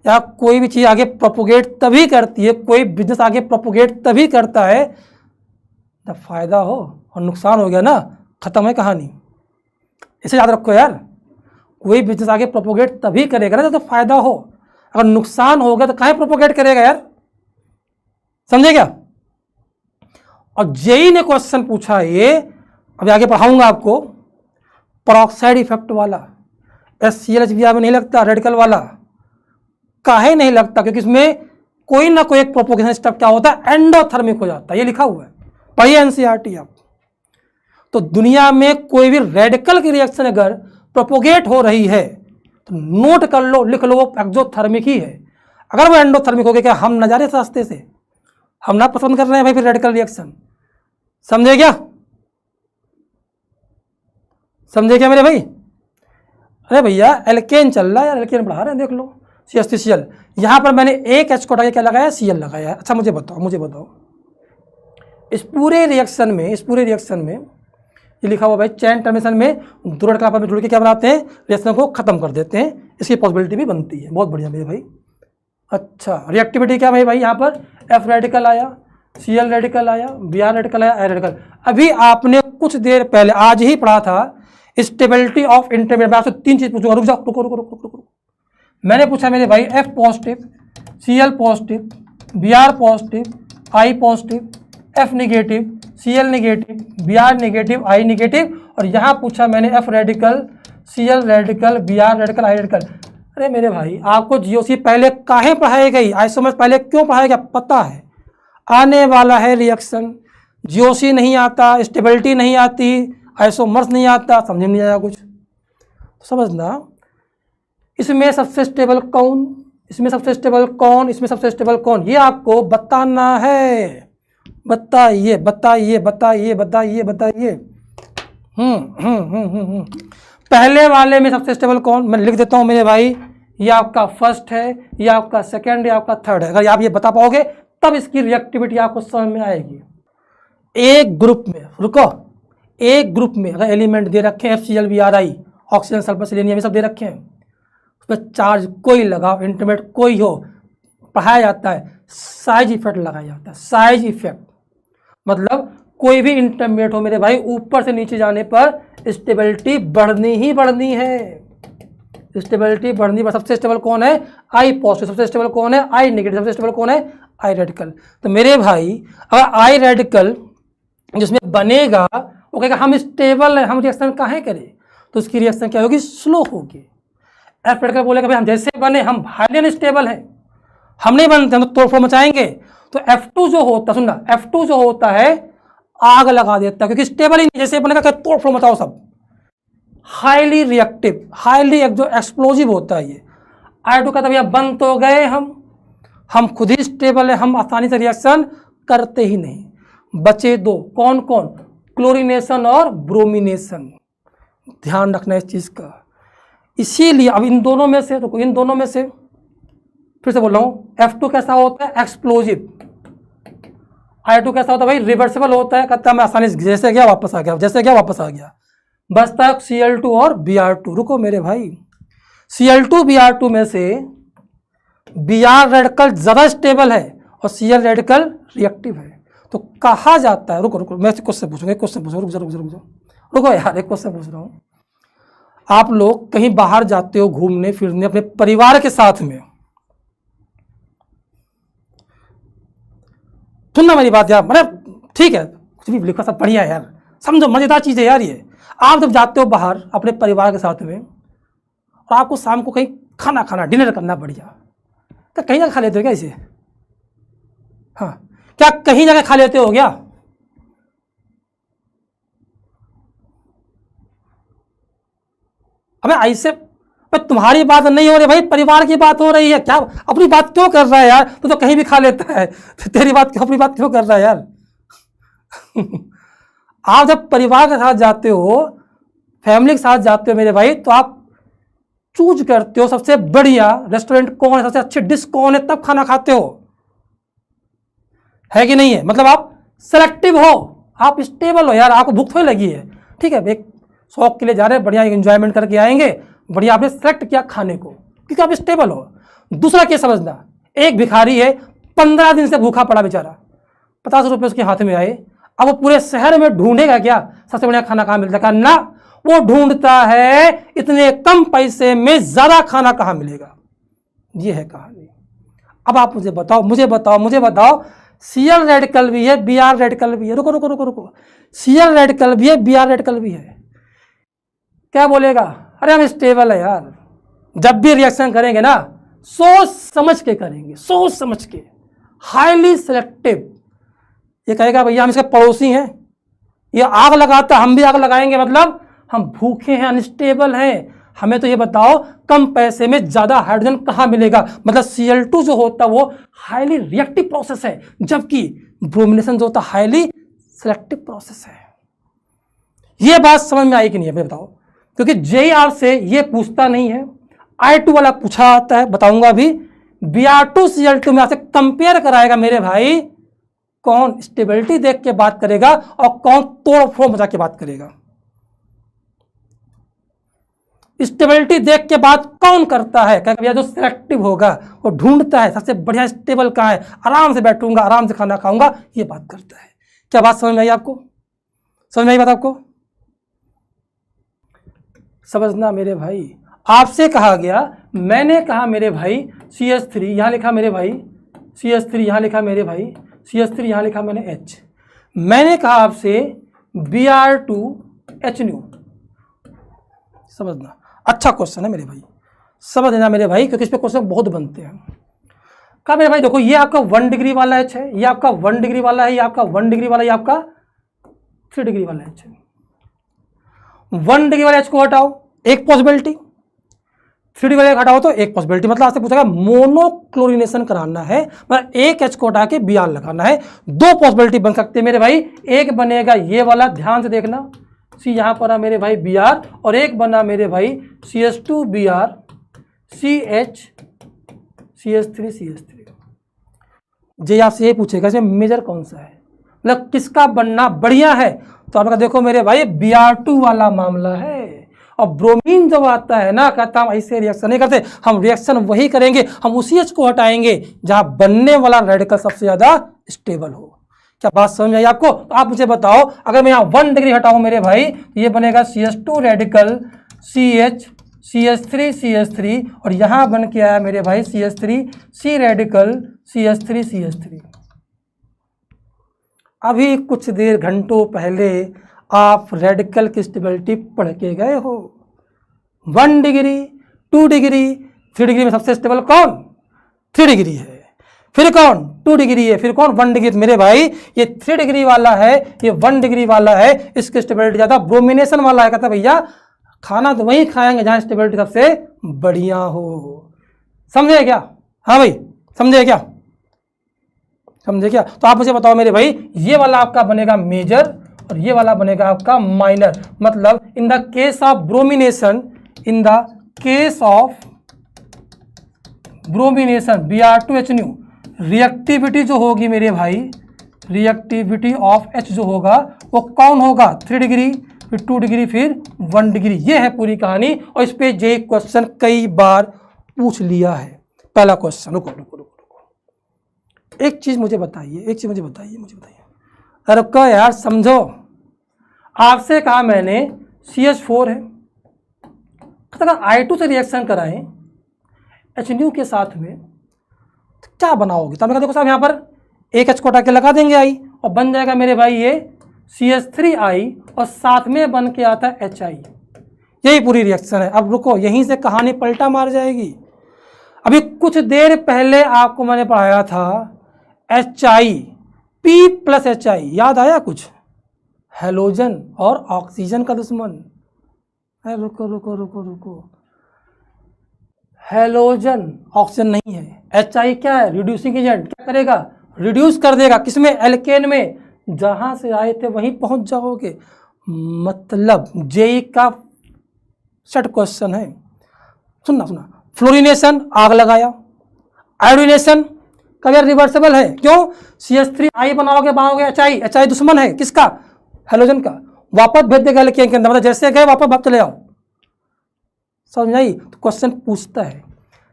या कोई भी चीज आगे प्रोपोगेट तभी करती है, कोई बिजनेस आगे प्रोपोगेट तभी करता है जब फायदा हो, और नुकसान हो गया ना, खत्म है कहानी। इसे याद रखो यार, कोई बिजनेस आगे प्रोपोगेट तभी करेगा ना जब फायदा हो, अगर नुकसान होगा तो काहे प्रोपोगेट करेगा यार, समझे क्या? और जेई ने क्वेश्चन पूछा ये, अभी आगे पढ़ाऊंगा आपको, पेरोक्साइड इफेक्ट वाला, SCl में नहीं लगता रेडिकल वाला, काहे नहीं लगता? क्योंकि इसमें कोई ना कोई एक प्रोपोगेशन स्टेप क्या होता है, एंडोथर्मिक हो जाता है, ये लिखा हुआ है, पढ़िए एनसीईआरटी आप। तो दुनिया में कोई भी रेडिकल की रिएक्शन अगर प्रोपोगेट हो रही है तो नोट कर लो, लिख लो, वो एक्सोथर्मिक ही है। अगर वो एंडोथर्मिक हो गया, क्या हम न जा रहे इस रास्ते से, हम ना पसंद कर रहे हैं भाई फिर रेडिकल रिएक्शन, समझे क्या? समझे क्या मेरे भाई? अरे भैया एल्केन चल रहा है यार, एल्केन बढ़ा रहे हैं, देख लो CH3Cl, यहां पर मैंने एक H को हटा के क्या लगाया, Cl लगाया है। अच्छा मुझे बताओ इस पूरे रिएक्शन में ये लिखा हुआ भाई, चैन टर्मिनेशन में दो रेडिकल आपस में जुड़ के क्या बनाते हैं, रिएक्शन को खत्म कर देते हैं, इसकी पॉसिबिलिटी भी बनती है। बहुत बढ़िया मेरे भाई। अच्छा रिएक्टिविटी क्या भाई, यहाँ पर F रेडिकल आया, Cl रेडिकल आया, Br रेडिकल आया, I रेडिकल। अभी आपने कुछ देर पहले आज ही पढ़ा था स्टेबिलिटी ऑफ इंटरमीडिएट। मैं आपसे 3 चीज पूछूंगा, रुक जाओ, रुको। मैंने पूछा मेरे भाई F positive, Cl positive, Br positive, I positive, F negative, Cl negative, Br negative, I negative, और यहाँ पूछा मैंने F radical, Cl radical, Br radical, I radical. अरे मेरे भाई आपको जीओसी पहले काहे पढ़ाई गई, आइसोमर्स पहले क्यों पढ़ाया गया? पता है आने वाला है रिएक्शन, जीओसी नहीं आता, स्टेबिलिटी नहीं आती, आइसोमर्स नहीं आता, समझ में नहीं आया कुछ। समझना, इसमें सबसे स्टेबल कौन, इसमें सबसे स्टेबल कौन, इसमें सबसे स्टेबल कौन, ये आपको बताना है। बताइए। पहले वाले में सबसे स्टेबल कौन, मैं लिख देता हूं मेरे भाई, ये आपका फर्स्ट है, ये आपका सेकंड, ये आपका थर्ड है। अगर आप ये बता पाओगे तब इसकी रिएक्टिविटी आपको समझ में आएगी। एक ग्रुप में, रुको, एक ग्रुप में अगर एलिमेंट दे रखे हैं FCl Bri, oxygen sulphur selenium, ये सब दे रखे हैं, उसमें चार्ज कोई लगाओ, इंटरमीडिएट कोई हो, पढ़ाया जाता है साइज इफेक्ट लगाया जाता है। साइज इफेक्ट मतलब कोई भी इंटरमीडिएट हो मेरे भाई, ऊपर से नीचे जाने पर स्टेबिलिटी बढ़नी ही बढ़नी है, स्टेबिलिटी बढ़नी। सबसे स्टेबल कौन है, I पॉजिटिव। सबसे स्टेबल कौन है, I नेगेटिव। सबसे स्टेबल कौन है, I रेडिकल। तो मेरे भाई अगर I रेडिकल जिसमें बनेगा वो कहेगा हम स्टेबल हैं, हम रिएक्शन काहे करें, तो उसकी रिएक्शन क्या होगी, स्लो होगी। F रेडिकल बोलेगा भाई हम जैसे बने हम हाईली अनस्टेबल हैं, हम नहीं बनते, हम तो तोड़फोड़ मचाएंगे। तो F2 जो होता, सुनना, F2 जो होता है आग लगा देता है, क्योंकि स्टेबल ही नहीं, जैसे बनेगा तोड़फोड़ मचाओ सब। हाईली रिएक्टिव, हाईली जो एक्सप्लोजिव होता है ये। I2 कहता है भैया बंद तो गए हम खुद ही स्टेबल है, हम आसानी से रिएक्शन करते ही नहीं। बचे दो, कौन कौन? क्लोरीनेशन और ब्रोमिनेशन। ध्यान रखना इस चीज का। इसीलिए अब इन दोनों में से, तो इन दोनों में से फिर से बोल रहा हूं, F2 कैसा होता है? एक्सप्लोजिव। I2 कैसा होता है भाई? रिवर्सिबल होता है। कहता है मैं आसानी से जैसे गया वापस आ गया, जैसे गया वापस आ गया। बचता है Cl2 और Br2। रुको मेरे भाई, Cl2 Br2 में से Br रेडिकल ज्यादा स्टेबल है और Cl रेडिकल रिएक्टिव है। तो कहा जाता है, रुको मैं क्वेश्चन पूछूंगा, क्वेश्चन पूछूंगा, रुको यार, एक क्वेश्चन पूछ रहा हूं। आप लोग कहीं बाहर जाते हो घूमने फिरने अपने परिवार के साथ में, सुनना मेरी बात यार, मतलब ठीक है कुछ भी लिखा सब बढ़िया है यार, समझो मजेदार चीज है यार ये। आप जब जाते हो बाहर अपने परिवार के साथ में और आपको शाम को कहीं खाना खाना, डिनर करना बढ़िया, तो कहीं जाकर खा लेते हो क्या इसे? हाँ, क्या कहीं जाकर खा लेते हो क्या? अबे ऐसे तुम्हारी बात नहीं हो रही भाई, परिवार की बात हो रही है। क्या अपनी बात क्यों कर रहा है यार? तू तो कहीं भी खा लेता है, तेरी बात अपनी बात क्यों कर रहा है यार? आप जब परिवार के साथ जाते हो, फैमिली के साथ जाते हो मेरे भाई, तो आप चूज करते हो सबसे बढ़िया रेस्टोरेंट कौन है, सबसे अच्छी डिश कौन है, तब खाना खाते हो, है कि नहीं है? मतलब आप सेलेक्टिव हो, आप स्टेबल हो यार, आपको भूख थोड़ी लगी है, ठीक है, एक शौक के लिए जा रहे हैं, बढ़िया एंजॉयमेंट करके आएंगे, बढ़िया आपने सेलेक्ट किया खाने को क्योंकि आप स्टेबल हो। दूसरा केस समझना, एक भिखारी है 15 दिन से भूखा पड़ा बेचारा, 50 रुपये उसके हाथ में आए, अब वो पूरे शहर में ढूंढेगा क्या सबसे बढ़िया खाना कहाँ मिलता है? ना, वो ढूंढता है इतने कम पैसे में ज्यादा खाना कहाँ मिलेगा। ये है कहानी। अब आप मुझे बताओ Cl रेडिकल भी है, Br रेडिकल भी है। रुको, Cl रेडिकल भी है, Br रेडिकल भी है, क्या बोलेगा? अरे हम स्टेबल है यार। जब भी रिएक्शन करेंगे ना सोच समझ के करेंगे, सोच समझ के, हाईली सिलेक्टिव। ये कहेगा भैया हम इसके पड़ोसी हैं, ये आग लगाता हम भी आग लगाएंगे, मतलब हम भूखे हैं, अनस्टेबल हैं, हमें तो ये बताओ कम पैसे में ज्यादा हाइड्रोजन कहाँ मिलेगा। मतलब Cl2 जो होता है वो हाईली रिएक्टिव प्रोसेस है, जबकि ब्रोमिनेशन जो होता है हाईली सिलेक्टिव प्रोसेस है। ये बात समझ में आई कि नहीं है बताओ? क्योंकि जेई आपसे ये पूछता नहीं है, I2 वाला पूछा आता है, बताऊंगा अभी। Br2 Cl2 में आपसे कंपेयर कराएगा मेरे भाई, कौन स्टेबिलिटी देख के बात करेगा और कौन तोड़ फोड़ मचा के बात करेगा। स्टेबिलिटी देख के बात कौन करता है? क्या भैया जो सिलेक्टिव होगा वो ढूंढता है सबसे बढ़िया स्टेबल कहाँ है, आराम से बैठूंगा, आराम से खाना खाऊंगा, ये बात करता है। क्या बात समझ में आई आपको? समझ में आई बात आपको? समझना मेरे भाई, आपसे कहा गया, मैंने कहा मेरे भाई CH3 यहां लिखा मेरे भाई, CH3 यहां लिखा मेरे भाई, CH3 यहां लिखा मैंने H। मैंने कहा आपसे Br2HNO। समझना, अच्छा क्वेश्चन है मेरे भाई, समझ लेना मेरे भाई, क्योंकि इस पे क्वेश्चन बहुत बनते हैं। कहा मेरे भाई देखो, ये आपका 1 डिग्री वाला H है, ये आपका 1 डिग्री वाला है, ये आपका 1 डिग्री वाला है, ये आपका 3 डिग्री वाला H है। 1 डिग्री वाले H को हटाओ, एक पॉसिबिलिटी, 3 डिग्री वाले हटाओ तो एक पॉसिबिलिटी। मतलब आपसे पूछेगा मोनोक्लोरिनेशन कराना है, मतलब एक H को हटा के Br लगाना है। 2 पॉसिबिलिटी बन सकते हैं मेरे भाई, एक बनेगा ये वाला, ध्यान से देखना, C यहां पर है मेरे भाई Br, और एक बना मेरे भाई CH2Br CH3CH3। जे आपसे ये पूछेगा इसमें मेजर कौन सा है, मतलब किसका बनना बढ़िया है, तो आपका देखो मेरे भाई Br2 वाला मामला है। और ब्रोमीन जब आता है ना, कहता हम ऐसे रिएक्शन नहीं करते, हम रिएक्शन वही करेंगे, हम उसी H को हटाएंगे जहां बनने वाला रेडिकल सबसे ज्यादा स्टेबल हो। क्या बात समझ में आई आपको? तो आप मुझे बताओ, अगर मैं यहाँ 1 डिग्री हटाऊं मेरे भाई, ये बनेगा CH2 रेडिकल CH3CH3, और यहां बन के आया मेरे भाई CH3C रेडिकल CH3CH3। अभी कुछ देर घंटों पहले आप रेडिकल की स्टेबिलिटी पढ़ के गए हो। 1 डिग्री, 2 डिग्री, 3 डिग्री में सबसे स्टेबल कौन? 3 डिग्री है। फिर कौन? 2 डिग्री है। फिर कौन? 1 डिग्री। मेरे भाई ये 3 डिग्री वाला है, ये 1 डिग्री वाला है, इसकी स्टेबिलिटी ज्यादा ब्रोमिनेशन वाला है। कहता भैया खाना तो वहीं खाएंगे जहाँ स्टेबिलिटी सबसे बढ़िया हो। समझे क्या? हाँ भाई, समझे क्या? समझे क्या? तो आप मुझे बताओ मेरे भाई, ये वाला आपका बनेगा मेजर और ये वाला बनेगा आपका माइनर। मतलब in the case of bromination, in the case of bromination Br2HNu, reactivity जो होगी मेरे भाई, रिएक्टिविटी ऑफ H जो होगा वो कौन होगा? 3 डिग्री, फिर 2 डिग्री, फिर 1 डिग्री। ये है पूरी कहानी और इस पे जे क्वेश्चन कई बार पूछ लिया है। पहला क्वेश्चन, रुको रुको रुको रुको, एक चीज मुझे बताइए, एक चीज मुझे बताइए। अरे का यार समझो, आपसे कहा मैंने CH4 है, अगर I2 से रिएक्शन कराएं HNu के साथ में तो क्या बनाओगे? तो हमने कहा देखो साहब यहाँ पर एक H को हटा के लगा देंगे I और बन जाएगा मेरे भाई ये CH3I और साथ में बन के आता है HI। यही पूरी रिएक्शन है। अब रुको, यहीं से कहानी पलटा मार जाएगी। अभी कुछ देर पहले आपको मैंने पढ़ाया था HI, P प्लस HI, याद आया कुछ? हेलोजन और ऑक्सीजन का दुश्मन। रुको रुको रुको रुको, हेलोजन ऑक्सीजन नहीं है, HI क्या है? Reducing agent. क्या करेगा? रिड्यूस कर देगा। किसमें? एल्केन में। जहां से आए थे वहीं पहुंच जाओगे। मतलब जेई का सेट क्वेश्चन है। सुनना, फ्लोरिनेशन आग लगाया, आयोडीनेशन कभी रिवर्सिबल है। क्यों? CH3I बनाओगे HI दुश्मन है किसका? हेलोजन का। वापस भेज देगा एल्केन के अंदर, मतलब जैसे गए वापस भाग चले आओ। समझ आई? तो क्वेश्चन पूछता है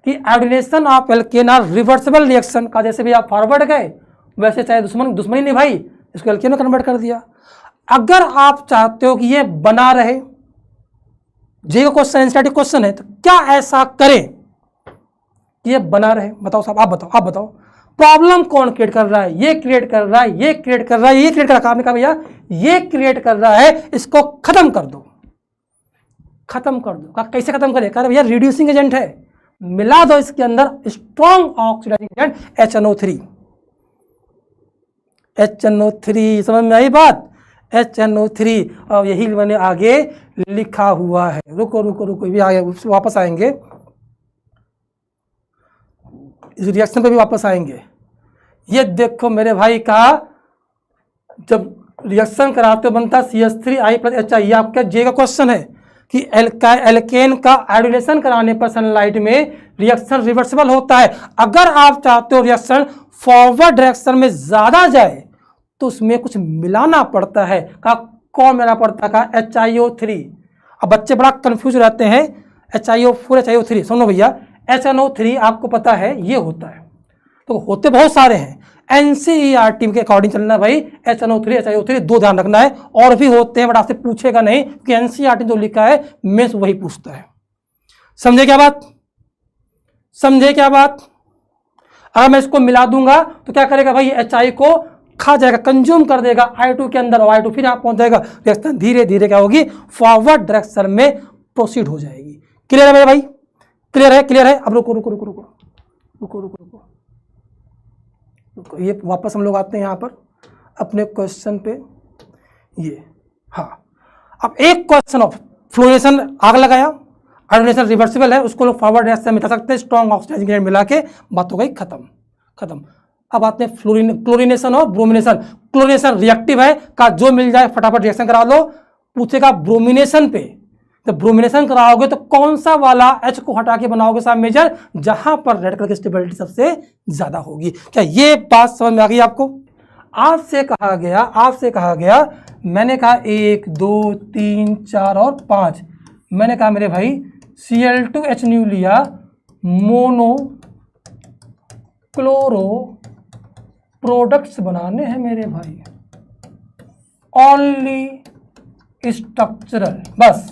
कि iodination of alkane are reversible reaction का, जैसे भी आप फॉरवर्ड गए वैसे चाहे दुश्मनी निभाई, इसको एल्केन में कन्वर्ट कर दिया। अगर आप चाहते हो कि ये बना रहे, जे का क्वेश्चन एनसीईआरटी क्वेश्चन है, तो क्या ऐसा करें कि ये बना रहे? बताओ साहब, आप बताओ प्रॉब्लम कौन क्रिएट कर रहा है? ये क्रिएट कर रहा है, ये क्रिएट कर रहा है, ये क्रिएट कर रहा है। आपने कहा भैया ये क्रिएट कर रहा है, इसको खत्म कर दो, खत्म कर दो। कैसे खत्म करें? कह रहे भैया रिड्यूसिंग एजेंट है, मिला दो इसके अंदर strong oxidising agent HNO3। HNO3 समझ में आई बात? HNO3, और यही मैंने आगे लिखा हुआ है। रुको रुको रुको, भी आगे वापस आएंगे, इस रिएक्शन पे भी वापस आएंगे। ये देखो मेरे भाई का, जब रिएक्शन कराते हो बनता CH3I प्लस HI। ये आपका जे का क्वेश्चन है कि एल्केन का आयोडीनेशन कराने पर सनलाइट में रिएक्शन रिवर्सिबल होता है। अगर आप चाहते हो रिएक्शन फॉरवर्ड डायरेक्शन में ज्यादा जाए तो उसमें कुछ मिलाना पड़ता है। का कौन मिलाना पड़ता है? का HiO3। अब बच्चे बड़ा कंफ्यूज रहते हैं, HiO4 HiO3। सुनो भैया, HNO3 आपको पता है ये होता है, तो होते बहुत सारे हैं। एनसीईआरटी के अकॉर्डिंग चलना भाई, HNO3 HiO3 दो ध्यान रखना है। और भी होते हैं बट आपसे पूछेगा नहीं, क्योंकि एनसीईआरटी जो लिखा है मेंस वही पूछता है। समझे क्या बात? समझे क्या बात? अगर मैं इसको मिला दूंगा तो क्या करेगा भाई? HI को खा जाएगा, कंज्यूम कर देगा I2 के अंदर, और I2 फिर यहाँ पहुंच जाएगा। रिएक्शन धीरे धीरे क्या होगी? फॉरवर्ड डायरेक्शन में प्रोसीड हो जाएगी। क्लियर है मेरे भाई? क्लियर है? क्लियर है? अब रुको रुको रुको रुको रुको रुको रुको रुको, ये वापस हम लोग आते हैं यहाँ पर अपने क्वेश्चन पे। ये हाँ, अब एक क्वेश्चन ऑफ फ्लोरेशन आग लगाया, आयोडीनेशन रिवर्सिबल है, उसको लोग फॉरवर्ड डायरेक्शन में कर सकते हैं, स्ट्रॉन्ग ऑक्सीडाइजिंग एजेंट मिला के, बात हो गई खत्म। अब आते हैं क्लोरिनेशन और ब्रोमिनेशन। क्लोरिनेशन रिएक्टिव है का, जो मिल जाए फटाफट रिएक्शन करा लो। पूछेगा ब्रोमिनेशन पे, तो ब्रोमिनेशन कराओगे तो कौन सा वाला H को हटा के बनाओगे साहब मेजर? जहां पर रेड कलर की स्टेबिलिटी सबसे ज्यादा होगी। क्या ये बात समझ में आ गई आपको? आपसे कहा गया, मैंने कहा 1 2 3 4 और 5, मैंने कहा मेरे भाई Cl2HNu लिया, मोनो क्लोरो प्रोडक्ट्स बनाने हैं मेरे भाई, ओनली स्ट्रक्चरल, बस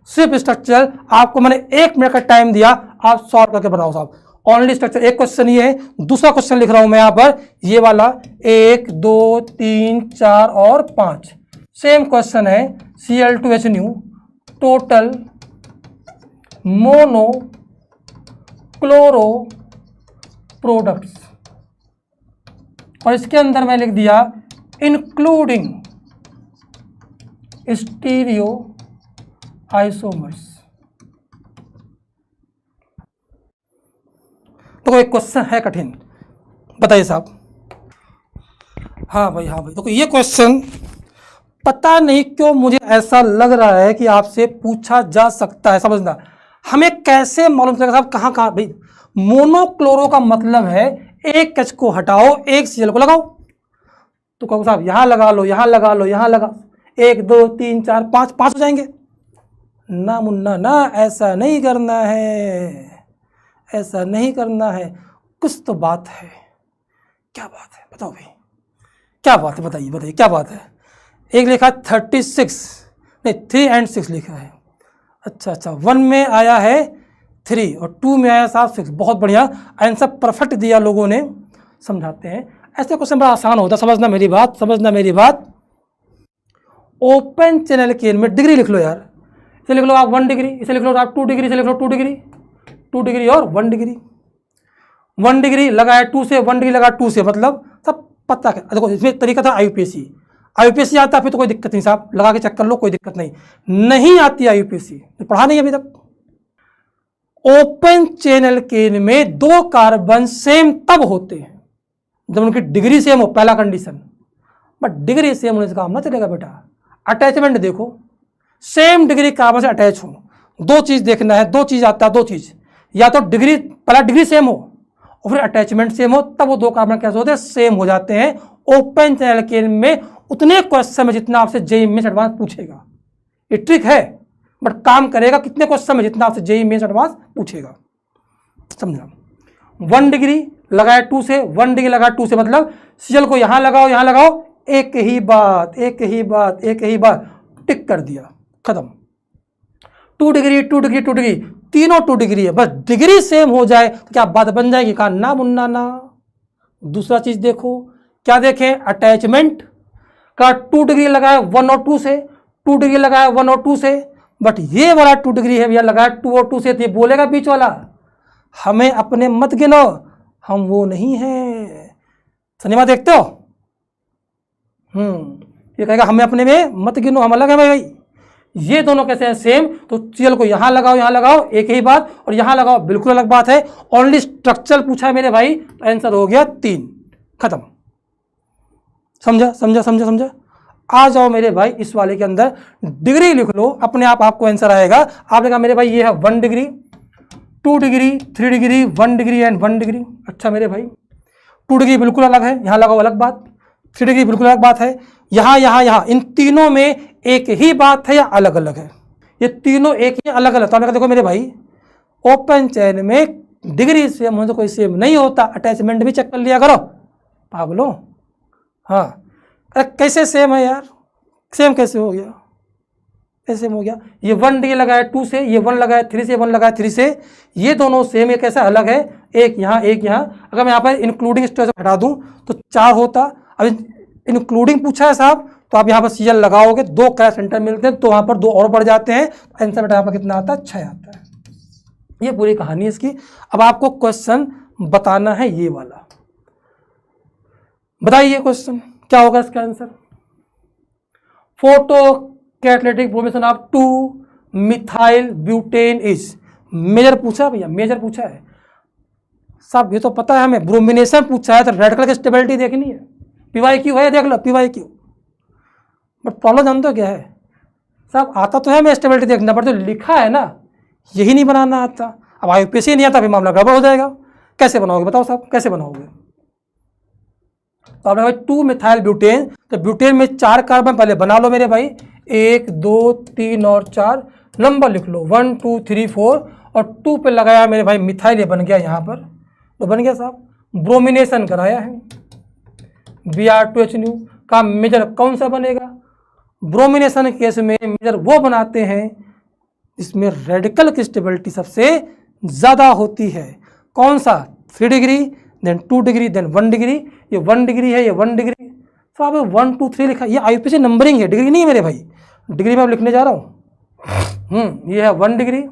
सिर्फ स्ट्रक्चरल। आपको मैंने 1 मिनट का टाइम दिया, आप सॉल्व करके बनाओ साहब। ओनली स्ट्रक्चर एक क्वेश्चन ये है। दूसरा क्वेश्चन लिख रहा हूं मैं यहां पर, ये वाला 1 2 3 4 और 5 सेम क्वेश्चन है। Cl2HNu total mono chloro products, और इसके अंदर मैं लिख दिया इंक्लूडिंग स्टीरियो आइसोमर्स। तो कोई क्वेश्चन है कठिन, बताइए साहब। हाँ भाई, हाँ भाई, देखो ये क्वेश्चन पता नहीं क्यों मुझे ऐसा लग रहा है कि आपसे पूछा जा सकता है। समझना, हमें कैसे मालूम चलेगा साहब कहाँ कहाँ। भाई मोनोक्लोरो का मतलब है एक एच को हटाओ, एक सीएल को लगाओ। तो कहो साहब यहाँ लगा लो, यहाँ लगा लो, यहाँ लगा, 1 2 3 4 5 5 हो जाएंगे ना मुन्ना ना। ऐसा नहीं करना है, ऐसा नहीं करना है, कुछ तो बात है। क्या बात है बताओ भाई, क्या बात है, बताइए बताइए क्या बात है। एक लिखा 36, नहीं 3 और 6 लिखा है। अच्छा अच्छा, 1 में आया है 3 और 2 में आया साहब 6। बहुत बढ़िया, आंसर परफेक्ट दिया लोगों ने। समझाते हैं, ऐसे क्वेश्चन बड़ा आसान होता है, समझना मेरी बात, समझना मेरी बात। ओपन चैनल केन में डिग्री लिख लो यार, इसे लिख लो आप 1 डिग्री, इसे लिख लो आप 2 डिग्री, इसे लिख लो 2 डिग्री, 2 डिग्री और 1 डिग्री। 1 डिग्री लगाया 2 से, 1 डिग्री लगा 2 से, मतलब सब पता है। देखो इसमें तरीका था आईयूपीएसी, आईयूपीएसी आता फिर तो कोई दिक्कत नहीं साहब, लगा के चेक कर लो, कोई दिक्कत नहीं। नहीं आती आईयूपीएसी, पढ़ा नहीं अभी तक। ओपन चैनल केन में 2 कार्बन सेम तब होते हैं जब उनकी डिग्री सेम हो, पहला कंडीशन। बट डिग्री सेम होने से काम ना चलेगा बेटा। अटैचमेंट देखो, सेम डिग्री कार्बन से अटैच हो, 2 चीज देखना है, 2 चीज आता है, 2 चीज, या तो डिग्री, पहला डिग्री सेम हो और फिर अटैचमेंट सेम हो, तब वो 2 कार्बन कैसे होते हैं, सेम हो जाते हैं। ओपन चैनल केन में उतने क्वेश्चन में जितना आपसे जेईई मेंस एडवांस पूछेगा। ये ट्रिक है बट काम करेगा कितने क्वेश्चन में, जितना आपसे जेईई मेंस एडवांस पूछेगा। समझना, 1 डिग्री लगाया 2 से, 1 डिग्री लगाया 2 से, मतलब सीएल को यहां लगाओ, यहां लगाओ, एक ही बात, एक ही बात, एक ही बात, टिक कर दिया, खत्म। 2 डिग्री 2 डिग्री 2 डिग्री, तीनों 2 डिग्री है, बस डिग्री सेम हो जाए तो क्या बात बन जाएगी, कहा ना मुन्ना ना। दूसरा चीज देखो, क्या देखें, अटैचमेंट का 2 डिग्री लगाया 1 और 2 से, 2 डिग्री लगाया 1 और 2 से, बट ये वाला 2 डिग्री है भैया लगाया 2 और 2 से, तो ये बोलेगा बीच वाला हमें अपने मत गिनो, हम वो नहीं है। सिनेमा देखते हो, ये कहेगा हमें अपने में मत गिनो, हम अलग है भाई। ये दोनों कैसे हैं, सेम, तो सीएल को यहां लगाओ, यहां लगाओ, एक ही बात, और यहां लगाओ, बिल्कुल अलग बात है। ओनली स्ट्रक्चर पूछा है मेरे भाई, तो आंसर हो गया 3, खत्म। समझा समझा समझा समझा। आ जाओ मेरे भाई इस वाले के अंदर, डिग्री लिख लो, अपने आप आपको आंसर आएगा। आपने कहा मेरे भाई ये है 1 degree, 2 degree, 3 degree, 1 degree and 1 degree. अच्छा मेरे भाई 2 डिग्री बिल्कुल अलग है, यहां लगाओ अलग बात, 3 डिग्री बिल्कुल अलग बात है, यहां यहां यहां, इन तीनों में एक ही बात है या अलग अलग है, ये तीनों एक ही अलग अलग। तो आपने कहा देखो मेरे भाई ओपन चैन में डिग्री सेम हो तो कोई सेम नहीं होता, अटैचमेंट भी चेक कर लिया करो पागलो। हाँ अरे कैसे सेम है यार, सेम कैसे हो गया, कैसे हो गया, ये 1 डिग्री लगाया 2 से, ये 1 लगाया 3 से, 1 लगाया 3 से, ये दोनों सेम, ये कैसा अलग है, एक यहाँ एक यहाँ। अगर मैं यहाँ पर इंक्लूडिंग स्टेज हटा दूँ तो 4 होता, अब इंक्लूडिंग पूछा है साहब, तो आप यहाँ पर सीएल लगाओगे, 2 क्रैश सेंटर मिलते हैं, तो वहाँ पर 2 और बढ़ जाते हैं, आंसर बेटा यहाँ पर कितना आता है, 6 आता है। ये पूरी कहानी है इसकी। अब आपको क्वेश्चन बताना है ये वाला, बताइए क्वेश्चन क्या होगा इसका answer. Photo catalytic formation of 2 methyl butane is, major पूछा है भैया, मेजर पूछा है साहब, ये तो पता है हमें। ब्रोमिनेशन पूछा है तो रेडिकल की स्टेबिलिटी देखनी है, PYQ है, देख लो PYQ। बट प्रॉब्लम जानते हो क्या है साहब, आता तो है मैं स्टेबिलिटी देखना, पर जो लिखा है ना यही नहीं बनाना आता। अब आईयूपीएसी नहीं आता फिर मामला गड़बड़ हो जाएगा। कैसे बनाओगे बताओ साहब, कैसे बनाओगे। तो आपने भाई 2 मिथाइल ब्यूटेन, तो ब्यूटेन में 4 कार्बन पहले बना लो मेरे भाई, 1 2 3 और 4, नंबर लिख लो 1 2 3 4, और 2 पे लगाया मेरे भाई मिथाइल, ये बन गया यहाँ पर, तो बन गया साहब। ब्रोमिनेशन कराया है, Br2HNU का मेजर कौन सा बनेगा। ब्रोमिनेशन केस में मेजर वो बनाते हैं जिसमें रेडिकल की स्टेबिलिटी सबसे ज़्यादा होती है। कौन सा, 3 degree, then 2 degree, then 1 degree. ये 1 डिग्री है, ये 1 डिग्री, तो आप 1 2 3 लिखा, ये आईयूपीएसी नंबरिंग है, डिग्री नहीं है मेरे भाई, डिग्री में अब लिखने जा रहा हूँ। ये है 1 डिग्री,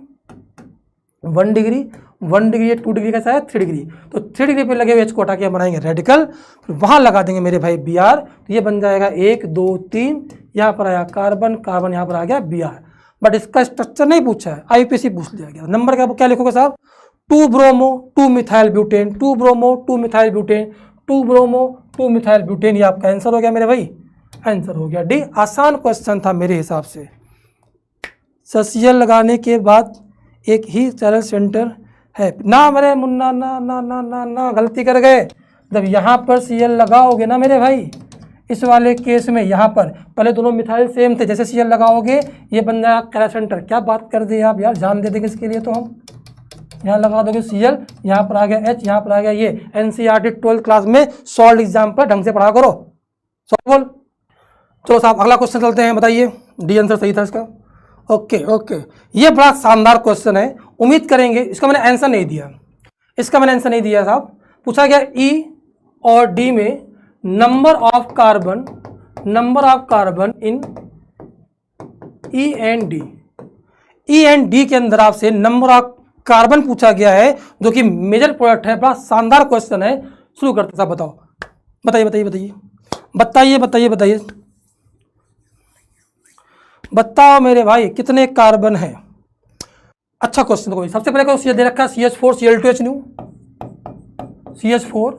1 डिग्री, 1 डिग्री, 2 डिग्री कैसा है, 3 डिग्री, तो 3 डिग्री पे लगे हुए एच को हटा के बनाएंगे रेडिकल, फिर वहाँ लगा देंगे मेरे भाई Br, तो ये बन जाएगा 1 2 3, यहाँ पर आया कार्बन, कार्बन यहाँ पर आ गया Br। बट इसका स्ट्रक्चर नहीं पूछा है, आईपीसी पूछ लिया गया। नंबर क्या लिखोगे साहब, 2 bromo 2 methyl butane, 2 bromo 2 methyl butane, 2 bromo 2 methyl butane, ये आपका आंसर हो गया मेरे भाई, आंसर हो गया डी। आसान क्वेश्चन था मेरे हिसाब से। सीएल लगाने के बाद एक ही चैनल सेंटर है ना मेरे मुन्ना, ना ना ना ना ना गलती कर गए। जब यहाँ पर सीएल लगाओगे ना मेरे भाई, इस वाले केस में यहाँ पर पहले दोनों मिथाइल सेम थे, जैसे सीएल लगाओगे ये बन जाएगा कैरा सेंटर। क्या बात कर दी आप यार, जान दे देंगे इसके लिए तो हम यहाँ लगा दोगे सीएल, यहाँ पर आ गया एच, यहाँ पर आ गया ये। एनसीईआरटी 12th क्लास में सॉल्व एग्जाम पर ढंग से पढ़ा करो। सॉल्व। चलो साहब अगला क्वेश्चन चलते हैं, बताइए। डी आंसर सही था इसका। ओके ओके, ये बड़ा शानदार क्वेश्चन है, उम्मीद करेंगे। इसका मैंने आंसर नहीं दिया, इसका मैंने आंसर नहीं दिया साहब। पूछा गया ई और डी में number of carbon in E and D. E and D के अंदर आपसे नंबर ऑफ कार्बन पूछा गया है, जो कि मेजर प्रोडक्ट है। बड़ा शानदार क्वेश्चन है। शुरू करते साहब, बताओ, बताइए बताइए बताइए बताइए बताइए बताइए बताओ मेरे भाई, कितने कार्बन है। अच्छा क्वेश्चन। कोई सबसे पहले को दे रखा है CH4 Cl2H new, CH4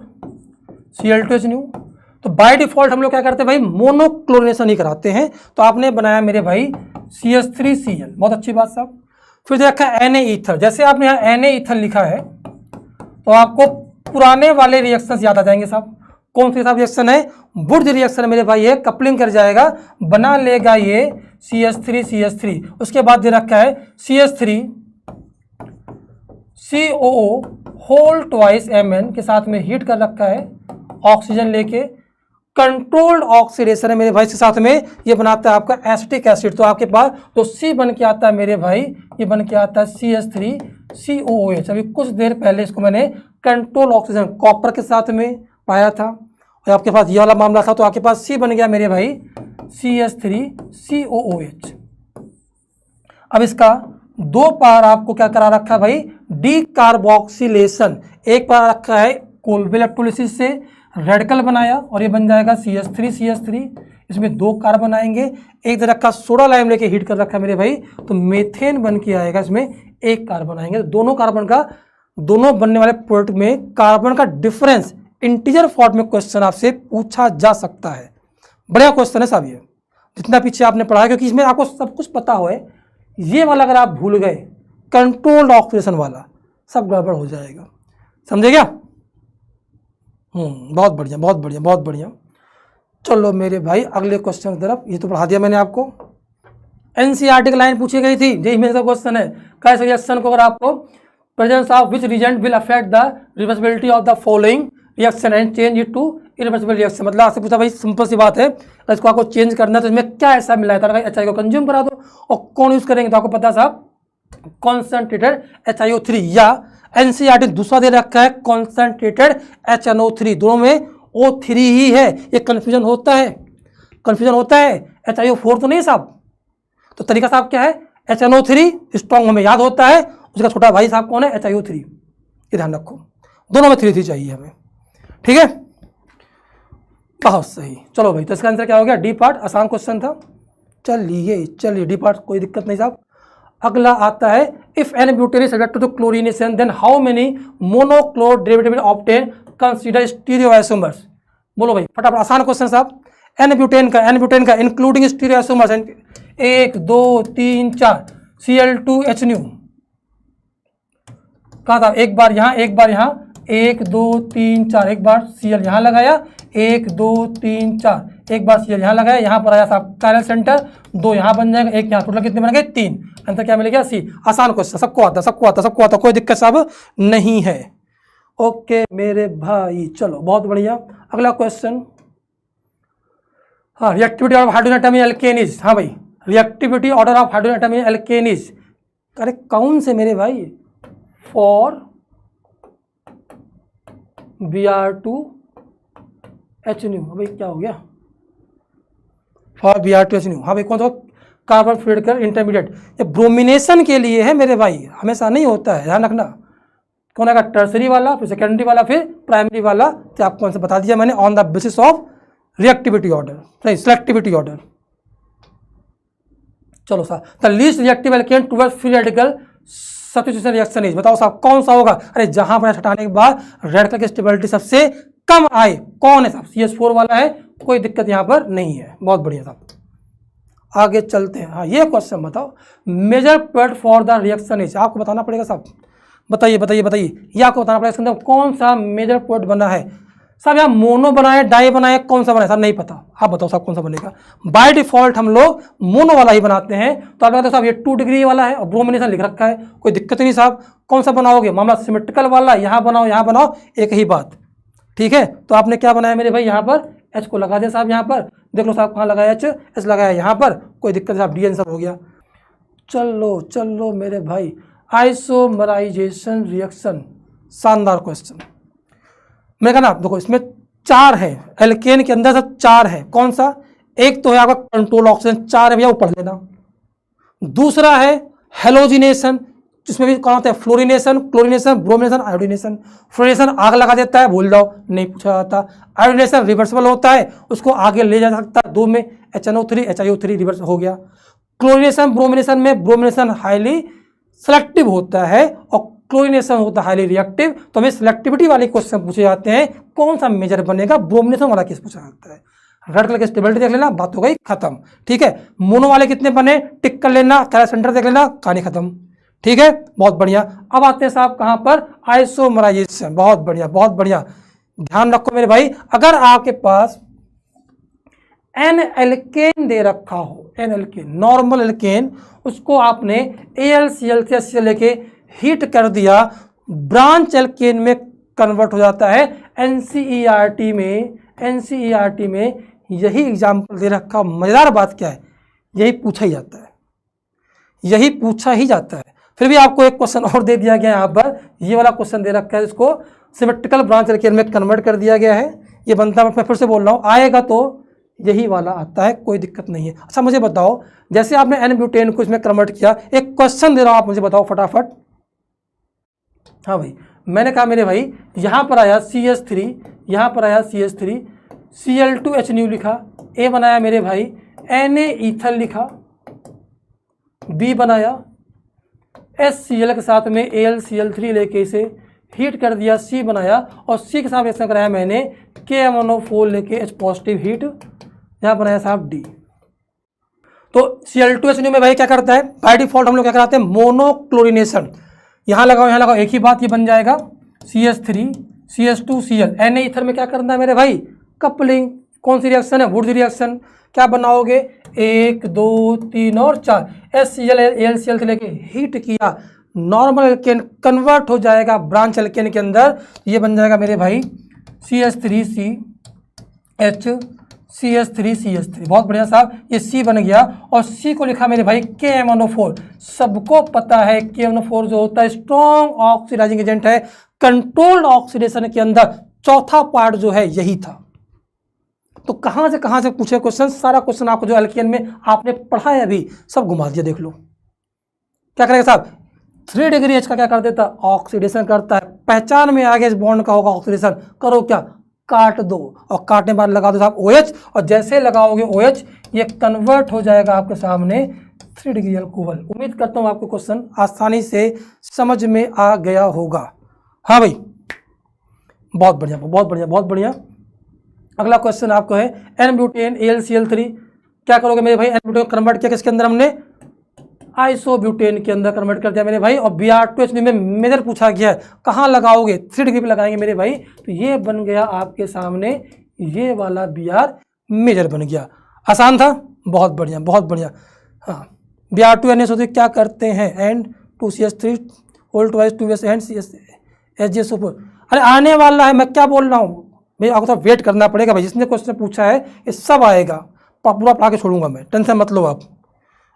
Cl2H new. तो बाय डिफॉल्ट हम लोग क्या करते हैं भाई, मोनोक्लोरिनेशन ही कराते हैं। तो आपने बनाया मेरे भाई CH3Cl, बहुत अच्छी बात साहब। फिर दे रखा है Na ईथर। जैसे आपने यहाँ Na ईथर लिखा है तो आपको पुराने वाले रिएक्शंस याद आ जाएंगे साहब। कौन सी साहब रिएक्शन है, वुड रिएक्शन है मेरे भाई। ये कपलिंग कर जाएगा, बना लेगा ये CH3 उसके बाद दे रखा है CH3 COO whole twice Mn के साथ में हीट कर रखा है ऑक्सीजन लेके। कंट्रोल्ड ऑक्सीडेशन है मेरे भाई, इसके साथ में ये बनाता है आपका एसिटिक एसिड। तो आपके पास तो C बन के आता है मेरे भाई, ये बन के आता है CH3 COOH। अभी कुछ देर पहले इसको मैंने कंट्रोल ऑक्सीजन कॉपर के साथ में पाया था, और आपके पास ये वाला मामला था। तो आपके पास C बन गया मेरे भाई CH3 COOH। अब इसका दो बार आपको क्या करा रखा है भाई, डी कार्बोक्सिलेशन। एक बार रखा है कोलबे इलेक्ट्रोलिसिस से रेडिकल बनाया और ये बन जाएगा CH3। इसमें दो कार्बन आएंगे। एक तरह का सोडा लाइम लेके हीट कर रखा है मेरे भाई, तो मेथेन बन के आएगा, इसमें एक कार्बन आएंगे। तो दोनों कार्बन का, दोनों बनने वाले प्रोडक्ट में कार्बन का डिफरेंस इंटीजर फॉर्म में क्वेश्चन आपसे पूछा जा सकता है। बढ़िया क्वेश्चन है साहब ये, जितना पीछे आपने पढ़ा है, क्योंकि इसमें आपको सब कुछ पता हो। ये वाला अगर आप भूल गए, कंट्रोल्ड ऑक्सीडेशन वाला, सब गड़बड़ हो जाएगा। समझे क्या? बहुत बढ़िया बहुत बढ़िया बहुत बढ़िया। चलो मेरे भाई अगले क्वेश्चन की तरफ। ये तो पढ़ा दिया मैंने आपको। एनसीईआरटी की लाइन पूछी गई थी, यही मेरे क्वेश्चन है। कैसे रिएक्शन को अगर आपको presence of which reagent will affect the reversibility of the following reaction and change it to irreversible reaction. मतलब आपसे पूछा भाई, सिंपल सी बात है, इसको आपको चेंज करना है तो इसमें क्या ऐसा मिला है, HI को कंज्यूम करा दो। और कौन यूज करेंगे तो आपको पता साहब, कॉन्सेंट्रेटेड HiO3, या एनसीईआरटी दूसरा दे रखा है कॉन्सेंट्रेटेड HNO3। दोनों में O3 ही है। ये कंफ्यूजन होता है, कंफ्यूजन होता है। HiO4 तो नहीं साहब। तो तरीका साहब क्या है, HNO3 स्ट्रॉन्ग हमें याद होता है, उसका छोटा भाई साहब कौन है, HiO3। ये ध्यान रखो, दोनों में 3 चाहिए हमें। ठीक है, बहुत सही। चलो भाई, तो इसका आंसर क्या हो गया, डी पार्ट। आसान क्वेश्चन था। चलिए डी पार्ट, कोई दिक्कत नहीं साहब। अगला आता है, if n butane is subject to chlorination then how many monochloro derivative obtain, consider stereoisomers. बोलो भाई फटाफट, आसान क्वेश्चन साहब। एन ब्यूटेन का इंक्लूडिंग स्टीरियोआइसोमर्स 1 2 3 4 Cl2H न्यू। कहा था एक बार यहाँ, एक बार यहाँ, 1 2 3 4, एक बार Cl यहाँ लगाया, 1 2 3 4, एक बार Cl यहाँ लगाया, यहाँ पर आया साहब कायरल सेंटर, 2 यहाँ बन जाएगा, 1 यहाँ, टोटल कितने बन गए 3। आंसर क्या मिलेगा, C। आसान क्वेश्चन, सबको आता, कोई दिक्कत साहब नहीं है। ओके मेरे भाई, चलो बहुत बढ़िया। अगला क्वेश्चन, हाँ, reactivity of hydrogen atom in alkanes. हाँ भाई, reactivity order of hydrogen atom in alkanes. अरे कौन से मेरे भाई, फॉर Br2H न्यू। भाई क्या हो गया, फॉर Br2H न्यू। हाँ भाई, कौन सा, कार्बन फ्लूइड कर इंटरमीडिएट। ये ब्रोमिनेशन के लिए है मेरे भाई, हमेशा नहीं होता है, ध्यान रखना। कौन आएगा, टर्सरी वाला, फिर सेकेंडरी वाला, फिर प्राइमरी वाला। तो आपको कौन सा बता दिया मैंने, on the basis of reactivity order, सही, सिलेक्टिविटी ऑर्डर। चलो साहब, the least reactive alkane towards free radical substitution reaction is, बताओ साहब कौन सा होगा। अरे जहां पर हटाने के बाद रेडिकल की स्टेबिलिटी सबसे कम आए, कौन है साहब, CH4 वाला है, कोई दिक्कत यहां पर नहीं है। बहुत बढ़िया साहब, आगे चलते हैं। हाँ, ये क्वेश्चन बताओ, major product for the reaction is, आपको बताना पड़ेगा साहब, बताइए बताइए बताइए, ये आपको बताना पड़ेगा इसके अंदर कौन सा मेजर प्रोडक्ट बना है। साहब यहाँ मोनो बनाए, डाई बनाए, कौन सा बनाए साहब, नहीं पता, आप बताओ साहब कौन सा बनेगा। बाय डिफॉल्ट हम लोग मोनो वाला ही बनाते हैं, तो आप बताओ साहब ये 2 डिग्री वाला है और ब्रोमिनेशन लिख रखा है, कोई दिक्कत नहीं साहब। कौन सा बनाओगे, मामला सिमेट्रिकल वाला, यहाँ बनाओ, एक ही बात, ठीक है। तो आपने क्या बनाया मेरे भाई, यहाँ पर H को लगा दिया साहब, यहाँ पर देख लो साहब कहाँ लगाया, H लगाया यहाँ पर, कोई दिक्कत साहब, डी आंसर हो गया। चलो चलो मेरे भाई, आइसोमराइजेशन रिएक्शन, शानदार क्वेश्चन। मैं कहा ना, देखो इसमें 4 है, एल्केन के अंदर सब 4 है, कौन सा, एक तो है आपका कंट्रोल ऑक्सीजन, 4 है भैया, वो पढ़ लेना। दूसरा है हेलोजिनेशन, जिसमें भी कौन होता है, fluorination, chlorination, bromination, iodination. Fluorination आग लगा देता है, भूल जाओ, नहीं पूछा जाता। आयोडिनेशन रिवर्सिबल होता है, उसको आगे ले जा सकता है, 2 में HNO3 HiO3 रिवर्स हो गया। क्लोरिनेशन ब्रोमिनेशन में, ब्रोमिनेशन हाईली सेलेक्टिव होता है और क्लोरिनेशन होता है हाईली रिएक्टिव। तो हमें सिलेक्टिविटी वाले क्वेश्चन पूछे जाते हैं, कौन सा मेजर बनेगा, ब्रोमिनेशन वाला केस पूछा जाता है। रेड कलर की स्टेबिलिटी देख लेना, बात हो गई खत्म, ठीक है। मोनो वाले कितने बने, टिक कर लेना, कैरा सेंटर देख लेना, कहानी खत्म, ठीक है, बहुत बढ़िया। अब आते हैं साहब कहां पर, आइसोमराइजेशन, बहुत बढ़िया बहुत बढ़िया। ध्यान रखो मेरे भाई, अगर आपके पास एन एल्केन दे रखा हो, एन एल्केन नॉर्मल एल्केन, उसको आपने AlCl से लेके हीट कर दिया, ब्रांच एल्केन में कन्वर्ट हो जाता है। NCERT में यही एग्जाम्पल दे रखा। मजेदार बात क्या है, यही पूछा ही जाता है, यही पूछा ही जाता है। फिर भी आपको एक क्वेश्चन और दे दिया गया यहाँ पर, ये वाला क्वेश्चन दे रखा है, इसको सिमेट्रिकल ब्रांच एल्केन में कन्वर्ट कर दिया गया है। ये बनता है, मैं फिर से बोल रहा हूँ, आएगा तो यही वाला आता है, कोई दिक्कत नहीं है। अच्छा मुझे बताओ, जैसे आपने एन ब्यूटेन को इसमें कन्वर्ट किया, एक क्वेश्चन दे रहा हूँ, आप मुझे बताओ फटाफट। हाँ भाई, मैंने कहा मेरे भाई, यहाँ पर आया CH3, यहाँ पर आया CH3, Cl2H लिखा, A बनाया मेरे भाई, Na ईथल लिखा, B बनाया, HCl के साथ में AlCl3 लेके इसे हीट कर दिया, C बनाया, और C के साथ रिएक्शन कराया मैंने KMnO4 लेके H पॉजिटिव हीट, यहाँ बनाया साहब D। तो Cl2H में भाई क्या करता है, बाय डिफॉल्ट हम लोग क्या कराते हैं, मोनोक्लोरिनेशन। यहाँ लगाओ, एक ही बात, ये बन जाएगा CH3 CH2Cl। Na ईथर में क्या करना है मेरे भाई, कपलिंग। कौन सी रिएक्शन है, वुड रिएक्शन। क्या बनाओगे, 1 2 3 और 4, HCl AlCl से लेके हीट किया, नॉर्मल एल्केन कन्वर्ट हो जाएगा ब्रांच एल्केन के अंदर, ये बन जाएगा मेरे भाई CH3CH CH3CH3। बहुत बढ़िया साहब, ये C बन गया, और C को लिखा मेरे भाई KMnO4। सबको पता है KMnO4 जो होता है स्ट्रॉन्ग ऑक्सीडाइजिंग एजेंट है। कंट्रोल्ड ऑक्सीडेशन के अंदर चौथा पार्ट जो है यही था। तो कहां से पूछे क्वेश्चन, सारा क्वेश्चन आपको जो एल्केन में आपने पढ़ा है अभी सब घुमा दिया। देख लो क्या करेगा साहब, 3 डिग्री H का क्या कर देता, ऑक्सीडेशन करता है। पहचान में आ गया इस बॉन्ड का होगा ऑक्सीडेशन, करो क्या, काट दो, और काटने के बाद लगा दो साहब OH, और जैसे लगाओगे OH ये कन्वर्ट हो जाएगा आपके सामने 3 डिग्री अल्कोहल। उम्मीद करता हूँ आपको क्वेश्चन आसानी से समझ में आ गया होगा। हाँ भाई, बहुत बढ़िया बहुत बढ़िया बहुत बढ़िया। अगला क्वेश्चन आपको है एन ब्यूटेन AlCl3। क्या करोगे मेरे भाई, एन ब्यूटेन कन्वर्ट किया किसके अंदर, हमने आइसोब्यूटेन के अंदर कन्वर्ट कर दिया मेरे भाई, और Br2H में मेजर पूछा गया है, कहाँ लगाओगे, 3 डिग्री पे लगाएंगे मेरे भाई। तो ये बन गया आपके सामने, ये वाला Br मेजर बन गया। आसान था, बहुत बढ़िया बहुत बढ़िया। हाँ, Br2NS होते क्या करते हैं, and 2CH3 whole twice 2S and HgSO4। अरे आने वाला है, मैं क्या बोल रहा हूँ भाई, आपको थोड़ा वेट करना पड़ेगा भाई। जिसने क्वेश्चन पूछा है ये सब आएगा, पूरा पढ़ा के छोड़ूंगा मैं, टेंशन मत लो आप।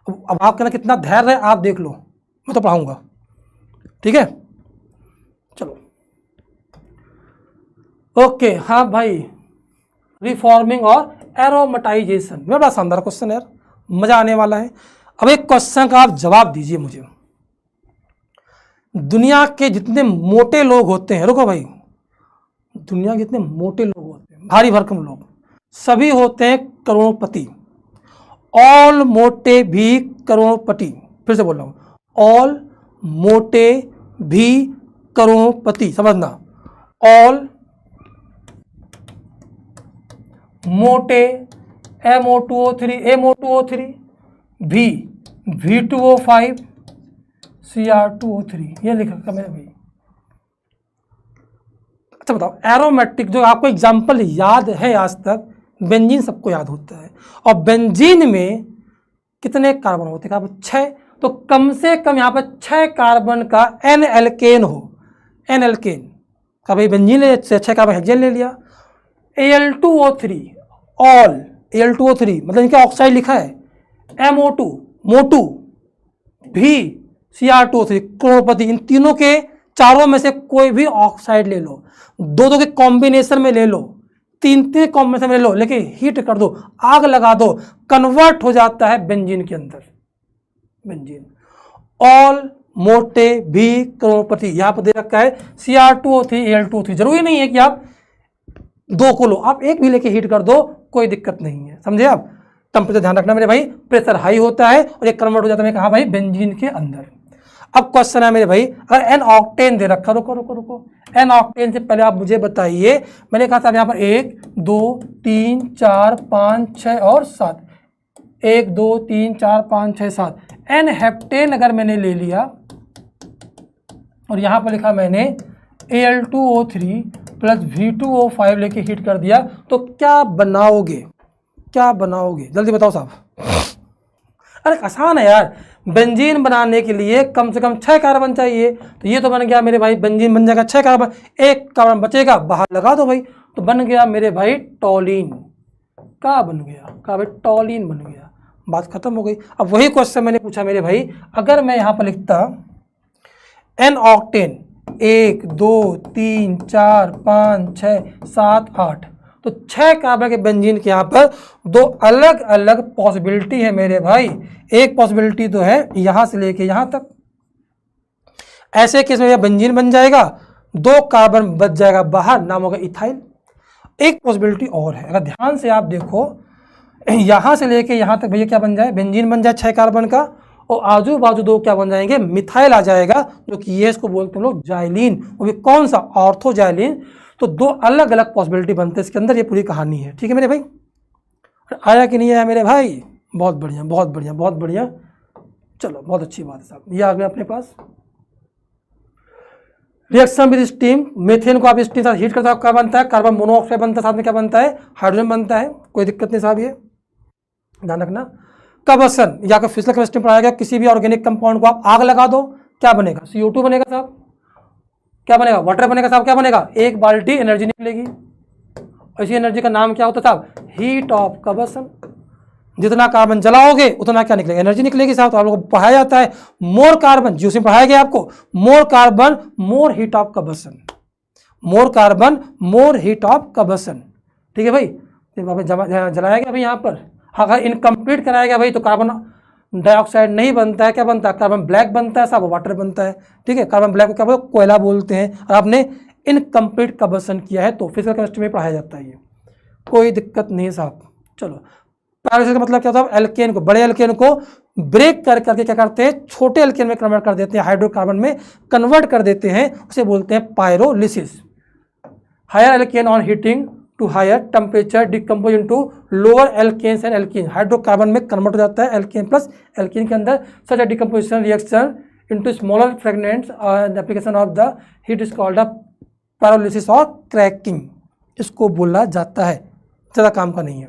अब आपका ना कितना धैर्य है आप देख लो, मैं तो पढ़ाऊंगा, ठीक है। चलो ओके, हाँ भाई, रिफॉर्मिंग और एरोमेटाइजेशन, मेरा बड़ा शानदार क्वेश्चन है यार, मजा आने वाला है। अब एक क्वेश्चन का आप जवाब दीजिए मुझे। दुनिया के जितने मोटे लोग होते हैं, रुको भाई, दुनिया के जितने मोटे लोग होते हैं, भारी भरकम लोग, सभी होते हैं करोड़पति, ऑल मोटे भी करोड़पति, फिर से बोल रहा हूं, ऑल मोटे भी करोड़पति, समझना, ऑल मोटे MO2O3 MO2O3 भी V2O5 Cr2O3, ये लिख रखा मेरे भाई। अच्छा बताओ, एरोमेटिक जो आपको एग्जाम्पल याद है आज तक, बेंजीन सबको याद होता है, और बेंजीन में कितने कार्बन होते हैं? 6। तो कम से कम यहाँ पर 6 कार्बन का एन एल्केन हो, एन एल्केन का भाई बेंजीन ले, 6 कार्बन हेक्सेन ले लिया। Al2O3 ऑल, Al2O3 मतलब इनका ऑक्साइड लिखा है, MO2 मोटू भी Cr2O3 करोड़पति, इन तीनों के चारों में से कोई भी ऑक्साइड ले लो, दो के कॉम्बिनेशन में ले लो, तीन कॉम्बिनेशन में ले लो, लेकिन हीट कर दो, आग लगा दो, कन्वर्ट हो जाता है बेंजीन के अंदर। बेंजीन ऑल मोटे भी करोड़पति, यहां पर दे रखा है Cr2O3 Al2O3, जरूरी नहीं है कि आप 2 को लो, आप एक भी लेके हीट कर दो, कोई दिक्कत नहीं है, समझे आप। टेम्परेचर ध्यान रखना मेरे भाई, प्रेशर हाई होता है और ये कन्वर्ट हो जाता है कहाँ भाई? बेंजीन के अंदर। अब क्वेश्चन है मेरे भाई, अगर एन ऑक्टेन दे रखा, रुको, एन ऑक्टेन से पहले आप मुझे बताइए, मैंने कहा था यहाँ पर 1 2 3 4 5 6 और 7, 1 2 3 4 5 6 7, एन हेप्टेन अगर मैंने ले लिया और यहाँ पर लिखा मैंने Al2O3 प्लस V2O5 लेके हीट कर दिया, तो क्या बनाओगे? क्या बनाओगे? जल्दी बताओ साहब। अरे आसान है यार, बेंजीन बनाने के लिए कम से कम 6 कार्बन चाहिए, तो ये तो बन गया मेरे भाई, बेंजीन बन जाएगा 6 कार्बन, 1 कार्बन बचेगा, बाहर लगा दो भाई, तो बन गया मेरे भाई टॉलिन। क्या बन गया? क्या भाई? टॉलिन बन गया, बात खत्म हो गई। अब वही क्वेश्चन मैंने पूछा मेरे भाई, अगर मैं यहाँ पर लिखता एन ऑक्टेन 1 2 3 4 5 6 7 8, तो 6 कार्बन के बेंजीन के यहाँ पर 2 अलग अलग पॉसिबिलिटी है मेरे भाई। एक पॉसिबिलिटी तो है यहाँ से लेके यहाँ तक, ऐसे केस में यह बेंजीन बन जाएगा, 2 कार्बन बच जाएगा बाहर, नाम होगा इथाइल। एक पॉसिबिलिटी और है, अगर ध्यान से आप देखो, यहाँ से लेके यहाँ तक भैया क्या बन जाए? बेंजीन बन जाए 6 कार्बन का, और आजू बाजू 2 क्या बन जाएंगे? मिथाइल आ जाएगा, जो कि ये इसको बोलते हैं लोग जाइलिन, वो भी कौन सा? Ortho xylene. तो 2 अलग अलग पॉसिबिलिटी बनते हैं इसके अंदर, ये पूरी कहानी है, ठीक है मेरे भाई। आया कि नहीं आया मेरे भाई? बहुत बढ़िया, बहुत बढ़िया, बहुत बढ़िया, चलो बहुत अच्छी बात है साहब, ये आ गया अपने पास। रिएक्शन विद स्टीम, मेथेन को आप स्टीम साथ हीट करते हो, क्या बनता है? कार्बन मोनोऑक्साइड बनता है, साथ में क्या बनता है? हाइड्रोजन बनता है, कोई दिक्कत नहीं साहब, ये ध्यान रखना। कबसन या फिजिकल केमिस्ट्री में पढ़ाया गया, किसी भी ऑर्गेनिक कंपाउंड को आप आग लगा दो, क्या बनेगा? CO2 बनेगा साहब, क्या बनेगा? वाटर बनेगा साहब, क्या बनेगा? 1 बाल्टी एनर्जी निकलेगी, और इसी एनर्जी का नाम क्या होता है साहब? Heat of combustion. जितना कार्बन जलाओगे उतना क्या निकलेगा? एनर्जी निकलेगी साहब। तो आप लोगों को पढ़ाया जाता है मोर कार्बन, जी उसमें पढ़ाया गया आपको, more carbon more heat of combustion, more carbon more heat of combustion, ठीक है भाई। जलाया गया भाई यहाँ पर, अगर इनकम्प्लीट कराया गया भाई तो कार्बन डाइऑक्साइड नहीं बनता है, क्या बनता है? कार्बन ब्लैक बनता है साहब, वाटर बनता है, ठीक है। कार्बन ब्लैक को क्या बोलते हैं? कोयला बोलते हैं। और आपने इनकम्प्लीट कबसन किया है तो फिजिकल केमिस्ट्री में पढ़ाया जाता है ये, कोई दिक्कत नहीं है साहब। चलो, पैरालिसिस का मतलब क्या होता है? एल्केन को, बड़े एल्केन को ब्रेक कर करके क्या करते हैं? छोटे एल्केन में कन्वर्ट कर देते हैं, हाइड्रोकार्बन में कन्वर्ट कर देते हैं, उसे बोलते हैं pyrolysis. Higher alkane on heating to higher temperature decompose into lower alkanes and alkene, hydrocarbon में कन्वर्ट हो जाता है एल्केन प्लस एल्कीन के अंदर। Such a decomposition reaction into smaller fragments and application of the heat is called a pyrolysis और क्रैकिंग, इसको बोला जाता है, ज़्यादा काम का नहीं है।